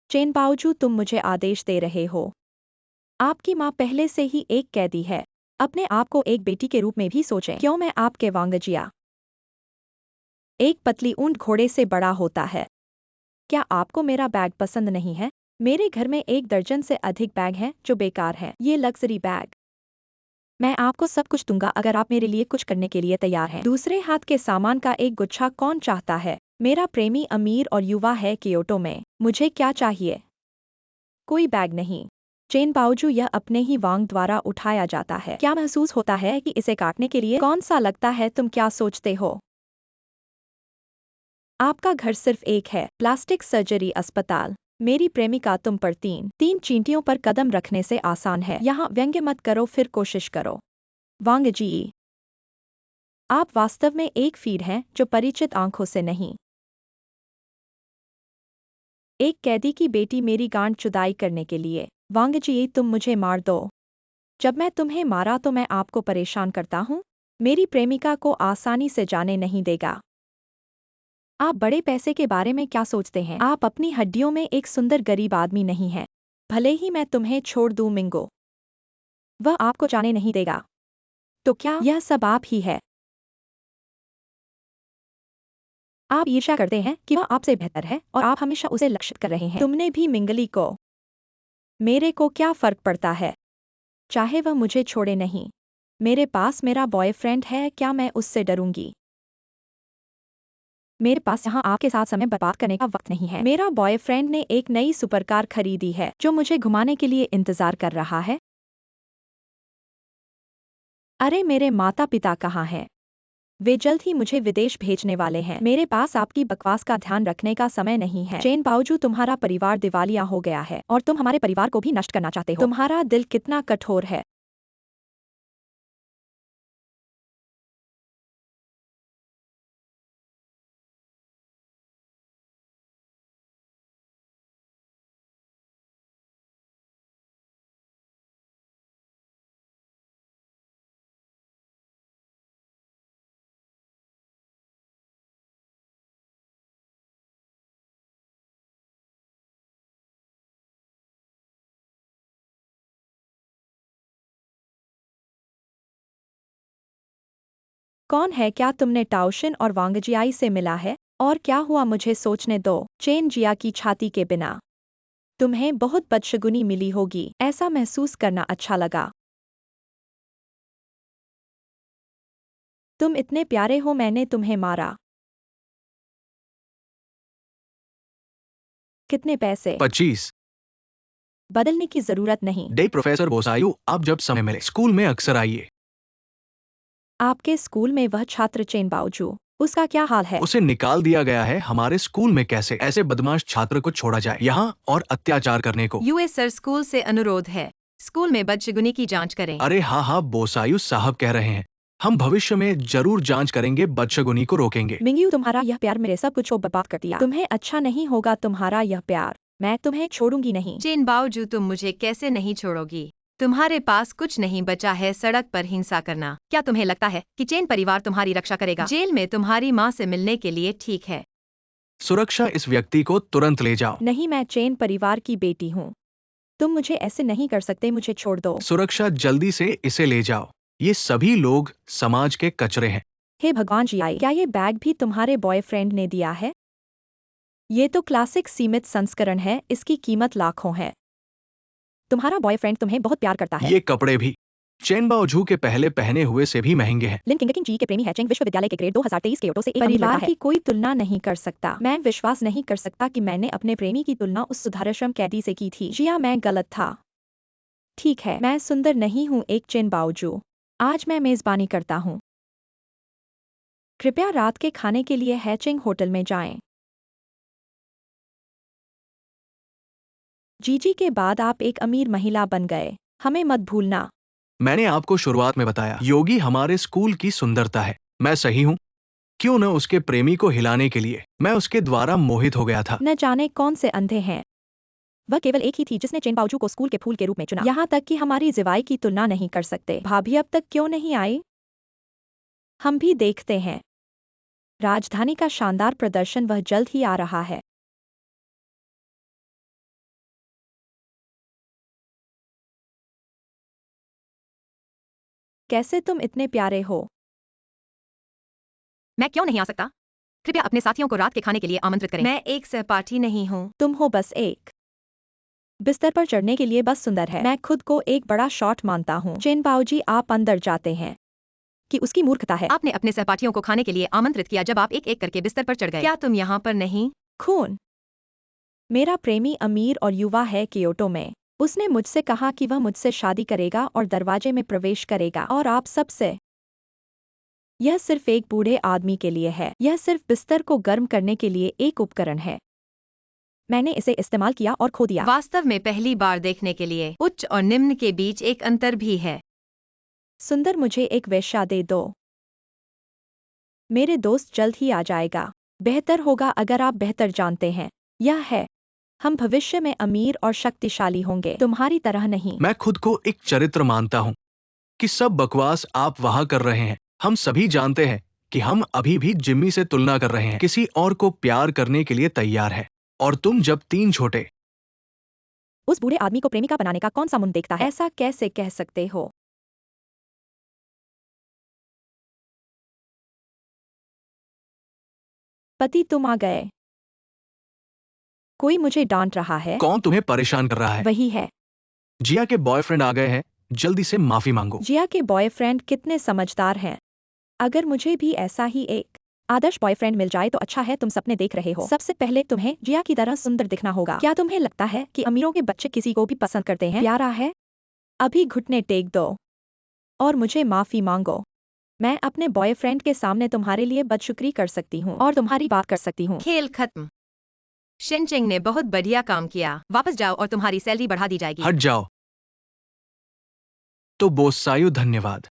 चेन बाओजू, तुम मुझे आदेश दे रहे हो। आपकी माँ पहले से ही एक कैदी है। अपने आप को एक बेटी के रूप में भी सोचें। क्यों? मैं आपके वांगजिया। एक पतली ऊंट घोड़े से बड़ा होता है। क्या आपको मेरा बैग पसंद नहीं है? मेरे घर में 1 दर्जन से अधिक बैग हैं जो बेकार हैं। ये लग्जरी बैग। मैं आपको सब कुछ दूंगा अगर आप मेरे लिए कुछ करने के लिए तैयार हैं। दूसरे हाथ के सामान का एक गुच्छा कौन चाहता है? मेरा प्रेमी अमीर और युवा है कियोटो में। मुझे क्या चाहिए? कोई बैग नहीं। चेन बाओजू, यह अपने ही वांग द्वारा उठाया जाता है। क्या महसूस होता है कि इसे काटने के लिए कौन सा लगता है? तुम क्या सोचते हो? आपका घर सिर्फ एक है, प्लास्टिक सर्जरी अस्पताल। मेरी प्रेमिका तुम पर तीन चींटियों पर कदम रखने से आसान है। यहाँ व्यंग्य मत करो, फिर कोशिश करो। वांग जी, आप वास्तव में एक फीड हैं जो परिचित आंखों से नहीं। एक कैदी की बेटी मेरी गांड जुदाई करने के लिए। वांग जी, तुम मुझे मार दो। जब मैं तुम्हें मारा तो मैं आपको परेशान करता हूँ। मेरी प्रेमिका को आसानी से जाने नहीं देगा। आप बड़े पैसे के बारे में क्या सोचते हैं? आप अपनी हड्डियों में एक सुंदर गरीब आदमी नहीं हैं। भले ही मैं तुम्हें छोड़ दूं मिंगो, वह आपको जाने नहीं देगा। तो क्या यह सब आप ही है? आप ईर्ष्या करते हैं कि वह आपसे बेहतर है और आप हमेशा उसे लक्षित कर रहे हैं। तुमने भी मिंगली को मेरे को क्या फर्क पड़ता है, चाहे वह मुझे छोड़े नहीं। मेरे पास मेरा बॉयफ्रेंड है, क्या मैं उससे डरूंगी? मेरे पास यहाँ आपके साथ समय बर्बाद करने का वक्त नहीं है। मेरा बॉयफ्रेंड ने एक नई सुपरकार खरीदी है जो मुझे घुमाने के लिए इंतजार कर रहा है। अरे मेरे माता पिता कहाँ हैं? वे जल्द ही मुझे विदेश भेजने वाले हैं। मेरे पास आपकी बकवास का ध्यान रखने का समय नहीं है। चेन बावजूद तुम्हारा परिवार दिवालिया हो गया है और तुम हमारे परिवार को भी नष्ट करना चाहते हो। तुम्हारा दिल कितना कठोर है। कौन है? क्या तुमने टाउशन और वांगजियाई से मिला है? और क्या हुआ मुझे सोचने दो। चेन जिया की छाती के बिना। तुम्हें बहुत बदशगुनी मिली होगी, ऐसा महसूस करना अच्छा लगा। तुम इतने प्यारे हो, मैंने तुम्हें मारा। कितने पैसे? 25। बदलने की जरूरत नहीं। डे प्रोफेसर बोसायु, आप जब समय मिले स्कूल में अक्सर आइए। आपके स्कूल में वह छात्र चेन बावजू, उसका क्या हाल है? उसे निकाल दिया गया है। हमारे स्कूल में कैसे ऐसे बदमाश छात्र को छोड़ा जाए यहाँ और अत्याचार करने को? यूएस सर, स्कूल से अनुरोध है, स्कूल में बदशगुनी की जांच करें। अरे हाँ हाँ, बोसायु साहब कह रहे हैं, हम भविष्य में जरूर जांच करेंगे, बदशगुनी को रोकेंगे। मिंगयू, तुम्हारा यह प्यार मेरे सब कुछ को बर्बाद कर दिया। तुम्हें अच्छा नहीं होगा तुम्हारा यह प्यार। मैं तुम्हें छोड़ूंगी नहीं। चेन बावजूद तुम मुझे कैसे नहीं छोड़ोगी? तुम्हारे पास कुछ नहीं बचा है सड़क पर हिंसा करना। क्या तुम्हें लगता है कि चेन परिवार तुम्हारी रक्षा करेगा? जेल में तुम्हारी माँ से मिलने के लिए ठीक है। सुरक्षा, इस व्यक्ति को तुरंत ले जाओ। नहीं, मैं चेन परिवार की बेटी हूँ। तुम मुझे ऐसे नहीं कर सकते, मुझे छोड़ दो। सुरक्षा, जल्दी से इसे ले जाओ। ये सभी लोग समाज के कचरे हैं। हे भगवान जी, आई क्या ये बैग भी तुम्हारे बॉयफ्रेंड ने दिया है? ये तो क्लासिक सीमित संस्करण है, इसकी कीमत लाखों है। तुम्हारा बॉयफ्रेंड तुम्हें बहुत प्यार करता है। ये कपड़े भी चेन बाओजू के पहले पहने हुए से भी महंगे हैं। लिन किंगकिंग जी के प्रेमी है। चेंग विश्वविद्यालय के ग्रेड 2023 के ओटो से एक परिवार की कोई तुलना नहीं कर सकता। मैं विश्वास नहीं कर सकता कि मैंने अपने प्रेमी की तुलना उस सुधाराश्रम कैदी से की थी। जिया, मैं गलत था। ठीक है, मैं सुंदर नहीं हूँ एक चेन बाओजू। आज मैं मेजबानी करता हूँ। कृपया रात के खाने के लिए हैचिंग होटल में जाएं। जीजी के बाद आप एक अमीर महिला बन गए, हमें मत भूलना। मैंने आपको शुरुआत में बताया, योगी हमारे स्कूल की सुंदरता है। मैं सही हूँ? क्यों न उसके प्रेमी को हिलाने के लिए मैं उसके द्वारा मोहित हो गया था। न जाने कौन से अंधे हैं। वह केवल एक ही थी जिसने चेन बाओजू को स्कूल के फूल के रूप में चुना। यहाँ तक कि हमारी जिवाई की तुलना नहीं कर सकते। भाभी अब तक क्यों नहीं आई? हम भी देखते हैं। राजधानी का शानदार प्रदर्शन, वह जल्द ही आ रहा है। कैसे तुम इतने प्यारे हो? मैं क्यों नहीं आ सकता? कृपया अपने साथियों को रात के खाने के लिए आमंत्रित करें। मैं एक सहपाठी नहीं हूँ। तुम हो बस एक। बिस्तर पर चढ़ने के लिए बस सुंदर है। मैं खुद को एक बड़ा शॉट मानता हूँ। चेन बाओजी, आप अंदर जाते हैं कि उसकी मूर्खता है। आपने अपने सहपाठियों को खाने के लिए आमंत्रित किया जब आप एक एक करके बिस्तर पर चढ़ गए। क्या तुम यहाँ पर नहीं? खून। मेरा प्रेमी अमीर और युवा है कियोटो में। उसने मुझसे कहा कि वह मुझसे शादी करेगा और दरवाजे में प्रवेश करेगा, और आप सबसे। यह सिर्फ एक बूढ़े आदमी के लिए है। यह सिर्फ बिस्तर को गर्म करने के लिए एक उपकरण है। मैंने इसे इस्तेमाल किया और खो दिया। वास्तव में पहली बार देखने के लिए उच्च और निम्न के बीच एक अंतर भी है। सुंदर, मुझे एक वेश्या दे दो। मेरे दोस्त जल्द ही आ जाएगा। बेहतर होगा अगर आप बेहतर जानते हैं। यह है, हम भविष्य में अमीर और शक्तिशाली होंगे, तुम्हारी तरह नहीं। मैं खुद को एक चरित्र मानता हूँ कि सब बकवास आप वहाँ कर रहे हैं। हम सभी जानते हैं कि हम अभी भी जिम्मी से तुलना कर रहे हैं, किसी और को प्यार करने के लिए तैयार है। और तुम जब 3 छोटे। उस बूढ़े आदमी को प्रेमिका बनाने का कौन सा मुंह देखता है? ऐसा कैसे कह सकते हो? पति, तुम आ गए। कोई मुझे डांट रहा है। कौन तुम्हें परेशान कर रहा है? वही है। जिया के बॉयफ्रेंड आ गए हैं, जल्दी से माफी मांगो। जिया के बॉयफ्रेंड कितने समझदार हैं। अगर मुझे भी ऐसा ही एक आदर्श बॉयफ्रेंड मिल जाए तो अच्छा है। तुम सपने देख रहे हो। सबसे पहले तुम्हें जिया की तरह सुंदर दिखना होगा। क्या तुम्हें लगता है कि अमीरों के बच्चे किसी को भी पसंद करते हैं? प्यारा है। अभी घुटने टेक दो और मुझे माफी मांगो। मैं अपने बॉयफ्रेंड के सामने तुम्हारे लिए बदशुक्री कर सकती हूँ और तुम्हारी बात कर सकती हूँ। खेल खत्म। शिनचेंग ने बहुत बढ़िया काम किया। वापस जाओ और तुम्हारी सैलरी बढ़ा दी जाएगी। हट जाओ। तो बोसायु धन्यवाद।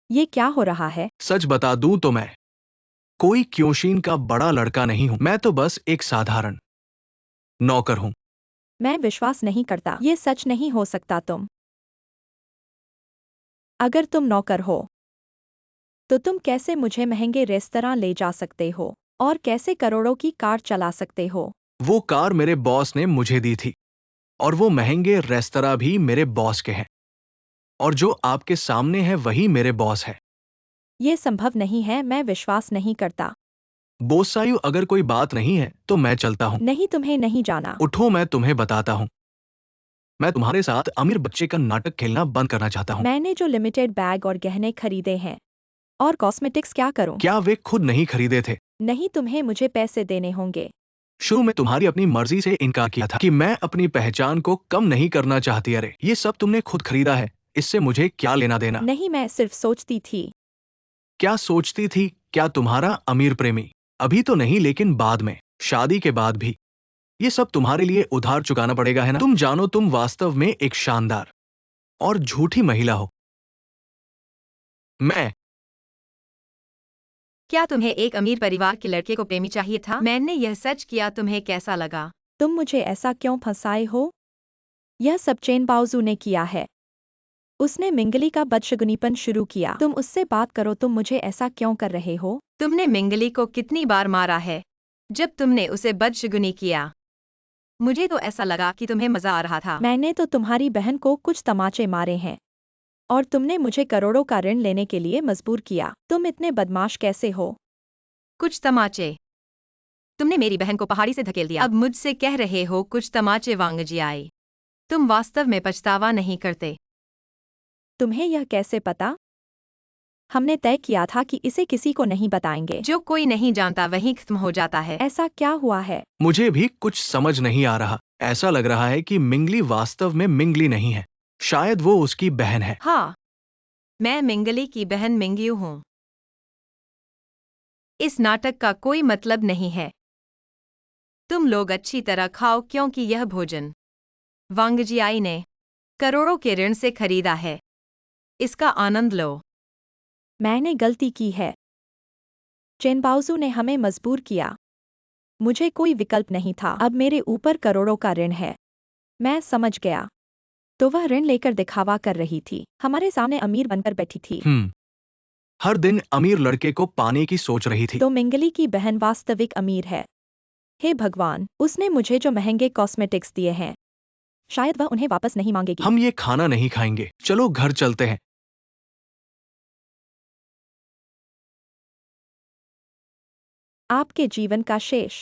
ये क्या हो रहा है? सच बता दूं तो मैं कोई क्योशीन का बड़ा लड़का नहीं हूं। मैं तो बस एक साधारण नौकर हूं। मैं विश्वास नहीं करता। ये सच नहीं हो सकता। अगर तुम नौकर हो तो तुम कैसे मुझे महंगे रेस्तरां ले जा सकते हो और कैसे करोड़ों की कार चला सकते हो? वो कार मेरे बॉस ने मुझे दी थी और वो महंगे रेस्तरां भी मेरे बॉस के हैं और जो आपके सामने है वही मेरे बॉस है। ये संभव नहीं है। मैं विश्वास नहीं करता। बोसायु अगर कोई बात नहीं है तो मैं चलता हूं। नहीं, तुम्हें नहीं जाना। उठो, मैं तुम्हें बताता हूं। मैं तुम्हारे साथ अमीर बच्चे का नाटक खेलना बंद करना चाहता हूं। मैंने जो लिमिटेड बैग और गहने खरीदे हैं और कॉस्मेटिक्स क्या करूं? क्या वे खुद नहीं खरीदे थे? नहीं, तुम्हें मुझे पैसे देने होंगे। शुरू में तुम्हारी अपनी मर्जी से इनकार किया था कि मैं अपनी पहचान को कम नहीं करना चाहती। अरे ये सब तुमने खुद खरीदा है, इससे मुझे क्या लेना देना? नहीं, मैं सिर्फ सोचती थी। क्या सोचती थी? क्या तुम्हारा अमीर प्रेमी? अभी तो नहीं, लेकिन बाद में, शादी के बाद भी ये सब तुम्हारे लिए उधार चुकाना पड़ेगा, है ना? तुम जानो तुम वास्तव में एक शानदार और झूठी महिला हो। मैं क्या तुम्हें एक अमीर परिवार के लड़के को प्रेमी चाहिए था? मैंने यह सच किया। तुम्हें कैसा लगा? तुम मुझे ऐसा क्यों फंसाए हो? यह सब चेन बाओजू ने किया है। उसने मिंगली का बदशगुनीपन शुरू किया। तुम उससे बात करो। तुम मुझे ऐसा क्यों कर रहे हो? तुमने मिंगली को कितनी बार मारा है जब तुमने उसे बदशगुनी किया? मुझे तो ऐसा लगा कि तुम्हें मजा आ रहा था। मैंने तो तुम्हारी बहन को कुछ तमाचे मारे हैं और तुमने मुझे करोड़ों का ऋण लेने के लिए मजबूर किया। तुम इतने बदमाश कैसे हो? कुछ तमाचे? तुमने मेरी बहन को पहाड़ी से धकेल दिया। अब मुझसे कह रहे हो कुछ तमाचे? वांगजियाई, तुम वास्तव में पछतावा नहीं करते। तुम्हें यह कैसे पता? हमने तय किया था कि इसे किसी को नहीं बताएंगे। जो कोई नहीं जानता वही खत्म हो जाता है। ऐसा क्या हुआ है? मुझे भी कुछ समझ नहीं आ रहा। ऐसा लग रहा है कि मिंगली वास्तव में मिंगली नहीं है। शायद वो उसकी बहन है। हाँ, मैं मिंगली की बहन मिंगयू हूँ। इस नाटक का कोई मतलब नहीं है। तुम लोग अच्छी तरह खाओ क्योंकि यह भोजन वांगजियाई ने करोड़ों के ऋण से खरीदा है। इसका आनंद लो। मैंने गलती की है। चेनबाओजू ने हमें मजबूर किया। मुझे कोई विकल्प नहीं था। अब मेरे ऊपर करोड़ों का ऋण है। मैं समझ गया। तो वह ऋण लेकर दिखावा कर रही थी। हमारे सामने अमीर बनकर बैठी थी। हर दिन अमीर लड़के को पाने की सोच रही थी। तो मिंगली की बहन वास्तविक अमीर है। हे भगवान, उसने मुझे जो महंगे कॉस्मेटिक्स दिए हैं, शायद वह उन्हें वापस नहीं मांगेगी। हम ये खाना नहीं खाएंगे। चलो घर चलते हैं। आपके जीवन का शेष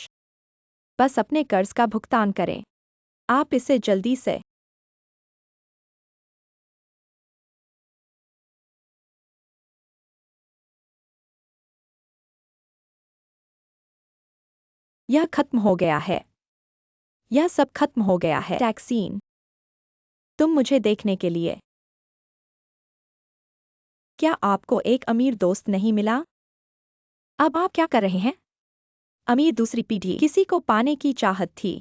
बस अपने कर्ज का भुगतान करें। आप इसे जल्दी से यह खत्म हो गया है। यह सब खत्म हो गया है। टैक्सीन, तुम मुझे देखने के लिए। क्या आपको एक अमीर दोस्त नहीं मिला? अब आप क्या कर रहे हैं? अमीर दूसरी पीढ़ी किसी को पाने की चाहत थी।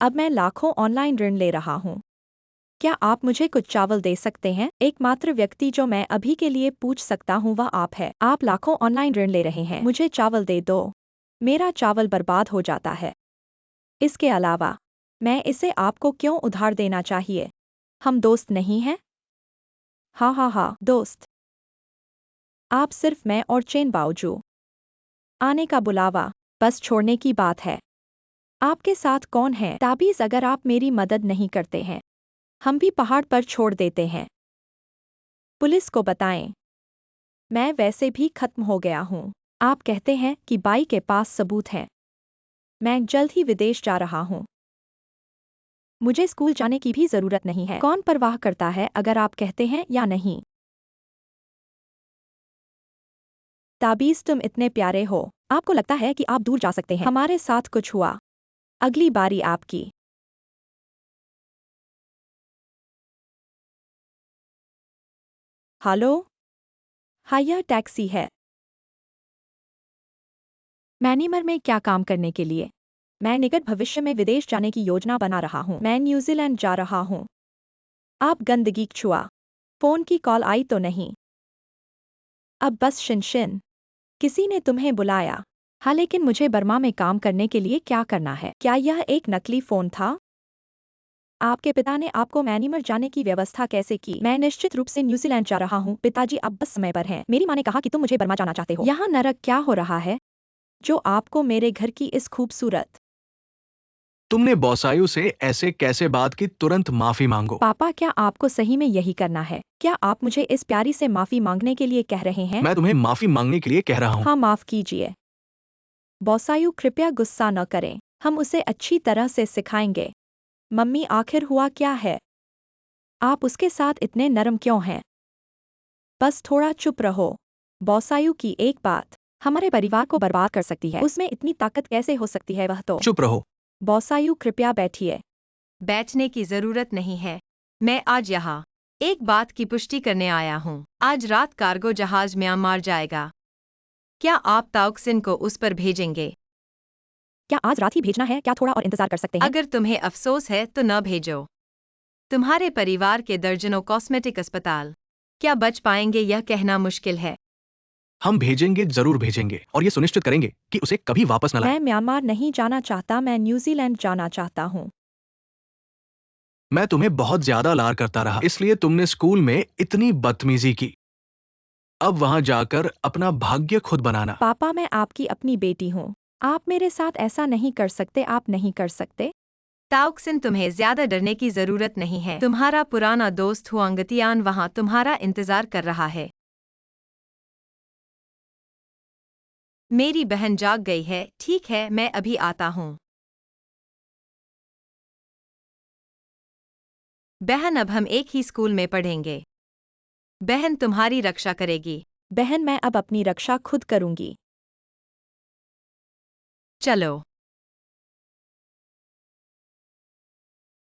अब मैं लाखों ऑनलाइन ऋण ले रहा हूँ। क्या आप मुझे कुछ चावल दे सकते हैं? एकमात्र व्यक्ति जो मैं अभी के लिए पूछ सकता हूँ वह आप है। आप लाखों ऑनलाइन ऋण ले रहे हैं। मुझे चावल दे दो। मेरा चावल बर्बाद हो जाता है। इसके अलावा मैं इसे आपको क्यों उधार देना चाहिए? हम दोस्त नहीं हैं? हाँ हाँ हाँ, दोस्त। आप सिर्फ मैं और चेन बाओजू आने का बुलावा बस छोड़ने की बात है। आपके साथ कौन है? ताबीज, अगर आप मेरी मदद नहीं करते हैं हम भी पहाड़ पर छोड़ देते हैं। पुलिस को बताएं। मैं वैसे भी खत्म हो गया हूँ। आप कहते हैं कि बाई के पास सबूत है। मैं जल्द ही विदेश जा रहा हूँ। मुझे स्कूल जाने की भी जरूरत नहीं है। कौन परवाह करता है अगर आप कहते हैं या नहीं। ताबीज तुम इतने प्यारे हो। आपको लगता है कि आप दूर जा सकते हैं। हमारे साथ कुछ हुआ। अगली बारी आपकी। हेलो। हाँ, यह टैक्सी है। मैनीमर में क्या काम करने के लिए? मैं निकट भविष्य में विदेश जाने की योजना बना रहा हूँ। मैं न्यूजीलैंड जा रहा हूँ। आप गंदगी छुआ। फोन की कॉल आई तो नहीं? अब बस शिन। किसी ने तुम्हें बुलाया। हाँ, लेकिन मुझे बर्मा में काम करने के लिए क्या करना है? क्या यह एक नकली फोन था? आपके पिता ने आपको मैनीमर जाने की व्यवस्था कैसे की? मैं निश्चित रूप से न्यूजीलैंड जा रहा हूँ। पिताजी अब बस समय पर हैं। मेरी माँ ने कहा कि तुम मुझे बर्मा जाना चाहते हो। यहाँ नरक क्या हो रहा है जो आपको मेरे घर की इस खूबसूरत। तुमने बॉसायु से ऐसे कैसे बात की? तुरंत माफी मांगो। पापा, क्या आपको सही में यही करना है? क्या आप मुझे इस प्यारी से माफी मांगने के लिए कह रहे हैं? मैं तुम्हें माफी मांगने के लिए कह रहा हूँ। हाँ, माफ कीजिए। बॉसायु, कृपया गुस्सा न करें। हम उसे अच्छी तरह से सिखाएंगे। मम्मी, आखिर हुआ क्या है? आप उसके साथ इतने नरम क्यों हैं? बस थोड़ा चुप रहो। बॉसायु की एक बात हमारे परिवार को बर्बाद कर सकती है। उसमें इतनी ताकत कैसे हो सकती है? वह तो। चुप रहो। बॉसायु, कृपया बैठिए। बैठने की जरूरत नहीं है। मैं आज यहाँ एक बात की पुष्टि करने आया हूँ। आज रात कार्गो जहाज म्यांमार जाएगा। क्या आप ताउक्सिन को उस पर भेजेंगे? क्या आज रात ही भेजना है? क्या थोड़ा और इंतजार कर सकते हैं? अगर तुम्हें अफसोस है तो न भेजो। तुम्हारे परिवार के दर्जनों कॉस्मेटिक अस्पताल क्या बच पाएंगे यह कहना मुश्किल है। हम भेजेंगे, जरूर भेजेंगे, और ये सुनिश्चित करेंगे कि उसे कभी वापस न लाए। मैं म्यांमार नहीं जाना चाहता। मैं न्यूजीलैंड जाना चाहता हूँ। मैं तुम्हें बहुत ज्यादा लाड करता रहा, इसलिए तुमने स्कूल में इतनी बदतमीजी की। अब वहां जाकर अपना भाग्य खुद बनाना। पापा, मैं आपकी अपनी बेटी हूँ। आप मेरे साथ ऐसा नहीं कर सकते। आप नहीं कर सकते। ताउक्सिन, तुम्हें ज्यादा डरने की जरूरत नहीं है। तुम्हारा पुराना दोस्त हुआंगतियान वहां तुम्हारा इंतजार कर रहा है। मेरी बहन जाग गई है। ठीक है, मैं अभी आता हूँ। बहन, अब हम एक ही स्कूल में पढ़ेंगे। बहन तुम्हारी रक्षा करेगी। बहन, मैं अब अपनी रक्षा खुद करूंगी। चलो।